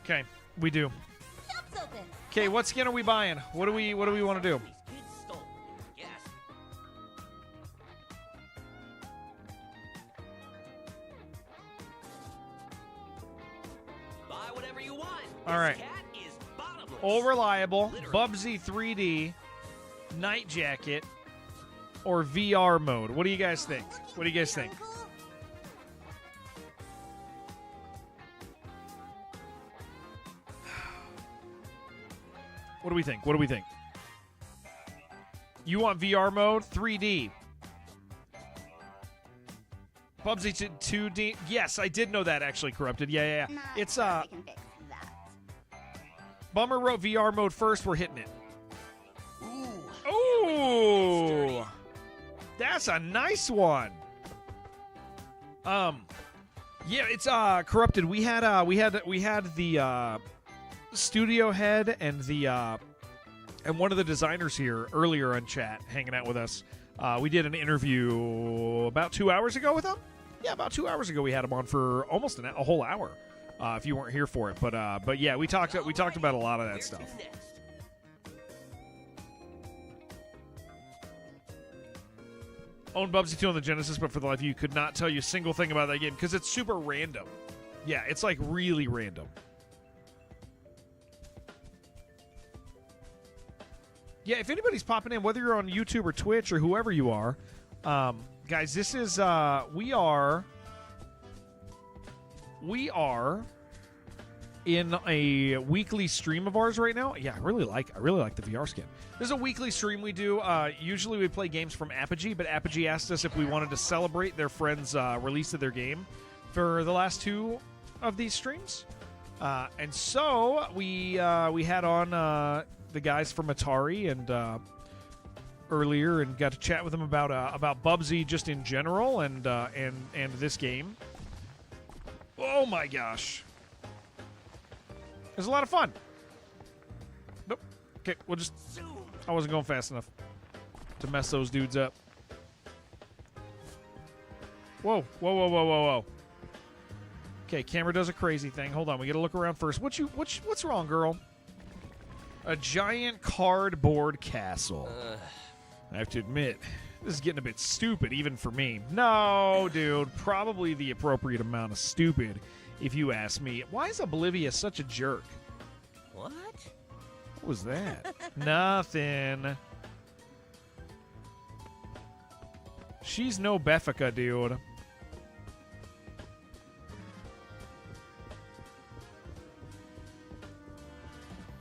Okay, we do. Shop's open. Okay, what skin are we buying? What do we want to do? These kids stole them, yes. Buy whatever you want. All right. This cat is bottomless. All reliable, Literally. Bubsy 3D, Night Jacket, or VR mode. What do you guys think? What do you guys think? Uncle? What do we think? What do we think? You want VR mode? 3D. Bubsy 2D. Yes, I did know that actually, Corrupted. Yeah. Nah, It's we can fix that. Bummer wrote VR mode first. We're hitting it. Ooh. Ooh. That's a nice one. Yeah, it's Corrupted. We had the studio head and and one of the designers here earlier on chat hanging out with us. We did an interview about 2 hours ago with him. Yeah, about 2 hours ago we had him on for almost a whole hour. If you weren't here for it, but yeah, we talked about a lot of that Where's stuff. next? Owned Bubsy 2 on the Genesis, but for the life of you could not tell you a single thing about that game because it's super random. Yeah, it's like really random. Yeah, if anybody's popping in, whether you're on YouTube or Twitch or whoever you are, guys, this is we are in a weekly stream of ours right now. Yeah, I really like the VR skin. There's a weekly stream we do. Usually we play games from Apogee, but Apogee asked us if we wanted to celebrate their friend's release of their game for the last two of these streams. And so we had on the guys from Atari and earlier and got to chat with them about Bubsy just in general and this game. Oh my gosh. It was a lot of fun. Nope. Okay, we'll just... I wasn't going fast enough to mess those dudes up. Whoa. Okay, camera does a crazy thing. Hold on, we gotta look around first. What's wrong, girl? A giant cardboard castle. I have to admit, this is getting a bit stupid, even for me. No, dude, probably the appropriate amount of stupid, if you ask me. Why is Oblivious such a jerk? What? What was that? Nothing. She's no Beffica, dude.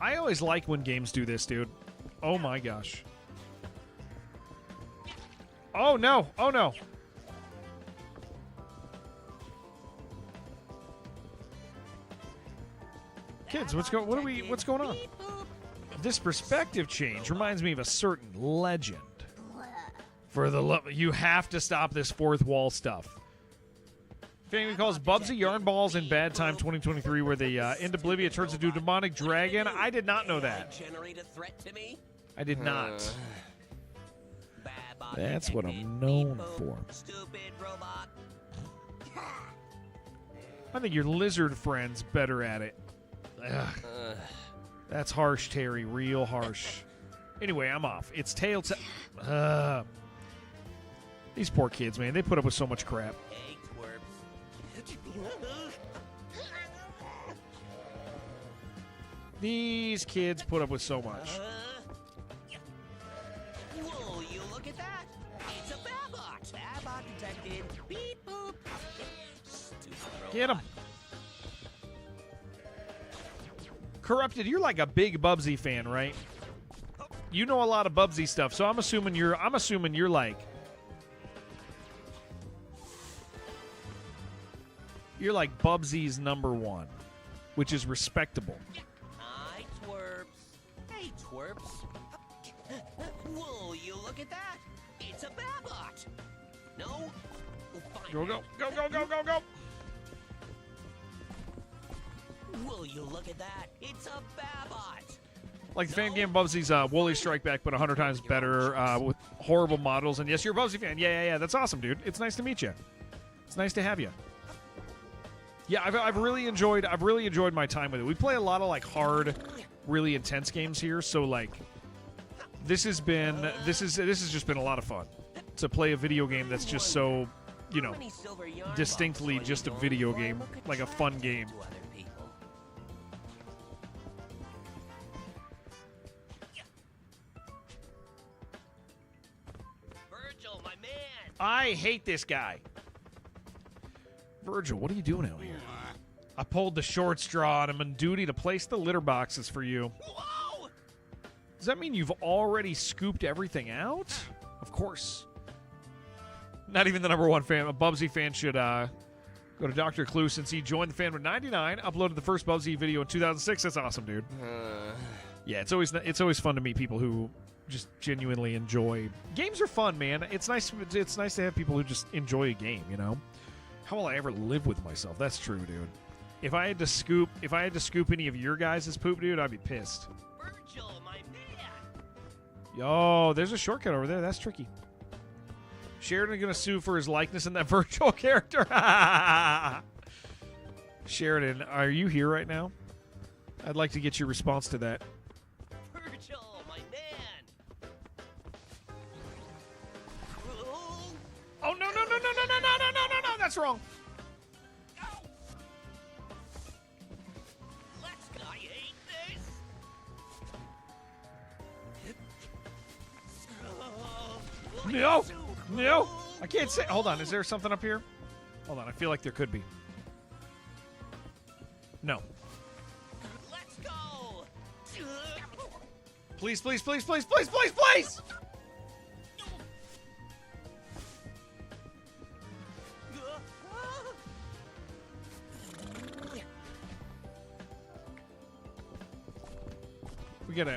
I always like when games do this, dude. Oh my gosh. Oh no! Oh no! Kids, what's going on? This perspective change reminds me of a certain legend. For the love, you have to stop this fourth wall stuff. Family calls Bubsy Yarn Balls in Bad Time 2023, where the end Oblivia turns into a demonic dragon. I did not know that. Generate a threat to me? I did not. Babot That's what detected. I'm known Beep boop. for. Stupid robot. I think your lizard friend's better at it. Ugh. That's harsh, Terry. Real harsh. Anyway, I'm off. It's Telltale. These poor kids, man. They put up with so much crap. Hey, twerps. These kids put up with so much. Whoa, you look at that. It's a Babot. Babot detected. Beep boop. Stupid robot. Get him. Corrupted, you're like a big Bubsy fan, right? You know a lot of Bubsy stuff, so I'm assuming you're like Bubsy's number one, which is respectable. Hi, twerps. Hey, twerps. Whoa, you look at that. It's a Babot. No? Fine. Go. Will you look at that? It's a Babot. Like the fan game Bubsy's Woolly Strike Back, but 100 times better with horrible models. And yes, you're a Bubsy fan. Yeah. That's awesome, dude. It's nice to meet you. It's nice to have you. Yeah, I've really enjoyed my time with it. We play a lot of like hard, really intense games here. So like, this has just been a lot of fun to play a video game that's just so, you know, distinctly just a video game, like a fun game. Virgil, my man. I hate this guy. Virgil, what are you doing out here? I pulled the short straw and I'm on duty to place the litter boxes for you. Whoa! Does that mean you've already scooped everything out? Of course. Not even the number one fan. A Bubsy fan should go to Dr. Clue since he joined the fan with 99, uploaded the first Bubsy video in 2006. That's awesome, dude. Yeah, it's always fun to meet people who just genuinely enjoy. Games are fun, man. It's nice to have people who just enjoy a game, you know? How will I ever live with myself? That's true, dude. If I had to scoop any of your guys' poop, dude, I'd be pissed. Virgil, my man. Yo, there's a shortcut over there. That's tricky. Sheridan gonna sue for his likeness in that virtual character. Sheridan, are you here right now? I'd like to get your response to that. Virgil, my man. Oh no! That's wrong. Let's go. I hate this. No! I can't say. Hold on. Is there something up here? Hold on. I feel like there could be. No. Let's go. Please!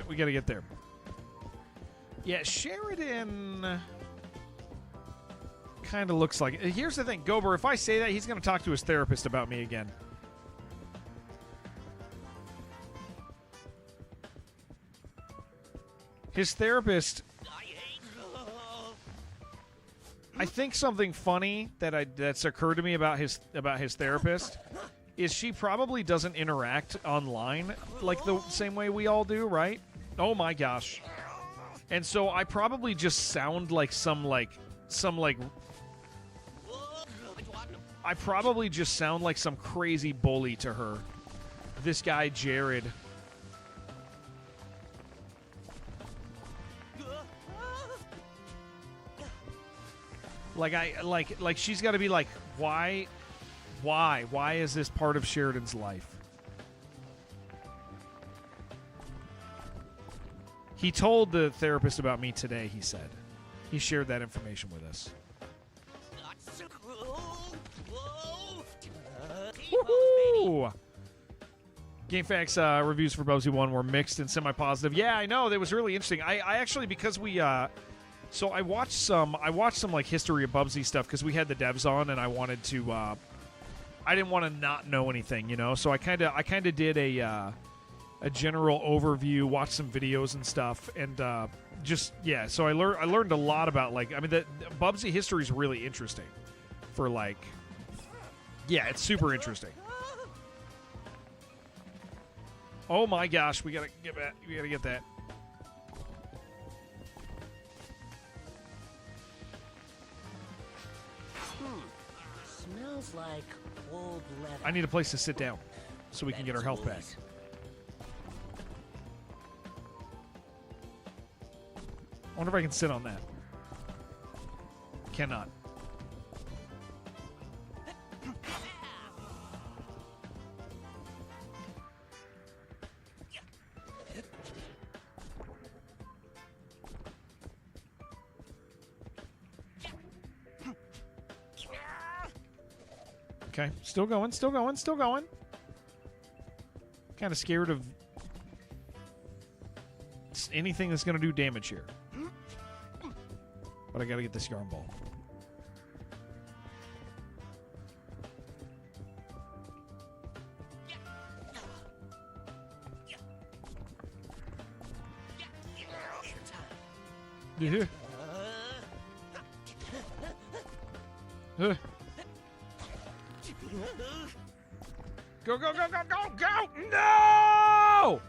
We gotta get there. Yeah, Sheridan kind of looks like. Here's the thing, Gober. If I say that, he's gonna talk to his therapist about me again. His therapist. I think something funny that's occurred to me about his therapist is she probably doesn't interact online like the same way we all do, right? Oh my gosh. And so I probably just sound like I probably just sound like some crazy bully to her. This guy Jared. Like she's got to be like, why is this part of Sheridan's life? He told the therapist about me today, he said. He shared that information with us. Woohoo! GameFAQs reviews for Bubsy 1 were mixed and semi-positive. Yeah, I know. That was really interesting. I actually, because we So I watched some like history of Bubsy stuff because we had the devs on, and I wanted to. I didn't want to not know anything, you know. So I kind of did a general overview, watched some videos and stuff, and just yeah. So I learned a lot about like the Bubsy history is really interesting. For like, yeah, it's super interesting. Oh my gosh, we gotta get that. We gotta get that. Smells like old leather. I need a place to sit down so we can get our health back. I wonder if I can sit on that. Cannot. Okay, still going. Kind of scared of anything that's going to do damage here. But I got to get this yarn ball. Yeah. Go, go, go, go, go, go! No!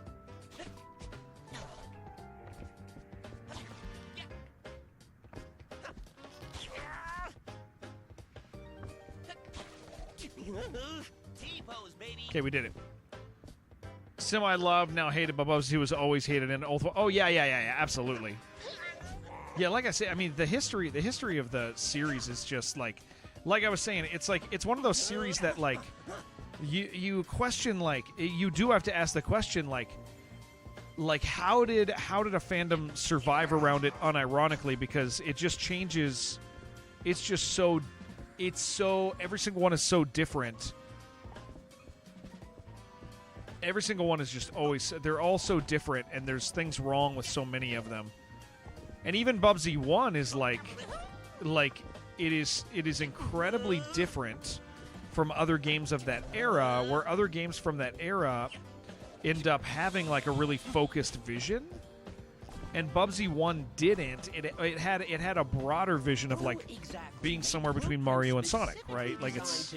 Okay, we did it. Semi-loved, now hated by Bubsy, who was always hated in Old. Oh yeah, absolutely. Yeah, like I said, I mean the history of the series is just like I was saying, it's like it's one of those series that like you question, like you do have to ask the question like how did a fandom survive around it unironically, because it just changes. It's just so every single one is so different. Every single one is just always, they're all so different, and there's things wrong with so many of them. And even Bubsy 1 is like it is incredibly different from other games of that era, where other games from that era end up having like a really focused vision. And Bubsy 1 didn't. It had a broader vision of like being somewhere between Mario and Sonic, right? Like it's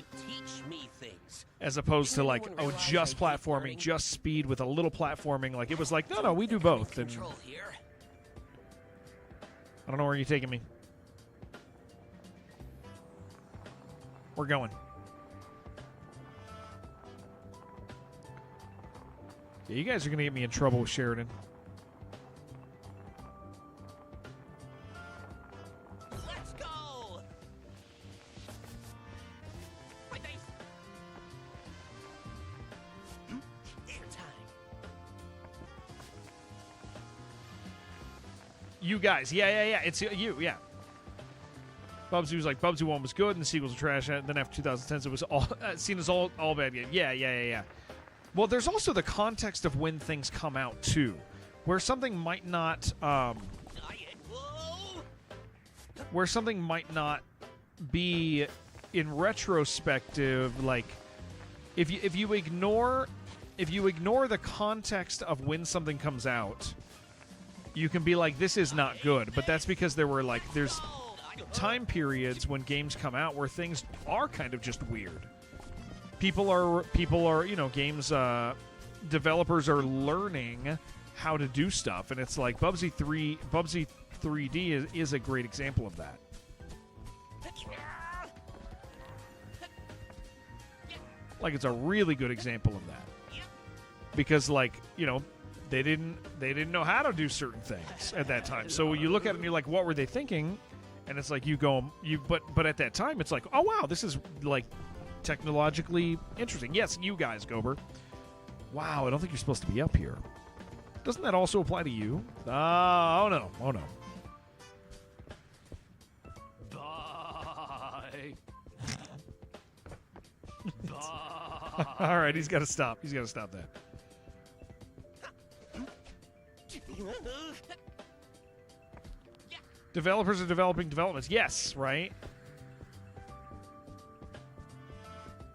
as opposed to like, oh, just platforming, just speed with a little platforming. Like it was like, no, we do both. And I don't know where you're taking me. We're going. Yeah, you guys are gonna get me in trouble with Sheridan. You guys, yeah, it's you, yeah. Bubsy was like, Bubsy 1 was good, and the sequels were trash, and then after 2010s, it was all seen as all bad game. Yeah. Well, there's also the context of when things come out, too, where something might not, be in retrospective, like, if you ignore the context of when something comes out, you can be like, this is not good. But that's because there's time periods when games come out where things are kind of just weird. People are, games developers are learning how to do stuff, and it's like Bubsy 3D is a great example of that. Like, it's a really good example of that. Because, like, they didn't know how to do certain things at that time. So you look at it and you're like, what were they thinking? And it's like but at that time it's like, oh wow, this is like technologically interesting. Yes, you guys, Gober. Wow, I don't think you're supposed to be up here. Doesn't that also apply to you? Oh no. Bye. Bye. All right, he's got to stop. He's got to stop that. Developers are developing developments. Yes, right?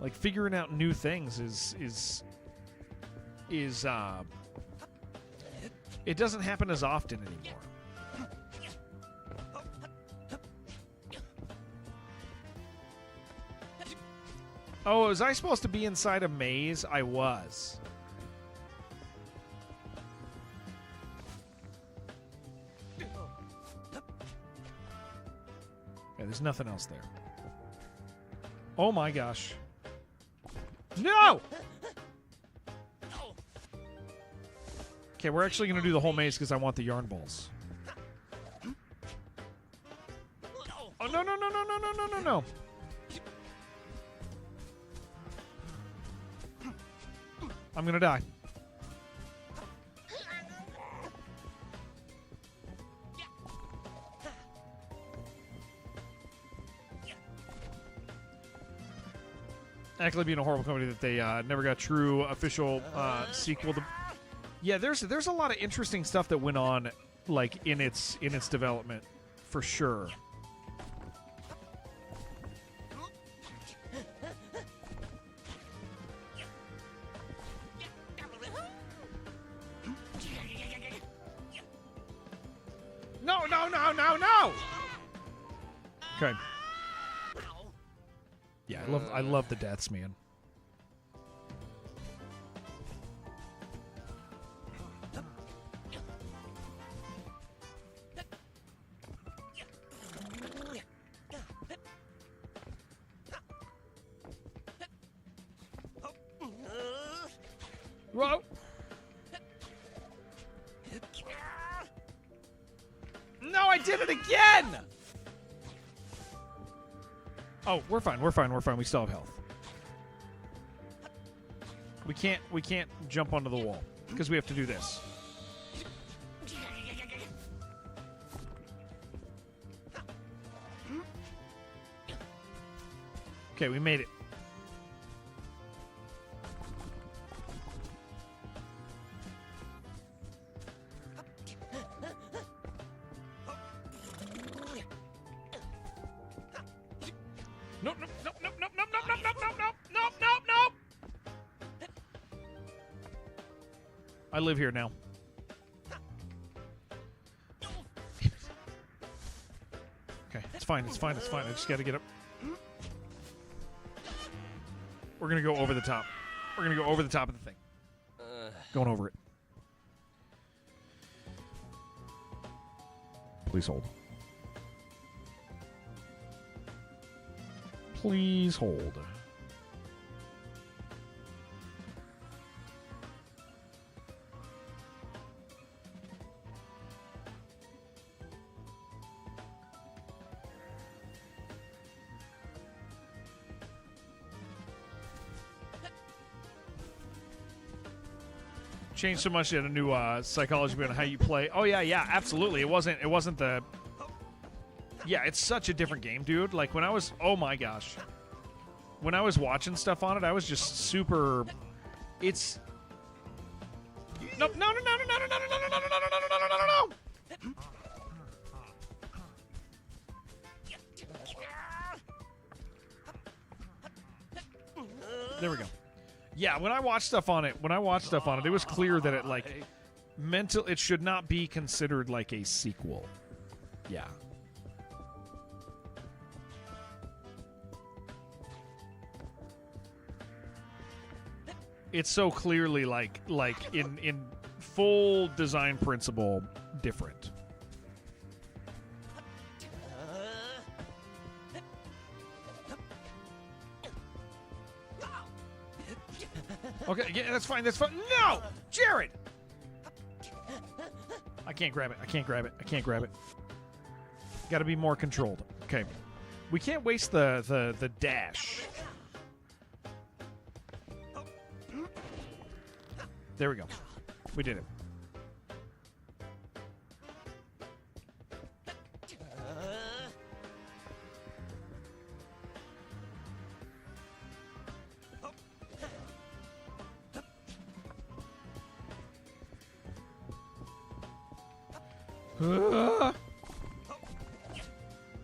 Like, figuring out new things is it doesn't happen as often anymore. Oh, was I supposed to be inside a maze? I was. Yeah, there's nothing else there. Oh my gosh. No! Okay, we're actually going to do the whole maze because I want the yarn balls. Oh, no, no, no, no, no, no, no, no, no. I'm going to die. Actually being a horrible company that they never got true official sequel to. Yeah, there's a lot of interesting stuff that went on, like, in its development, for sure. No, no, no, no, no! Okay. Yeah, I love the deaths, man. Whoa! No, I did it again! Oh, we're fine. We're fine. We're fine. We still have health. We can't jump onto the wall because we have to do this. Okay, we made it. No, no, no, no, no, no, no, no, no, no, no, no, no, no. I live here now. Okay, it's fine, it's fine, it's fine. I just gotta get up. We're gonna go over the top. We're gonna go over the top of the thing. Going over it. Please hold. Please hold. Changed so much. You had a new psychology behind how you play. Oh yeah, yeah, absolutely. It wasn't the. Yeah, it's such a different game, dude. Like when I was, oh my gosh, when I was watching stuff on it, I was just super. It's. No, no, no, no, no, no, no, no, no, no, no, no, no, no, no, no, no. There we go. Yeah, when I watched stuff on it, it was clear that it like it should not be considered like a sequel. Yeah. It's so clearly like in full design principle different. Okay, yeah, that's fine. That's fine. No, Jared. I can't grab it. I can't grab it. I can't grab it. Got to be more controlled. Okay, we can't waste the dash. There we go. We did it.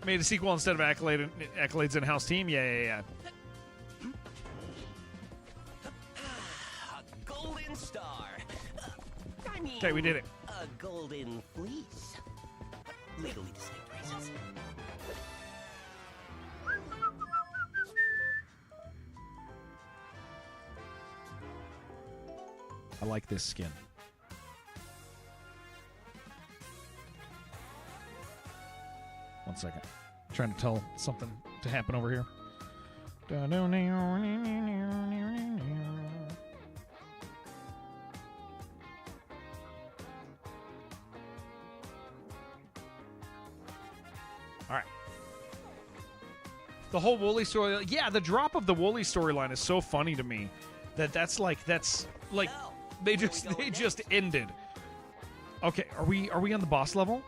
Made a sequel instead of Accolade's in-house team? Yeah. A golden star. I mean, Okay, we did it. A golden fleece. Legally distinct reasons. I like this skin. One second. Trying to tell something to happen over here. All right. The whole Wooly story. Yeah, the drop of the Wooly storyline is so funny to me that's like they just ended. Okay, are we on the boss level?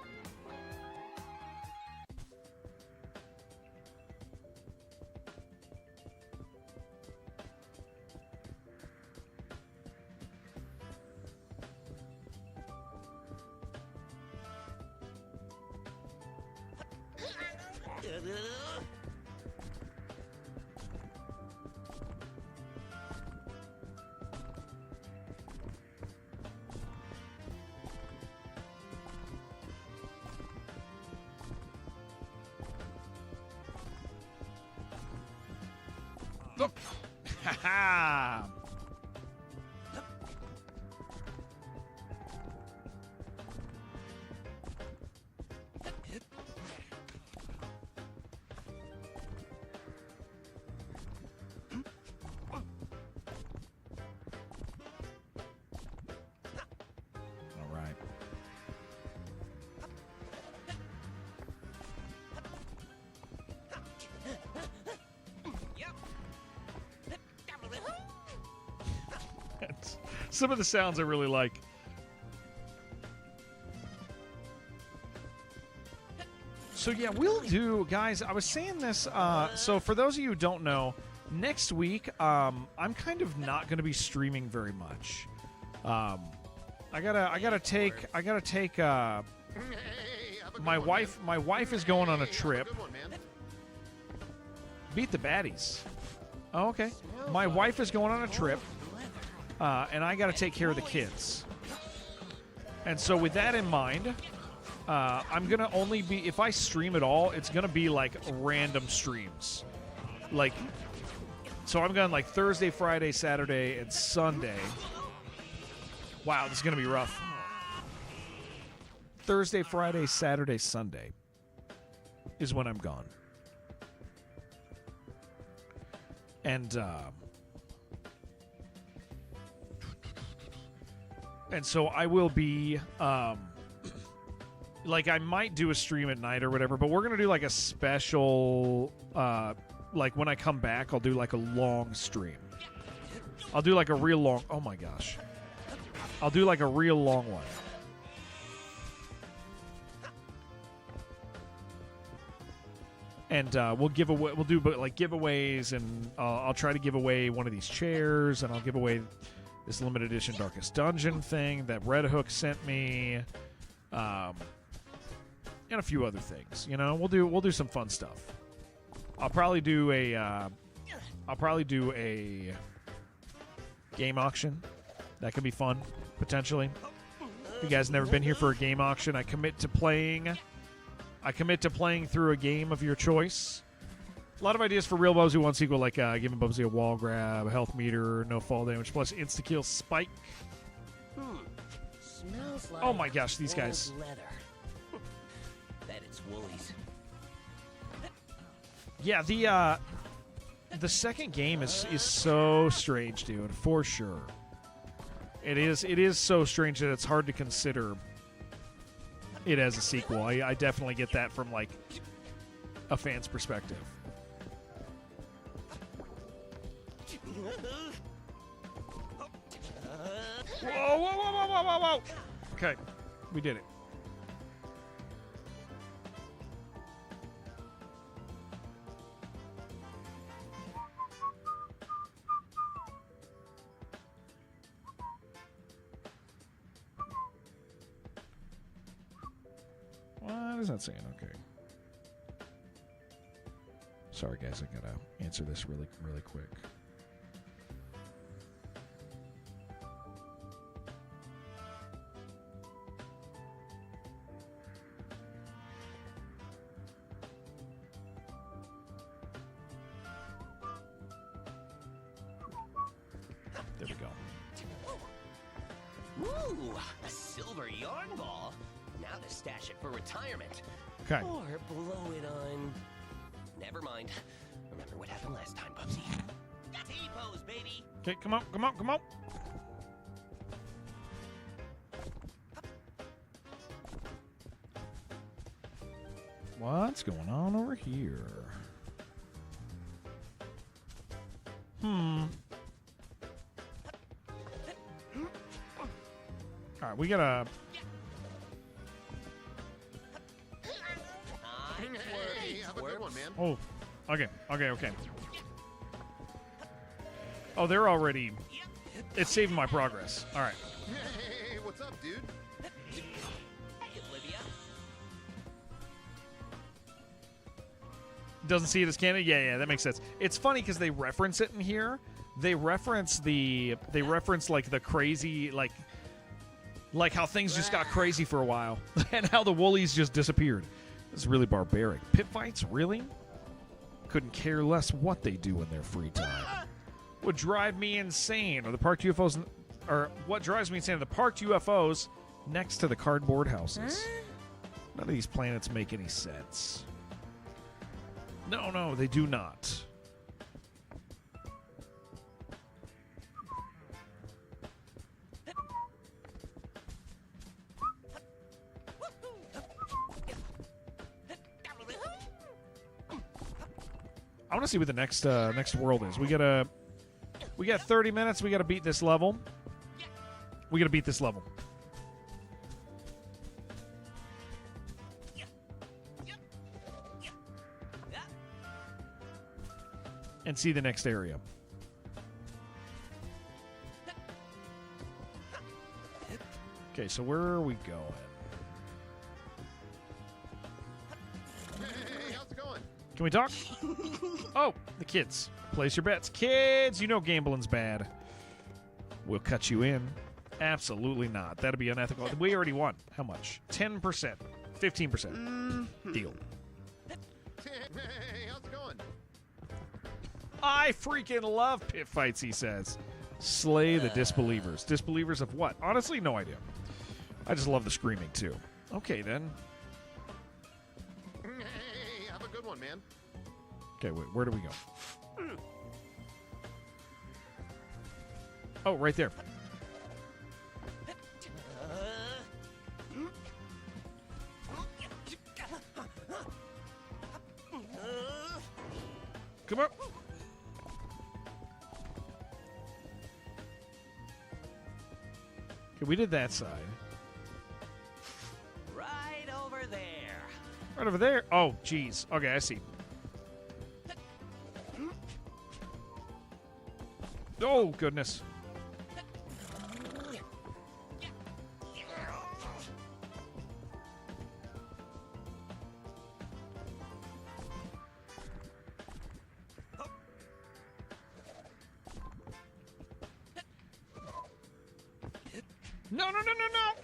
Oh. Ha ha! All right. Some of the sounds I really like. So yeah, we'll do, guys. I was saying this. So for those of you who don't know, next week I'm kind of not going to be streaming very much. I gotta take. My wife is going on a trip. Beat the baddies. Oh, okay. My wife is going on a trip. And I got to take care of the kids. And so with that in mind, I'm going to only be, if I stream at all, it's going to be like random streams. Like, so I'm going like Thursday, Friday, Saturday, and Sunday. Wow, this is going to be rough. Thursday, Friday, Saturday, Sunday is when I'm gone. And so I will be, like, I might do a stream at night or whatever, but we're going to do, like, a special, like, when I come back, I'll do, like, a long stream. I'll do, like, a real long, oh, my gosh. I'll do, like, a real long one. And we'll do, like, giveaways, and I'll try to give away one of these chairs, and I'll give away this limited edition Darkest Dungeon thing that Red Hook sent me, and a few other things. You know, we'll do some fun stuff. I'll probably do a game auction. That could be fun potentially. If you guys never been here for a game auction, I commit to playing through a game of your choice. A lot of ideas for real Bubsy 1 sequel, like giving Bubsy a wall grab, a health meter, no fall damage, plus insta-kill spike. Smells like Oh my gosh, these guys. old leather. Bet it's Woolies. Yeah, the second game is so strange, dude, for sure. It is so strange that it's hard to consider it as a sequel. I definitely get that from, like, a fan's perspective. Whoa. Okay, we did it. What is that saying? Okay. Sorry, guys. I gotta answer this really, really quick. There we go. Ooh, a silver yarn ball. Now to stash it for retirement. Okay. Or blow it on... Never mind. Remember what happened last time, Bubsy. T-pose, baby! Okay, come on, come on, come on. What's going on over here? All right, we gotta... Hey, have a good one, man. Oh, okay, okay, okay. Oh, they're already... It's saving my progress. All right. Hey, what's up, dude? Hey, Olivia. Doesn't see it as canon? Yeah, that makes sense. It's funny because they reference it in here. They reference like the crazy, like how things just got crazy for a while and how the woolies just disappeared. It's really barbaric. Pit fights, really? Couldn't care less what they do in their free time. Would drive me insane. Or the parked UFOs, or what drives me insane are the parked UFOs next to the cardboard houses. None of these planets make any sense. No, they do not. I want to see what the next world is. We got 30 minutes. We got to beat this level. We got to beat this level. And see the next area. Okay, so where are we going? Hey, how's it going? Can we talk? Oh, the kids. Place your bets. Kids, you know gambling's bad. We'll cut you in. Absolutely not. That'd be unethical. We already won. How much? 10%. 15%. Deal. Hey, how's it going? I freaking love pit fights, he says. Slay the disbelievers. Disbelievers of what? Honestly, no idea. I just love the screaming, too. Okay, then. Hey, have a good one, man. Okay, wait. Where do we go? Oh, right there. Come on. Okay, we did that side. Right over there. Right over there. Oh, geez. Okay, I see. Oh, goodness. No, no, no, no, no!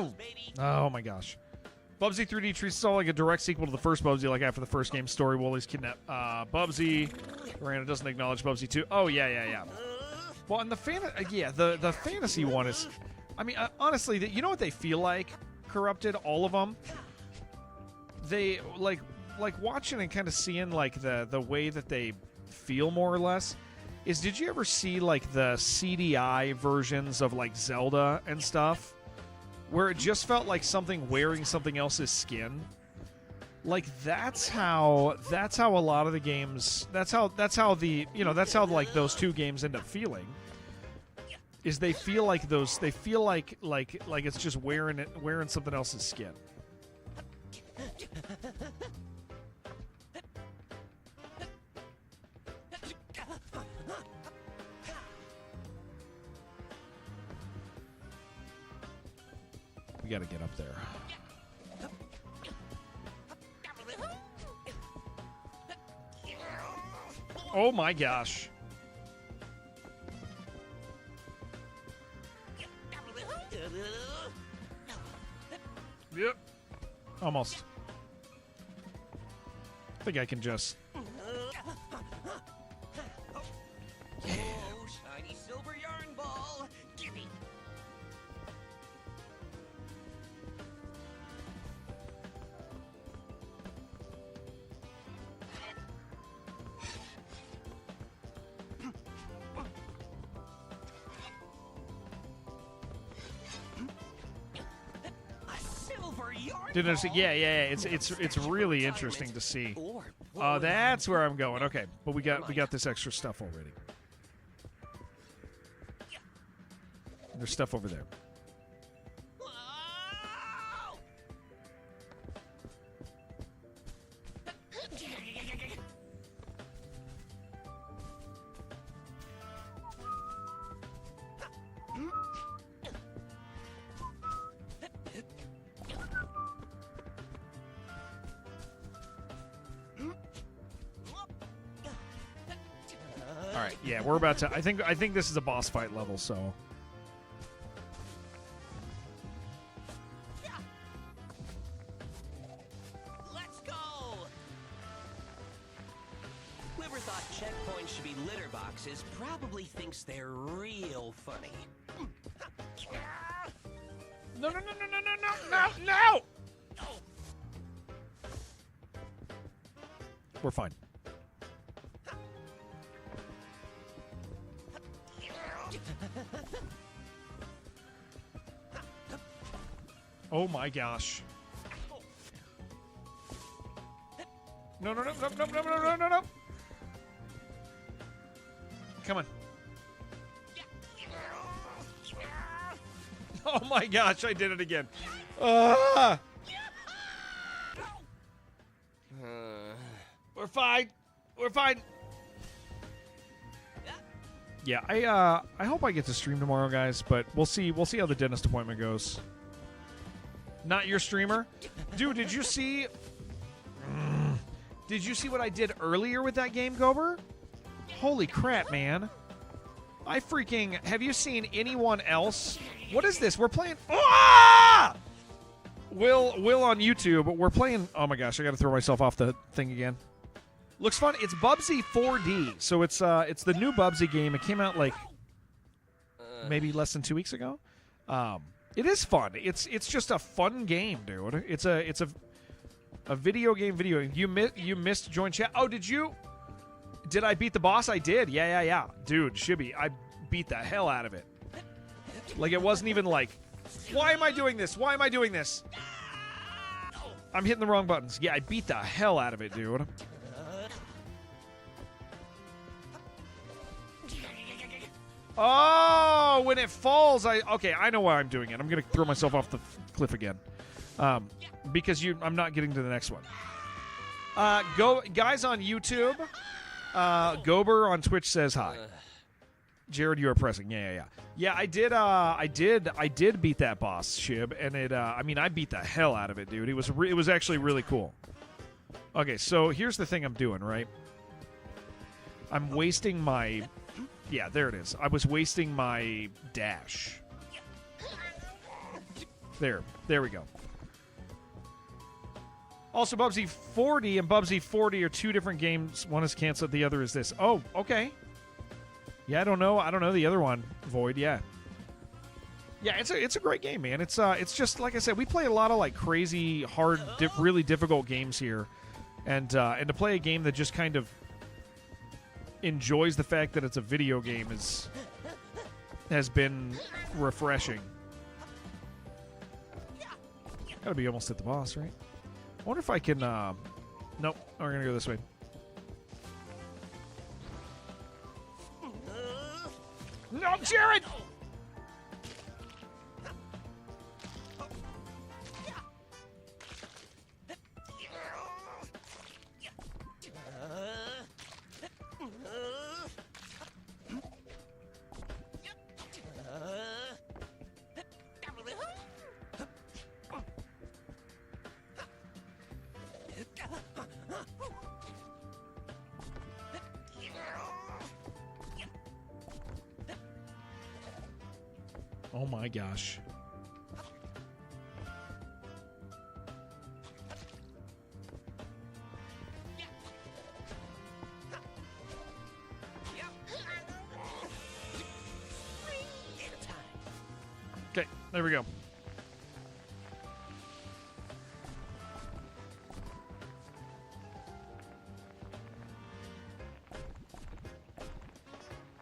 No! Baby. Oh, my gosh. Bubsy 3D treats us all like a direct sequel to the first Bubsy, like after the first game story, Woolies kidnap Bubsy. Miranda doesn't acknowledge Bubsy 2. Oh, yeah. Well, and the fantasy one is... I mean, honestly, you know what they feel like? Corrupted, all of them? They, like watching and kind of seeing, like, the way that they feel, more or less, is did you ever see, like, the CDI versions of, like, Zelda and stuff? Where it just felt like something wearing something else's skin. Like that's how a lot of the games. That's how like those two games end up feeling. Is they feel like those. They feel like it's just wearing something else's skin. We got to get up there. Oh my gosh. Yep. Almost. I think I can just... Oh, shiny silver yarn ball. Gimme. A silver yarn Didn't ball? yeah. It's really interesting to see. Or That's where I'm going. Okay, but we got this extra stuff already. There's stuff over there. Whoa! All right, yeah, we're about to. I think this is a boss fight level, so. Let's go! Whoever thought checkpoints should be litter boxes probably thinks they're real funny. No! We're fine. Oh my gosh. No. Come on. Oh my gosh, I did it again. Ah! We're fine. We're fine. Yeah, I hope I get to stream tomorrow, guys, but we'll see how the dentist appointment goes. Not your streamer? Dude, did you see what I did earlier with that game, Gober? Holy crap, man. I freaking... Have you seen anyone else? What is this? We're playing... Ah! Will on YouTube, we're playing... Oh my gosh, I gotta throw myself off the thing again. Looks fun. It's Bubsy 4D. So it's the new Bubsy game. It came out like maybe less than 2 weeks ago. It is fun. It's just a fun game, dude. It's a video game. You missed join chat. Oh, did you? Did I beat the boss? I did. Yeah. Dude, Shibby, I beat the hell out of it. Like, it wasn't even like, why am I doing this? Why am I doing this? I'm hitting the wrong buttons. Yeah, I beat the hell out of it, dude. Oh, when it falls, okay, I know why I'm doing it. I'm going to throw myself off the cliff again. Because I'm not getting to the next one. Guys on YouTube, Gober on Twitch says hi. Jared, you are pressing. Yeah. Yeah, I did beat that boss, Shib, and I beat the hell out of it, dude. It was actually really cool. Okay, so here's the thing I'm doing, right? I'm wasting my... Yeah, there it is. I was wasting my dash. There we go. Also, Bubsy 40 and Bubsy 40 are two different games. One is canceled, the other is this. Oh, okay. Yeah, I don't know the other one. Void, yeah. Yeah, it's a great game, man. It's just like I said, we play a lot of like crazy, hard, really difficult games here, and to play a game that just kind of enjoys the fact that it's a video game has been refreshing. Gotta be almost at the boss, right? I wonder if I can. Nope, we're gonna go this way. No, Jared! Oh my gosh. Okay, there we go.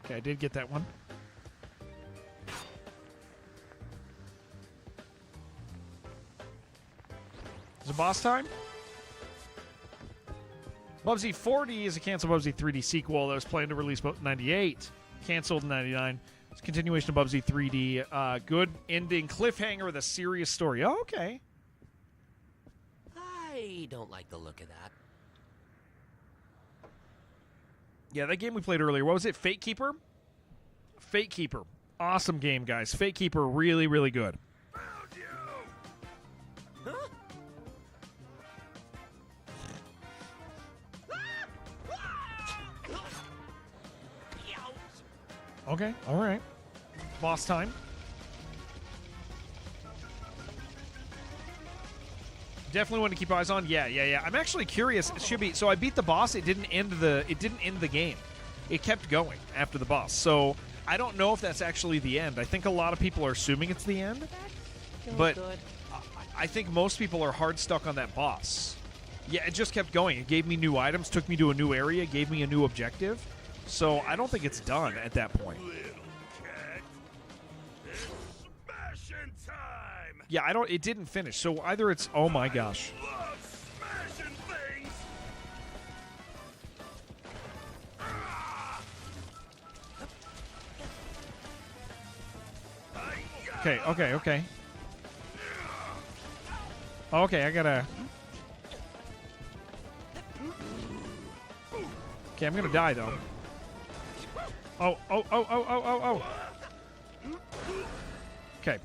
Okay, I did get that one. Is it boss time? Bubsy 4D is a canceled Bubsy 3D sequel that was planned to release in 98, canceled in 99. It's a continuation of Bubsy 3D. Good ending, cliffhanger with a serious story. Oh, okay. I don't like the look of that. Yeah, that game we played earlier. What was it? Fate Keeper? Fate Keeper. Awesome game, guys. Fate Keeper, really, really good. Okay, all right. Boss time. Definitely one to keep eyes on. Yeah. I'm actually curious. It should be. So I beat the boss. It didn't end the game. It kept going after the boss. So I don't know if that's actually the end. I think a lot of people are assuming it's the end. But I think most people are hard stuck on that boss. Yeah, it just kept going. It gave me new items, took me to a new area, gave me a new objective. So I don't think it's done at that point. Yeah, it didn't finish. So either it's, oh my gosh. Okay. Okay, I gotta... Okay, I'm gonna die, though. Oh. Okay.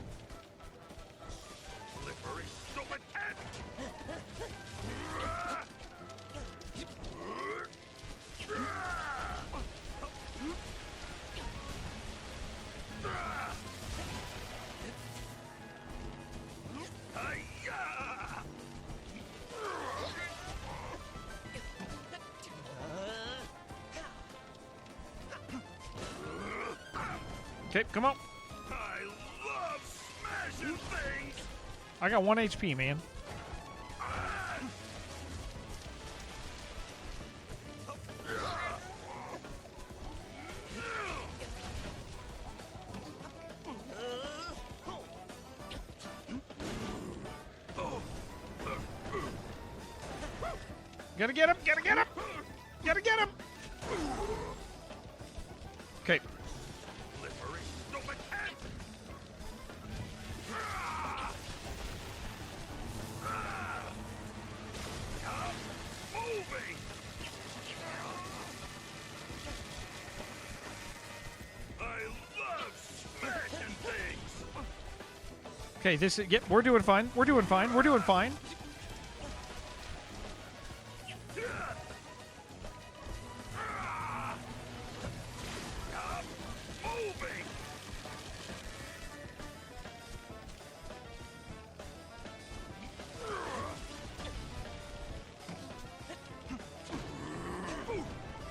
Okay, come on. I love smashing things. I got 1 HP, man. Gotta get him! Gotta get him! Gotta get him! Okay. Okay, this is, we're doing fine. We're doing fine. We're doing fine.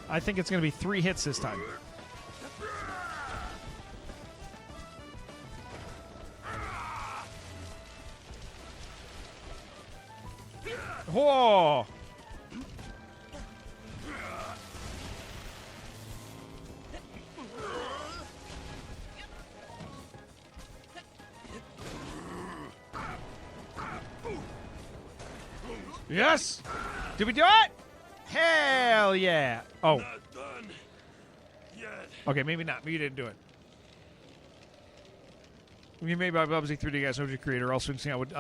I think it's going to be 3 hits this time. Whoa! Yes! Did we do it? Hell yeah! Oh. Not done yet. Okay, maybe not. Maybe you didn't do it. We made by Bubsy 3D guys, OG creator. Also, seeing I would.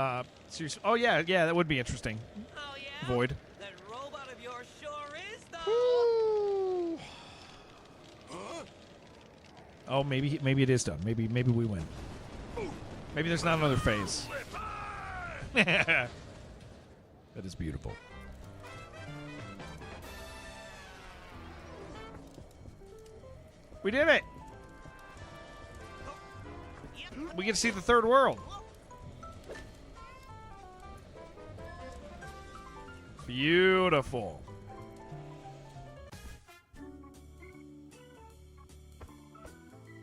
Seriously. Oh yeah, that would be interesting. Oh yeah. Void. That robot of yours sure is Woo. though. Oh, maybe it is done. Maybe we win. Maybe there's not another phase. That is beautiful. We did it. We get to see the third world. Beautiful.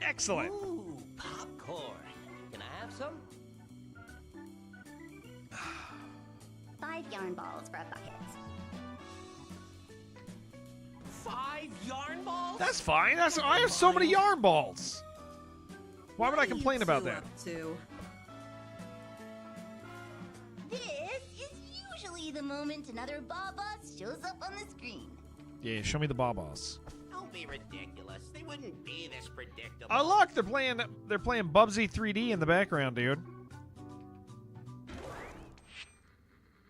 Excellent. Ooh, popcorn. Can I have some? 5 yarn balls for a bucket. 5 yarn balls? That's fine. I have so many yarn balls. Why would I complain about that? This is usually the moment another Boss shows up on the screen. Yeah, show me the Babas. Don't be ridiculous. They wouldn't be this predictable. Oh look, they're playing Bubsy 3D in the background, dude.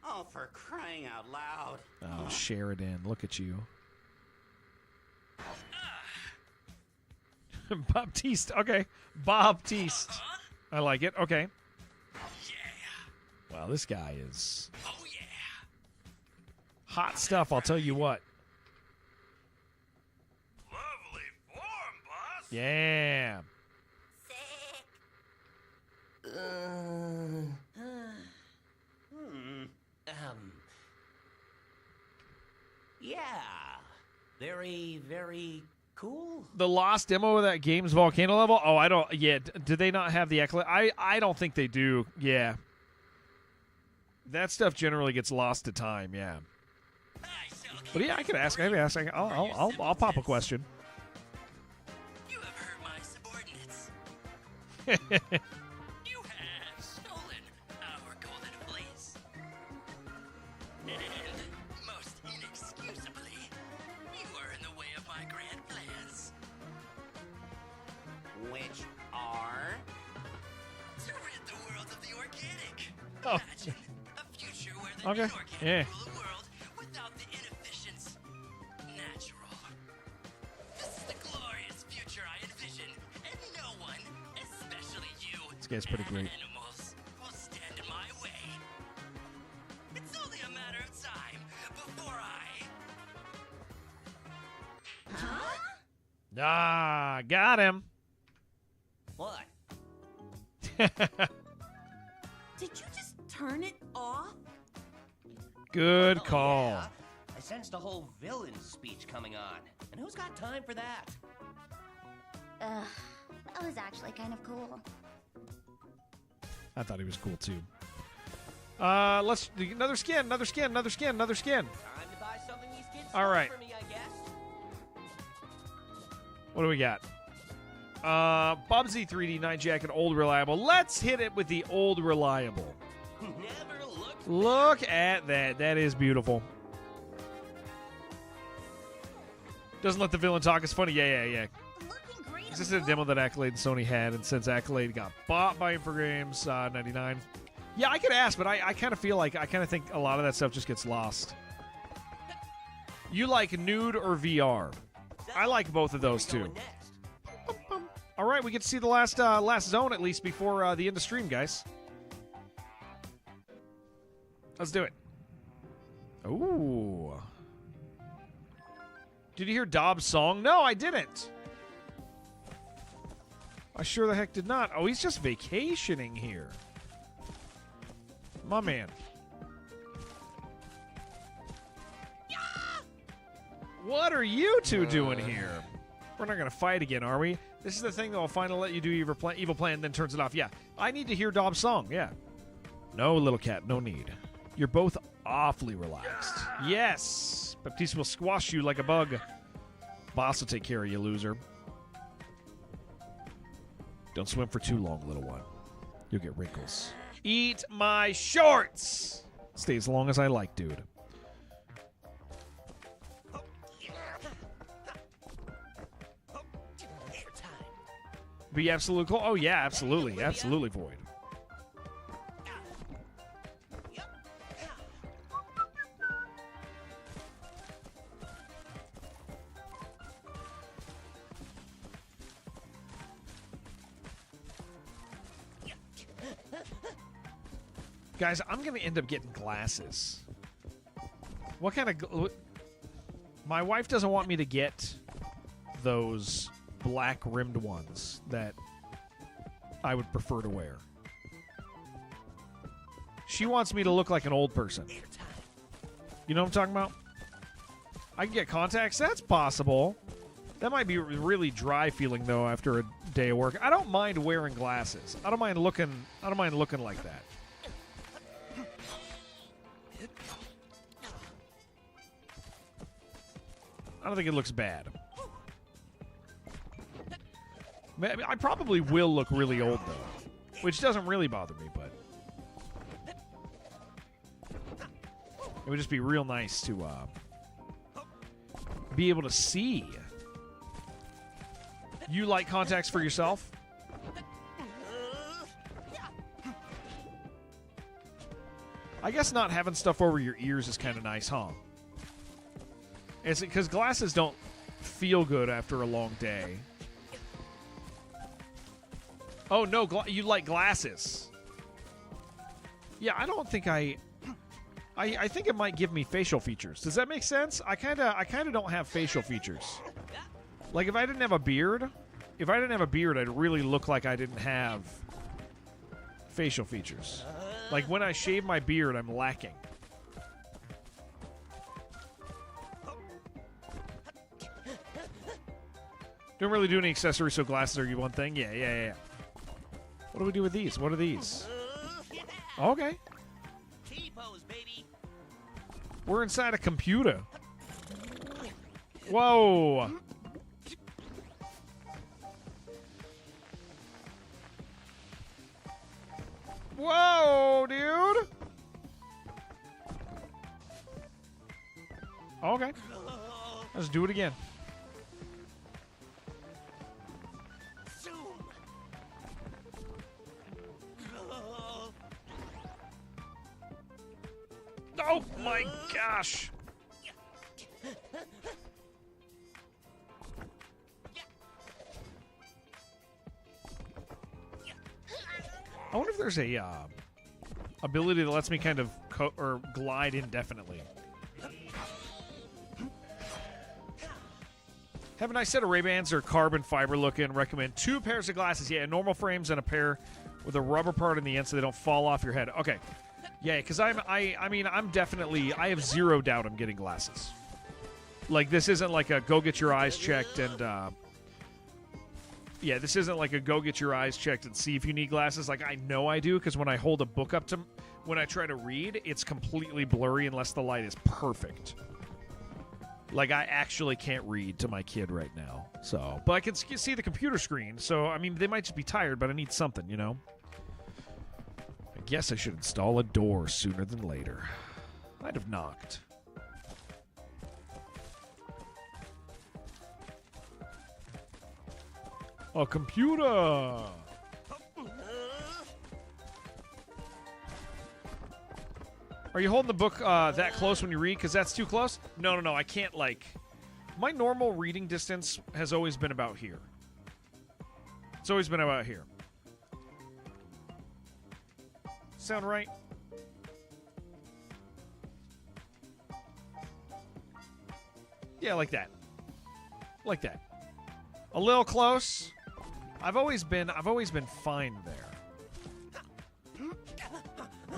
Oh, for crying out loud. Oh, Sheridan, look at you. Baptiste, okay. Baptiste. I like it, okay. Wow, this guy is hot stuff, I'll tell you what. Lovely form, boss. Yeah. Yeah. Very, very cool. The lost demo of that game's volcano level? Oh, I don't... Yeah, do they not have the accolade? I don't think they do. Yeah. That stuff generally gets lost to time, yeah. But yeah, I could ask. I'll pop a question. You have hurt my subordinates. You have stolen our golden fleece. And most inexcusably, you are in the way of my grand plans. Which are? To rid the world of the organic. Oh. Imagine a future where the Okay, inorganic yeah. rule the world without the inefficient natural. This is the glorious future I envision, and no one, especially you, This guy's pretty great. animals, will stand in my way. It's only a matter of time before I... Ah, got him. What? Did you just turn it off? Good Oh, call. yeah. I sensed a whole villain speech coming on. And who's got time for that? That was actually kind of cool. I thought he was cool too. Let's do another skin. Time to buy something these kids All right. for me, I guess. What do we got? Bubsy 3D, Night Jacket, Old Reliable. Let's hit it with the Old Reliable. Never looked Look at that. That is beautiful. Doesn't let the villain talk. It's funny. Yeah. Looking great. This is a demo that Accolade and Sony had, and since Accolade got bought by Infogrames 99. Yeah, I could ask, but I kind of feel like I kind of think a lot of that stuff just gets lost. You like nude or VR? I like both of those Where we too. going next? All right, we get to see the last zone at least before the end of stream, guys. Let's do it. Ooh. Did you hear Dobbs' song? No, I didn't. I sure the heck did not. Oh, he's just vacationing here. My man. What are you two doing here? We're not going to fight again, are we? This is the thing that will finally let you do evil plan, then turns it off. Yeah, I need to hear Dobbs' song. Yeah. No, little cat, no need. You're both awfully relaxed. Yes. Baptiste will squash you like a bug. Boss will take care of you, loser. Don't swim for too long, little one. You'll get wrinkles. Eat my shorts! Stay as long as I like, dude. Be absolutely cool? Oh, yeah, absolutely. Absolutely, Void. Guys, I'm going to end up getting glasses. What kind of... My wife doesn't want me to get those black rimmed ones that I would prefer to wear. She wants me to look like an old person. You know what I'm talking about? I can get contacts. That's possible. That might be really dry feeling though after a day of work. I don't mind wearing glasses. I don't mind looking like that. I don't think it looks bad. I probably will look really old though, which doesn't really bother me, but it would just be real nice to be able to see. You like contacts for yourself? I guess not having stuff over your ears is kind of nice, huh? It's because glasses don't feel good after a long day. Oh no, you like glasses? Yeah, I don't think I think it might give me facial features. Does that make sense? I kind of don't have facial features. Like if I didn't have a beard, I'd really look like I didn't have facial features. Like when I shave my beard, I'm lacking. Don't really do any accessories, so glasses are one thing. Yeah. What do we do with these? What are these? Okay. T-pose, baby. We're inside a computer. Whoa. Whoa, dude. Okay. Let's do it again. Oh my gosh. I wonder if there's a ability that lets me kind of glide indefinitely. Have a nice set of Ray-Bans or carbon fiber looking. Recommend 2 pairs of glasses. Yeah, normal frames and a pair with a rubber part in the end so they don't fall off your head. Okay. Yeah, because I have zero doubt I'm getting glasses. Like, this isn't like a go get your eyes checked and, yeah, this isn't like a go get your eyes checked and see if you need glasses. Like, I know I do, because when I hold a book up to, when I try to read, it's completely blurry unless the light is perfect. Like, I actually can't read to my kid right now. So, but I can see the computer screen. So, I mean, they might just be tired, but I need something, you know? I guess I should install a door sooner than later. I'd have knocked. A computer! Are you holding the book that close when you read? Because that's too close? No. I can't, like... My normal reading distance has always been about here. It's always been about here. Sound right? Yeah, like that. Like that. A little close. I've always been fine there.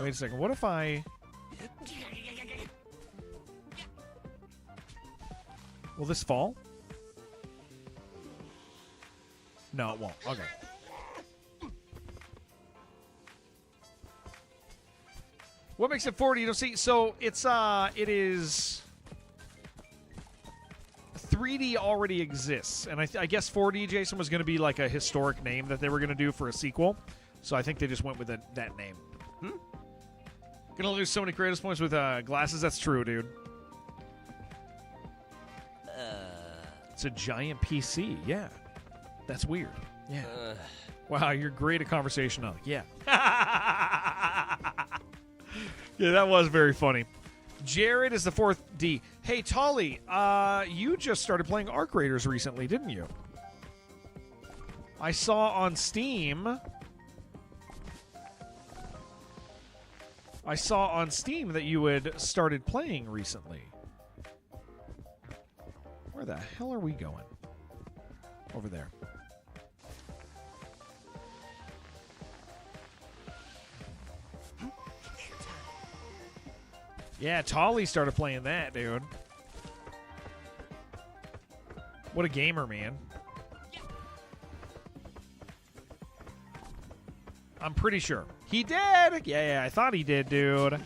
Wait a second. What if I... Will this fall? No, it won't. Okay. What makes it 40? You don't see. So it is 3D already exists, and I guess 4D, Jason, was going to be like a historic name that they were going to do for a sequel. So I think they just went with that name. Gonna lose so many creative points with glasses. That's true, dude. It's a giant PC. Yeah, that's weird. Yeah. Wow, you're great at conversation. Yeah. Yeah, that was very funny. Jared is the 4th D. Hey, Tolly, you just started playing Arc Raiders recently, didn't you? I saw on Steam... that you had started playing recently. Where the hell are we going? Over there. Yeah, Tolly started playing that, dude. What a gamer, man. I'm pretty sure. He did! Yeah, I thought he did, dude.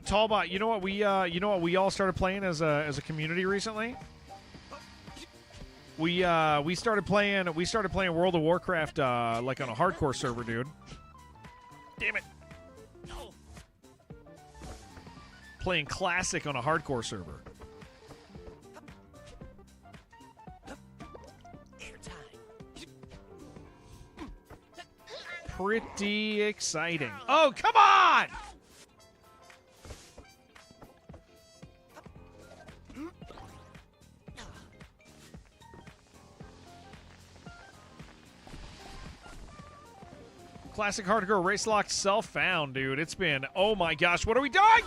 Tallbot, you know what we all started playing as a community recently? We started playing World of Warcraft like on a hardcore server, dude. Damn it. Playing classic on a hardcore server. Pretty exciting. Oh, come on! Classic hardcore race locked self-found, dude. It's been, oh my gosh, what are we doing?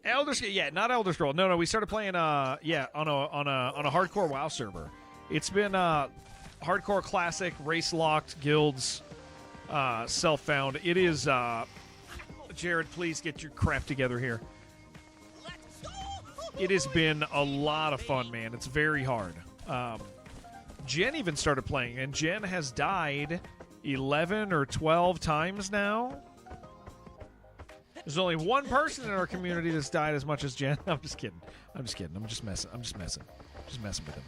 Elder Scrolls, yeah, not Elder Scrolls. No, we started playing, on a hardcore WoW server. It's been hardcore classic race locked guilds, self-found. It is, Jared, please get your crap together here. It has been a lot of fun, man. It's very hard. Jen even started playing, and Jen has died 11 or 12 times now. There's only one person in our community that's died as much as Jen. I'm just kidding. I'm just messing. Just messing with him.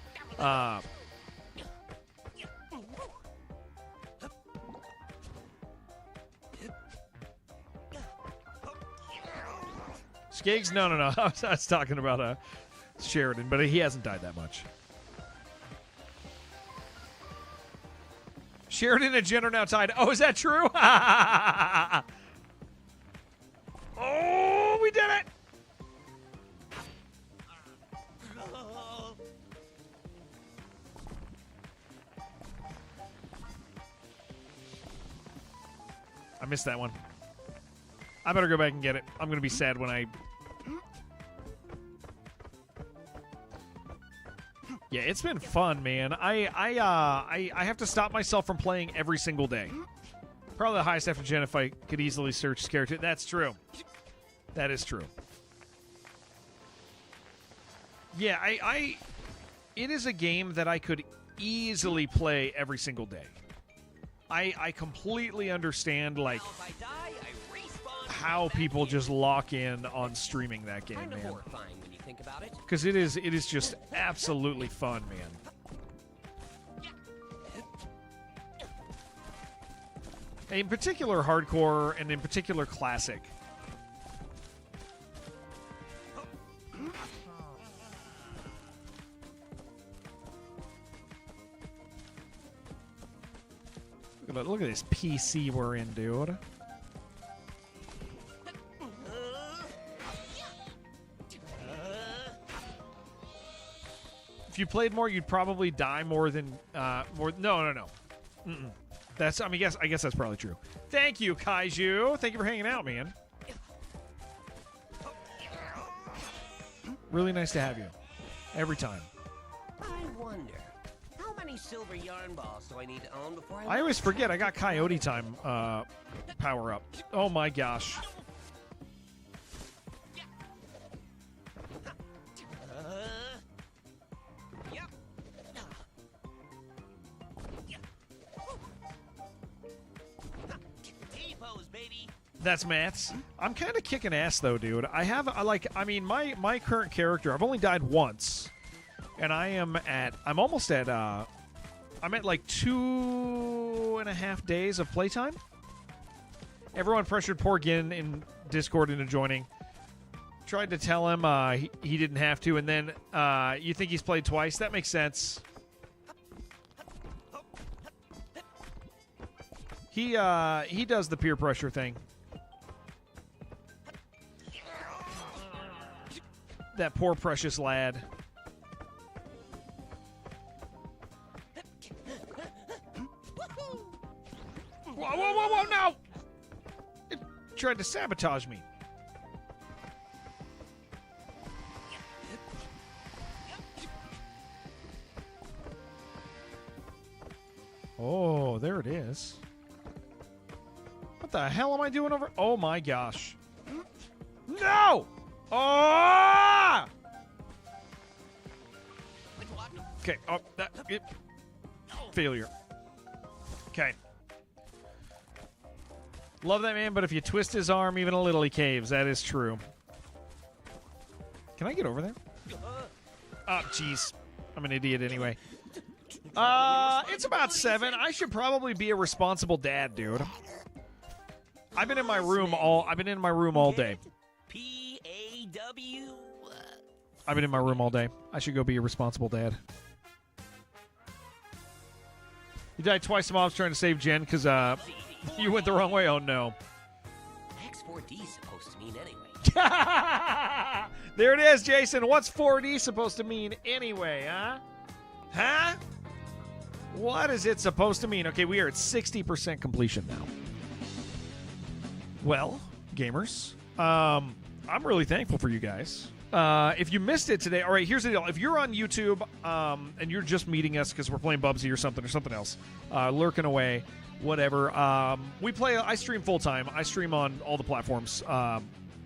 Skiggs? No. I was talking about Sheridan, but he hasn't died that much. Sheridan and Jen are now tied. Oh, is that true? Oh, we did it! I missed that one. I better go back and get it. I'm going to be sad when I... Yeah, it's been fun, man. I have to stop myself from playing every single day. Probably the highest after Jen if I could easily search his character. That's true. That is true. Yeah, it is a game that I could easily play every single day. I completely understand, like, how people just lock in on streaming that game, man. Because it is just absolutely fun, man. In particular, hardcore, and in particular, classic. Look at this PC we're in, dude. If you played more, you'd probably die more than more. No. That's. I guess that's probably true. Thank you, Kaiju. Thank you for hanging out, man. Really nice to have you. Every time. I wonder, how many silver yarn balls do I need to own before I always forget I got Coyote Time power up. Oh my gosh. That's Matt's. I'm kind of kicking ass though, dude. My current character, I've only died once. And I'm almost at I'm at like 2.5 days of playtime. Everyone pressured poor Gin in Discord into joining. Tried to tell him he didn't have to, and then you think he's played twice? That makes sense. He does the peer pressure thing. That poor precious lad. Whoa, no! It tried to sabotage me. Oh, there it is. What the hell am I doing over? Oh my gosh. No! Oh! Okay. Oh, failure. Okay. Love that man, but if you twist his arm even a little, he caves. That is true. Can I get over there? Oh, jeez. I'm an idiot anyway. It's about 7. I should probably be a responsible dad, dude. I've been in my room all day. P-A-W? I've been in my room all day. I should go be a responsible dad. You died twice. Mom's trying to save Jen because you went the wrong way. Oh no. X4D supposed to mean anyway. There it is, Jason. What's 4D supposed to mean anyway, huh? Huh? What is it supposed to mean? Okay, we are at 60% completion now. Well, gamers, I'm really thankful for you guys. If you missed it today, all right, here's the deal. If you're on YouTube and you're just meeting us because we're playing Bubsy or something else, lurking away, whatever, I stream full-time. I stream on all the platforms,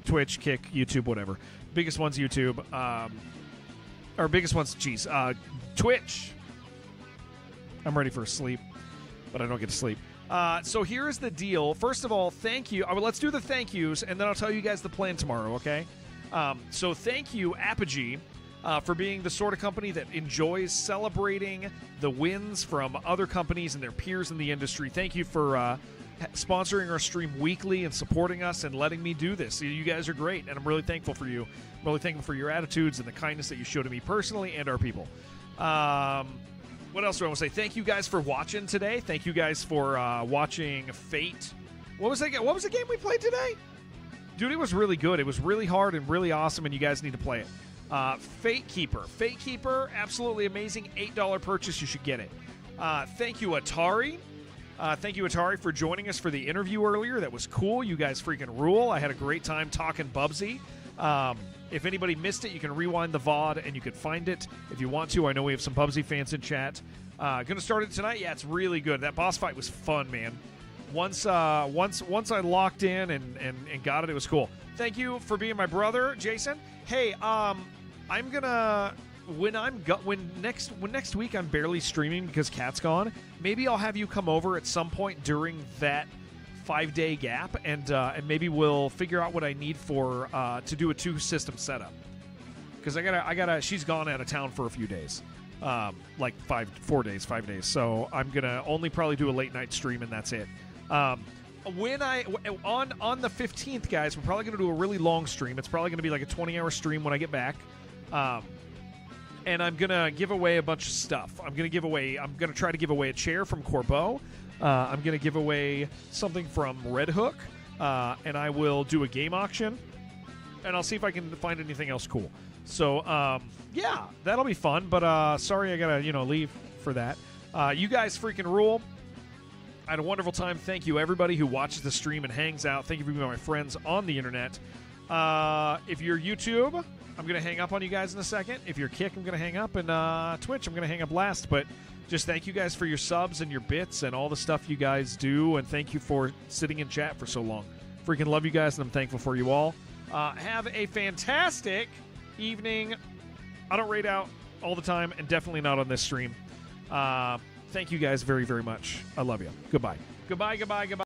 Twitch, Kick, YouTube, whatever. Biggest one's YouTube. Or biggest one's, Twitch. I'm ready for a sleep, but I don't get to sleep. So here's the deal. First of all, thank you. Let's do the thank yous, and then I'll tell you guys the plan tomorrow, okay? So thank you, Apogee, for being the sort of company that enjoys celebrating the wins from other companies and their peers in the industry. Thank you for sponsoring our stream weekly and supporting us and letting me do this. You guys are great, and I'm really thankful for you. I'm really thankful for your attitudes and the kindness that you show to me personally and our people. What else do I want to say? Thank you guys for watching today. Thank you guys for watching Fate. What was the game we played today? Dude, it was really good. It was really hard and really awesome, and you guys need to play it. Fate Keeper. Fate Keeper, absolutely amazing. $8 purchase. You should get it. Thank you, Atari. Thank you, Atari, for joining us for the interview earlier. That was cool. You guys freaking rule. I had a great time talking Bubsy. If anybody missed it, you can rewind the VOD and you can find it if you want to. I know we have some Bubsy fans in chat. Gonna start it tonight. Yeah, it's really good. That boss fight was fun, man. Once I locked in and got it, it was cool. Thank you for being my brother, Jason. Hey, I'm gonna when next week I'm barely streaming because Cat's gone. Maybe I'll have you come over at some point during that 5-day gap, and maybe we'll figure out what I need for to do a 2-system setup. Because I gotta. She's gone out of town for a few days, like 5 days. So I'm gonna only probably do a late night stream, and that's it. When on the 15th, guys, we're probably gonna do a really long stream. It's probably gonna be like a 20-hour stream when I get back. And I'm gonna give away a bunch of stuff. I'm gonna try to give away a chair from Corbeau. I'm gonna give away something from Red Hook, and I will do a game auction, and I'll see if I can find anything else cool. So yeah, that'll be fun. But sorry, I gotta leave for that. You guys freaking rule. I had a wonderful time. Thank you, everybody who watches the stream and hangs out. Thank you for being my friends on the internet. If you're YouTube, I'm going to hang up on you guys in a second. If you're Kick, I'm going to hang up. And Twitch, I'm going to hang up last. But just thank you guys for your subs and your bits and all the stuff you guys do. And thank you for sitting in chat for so long. Freaking love you guys, and I'm thankful for you all. Have a fantastic evening. I don't raid out all the time, and definitely not on this stream. Thank you guys very, very much. I love you. Goodbye. Goodbye, goodbye, goodbye.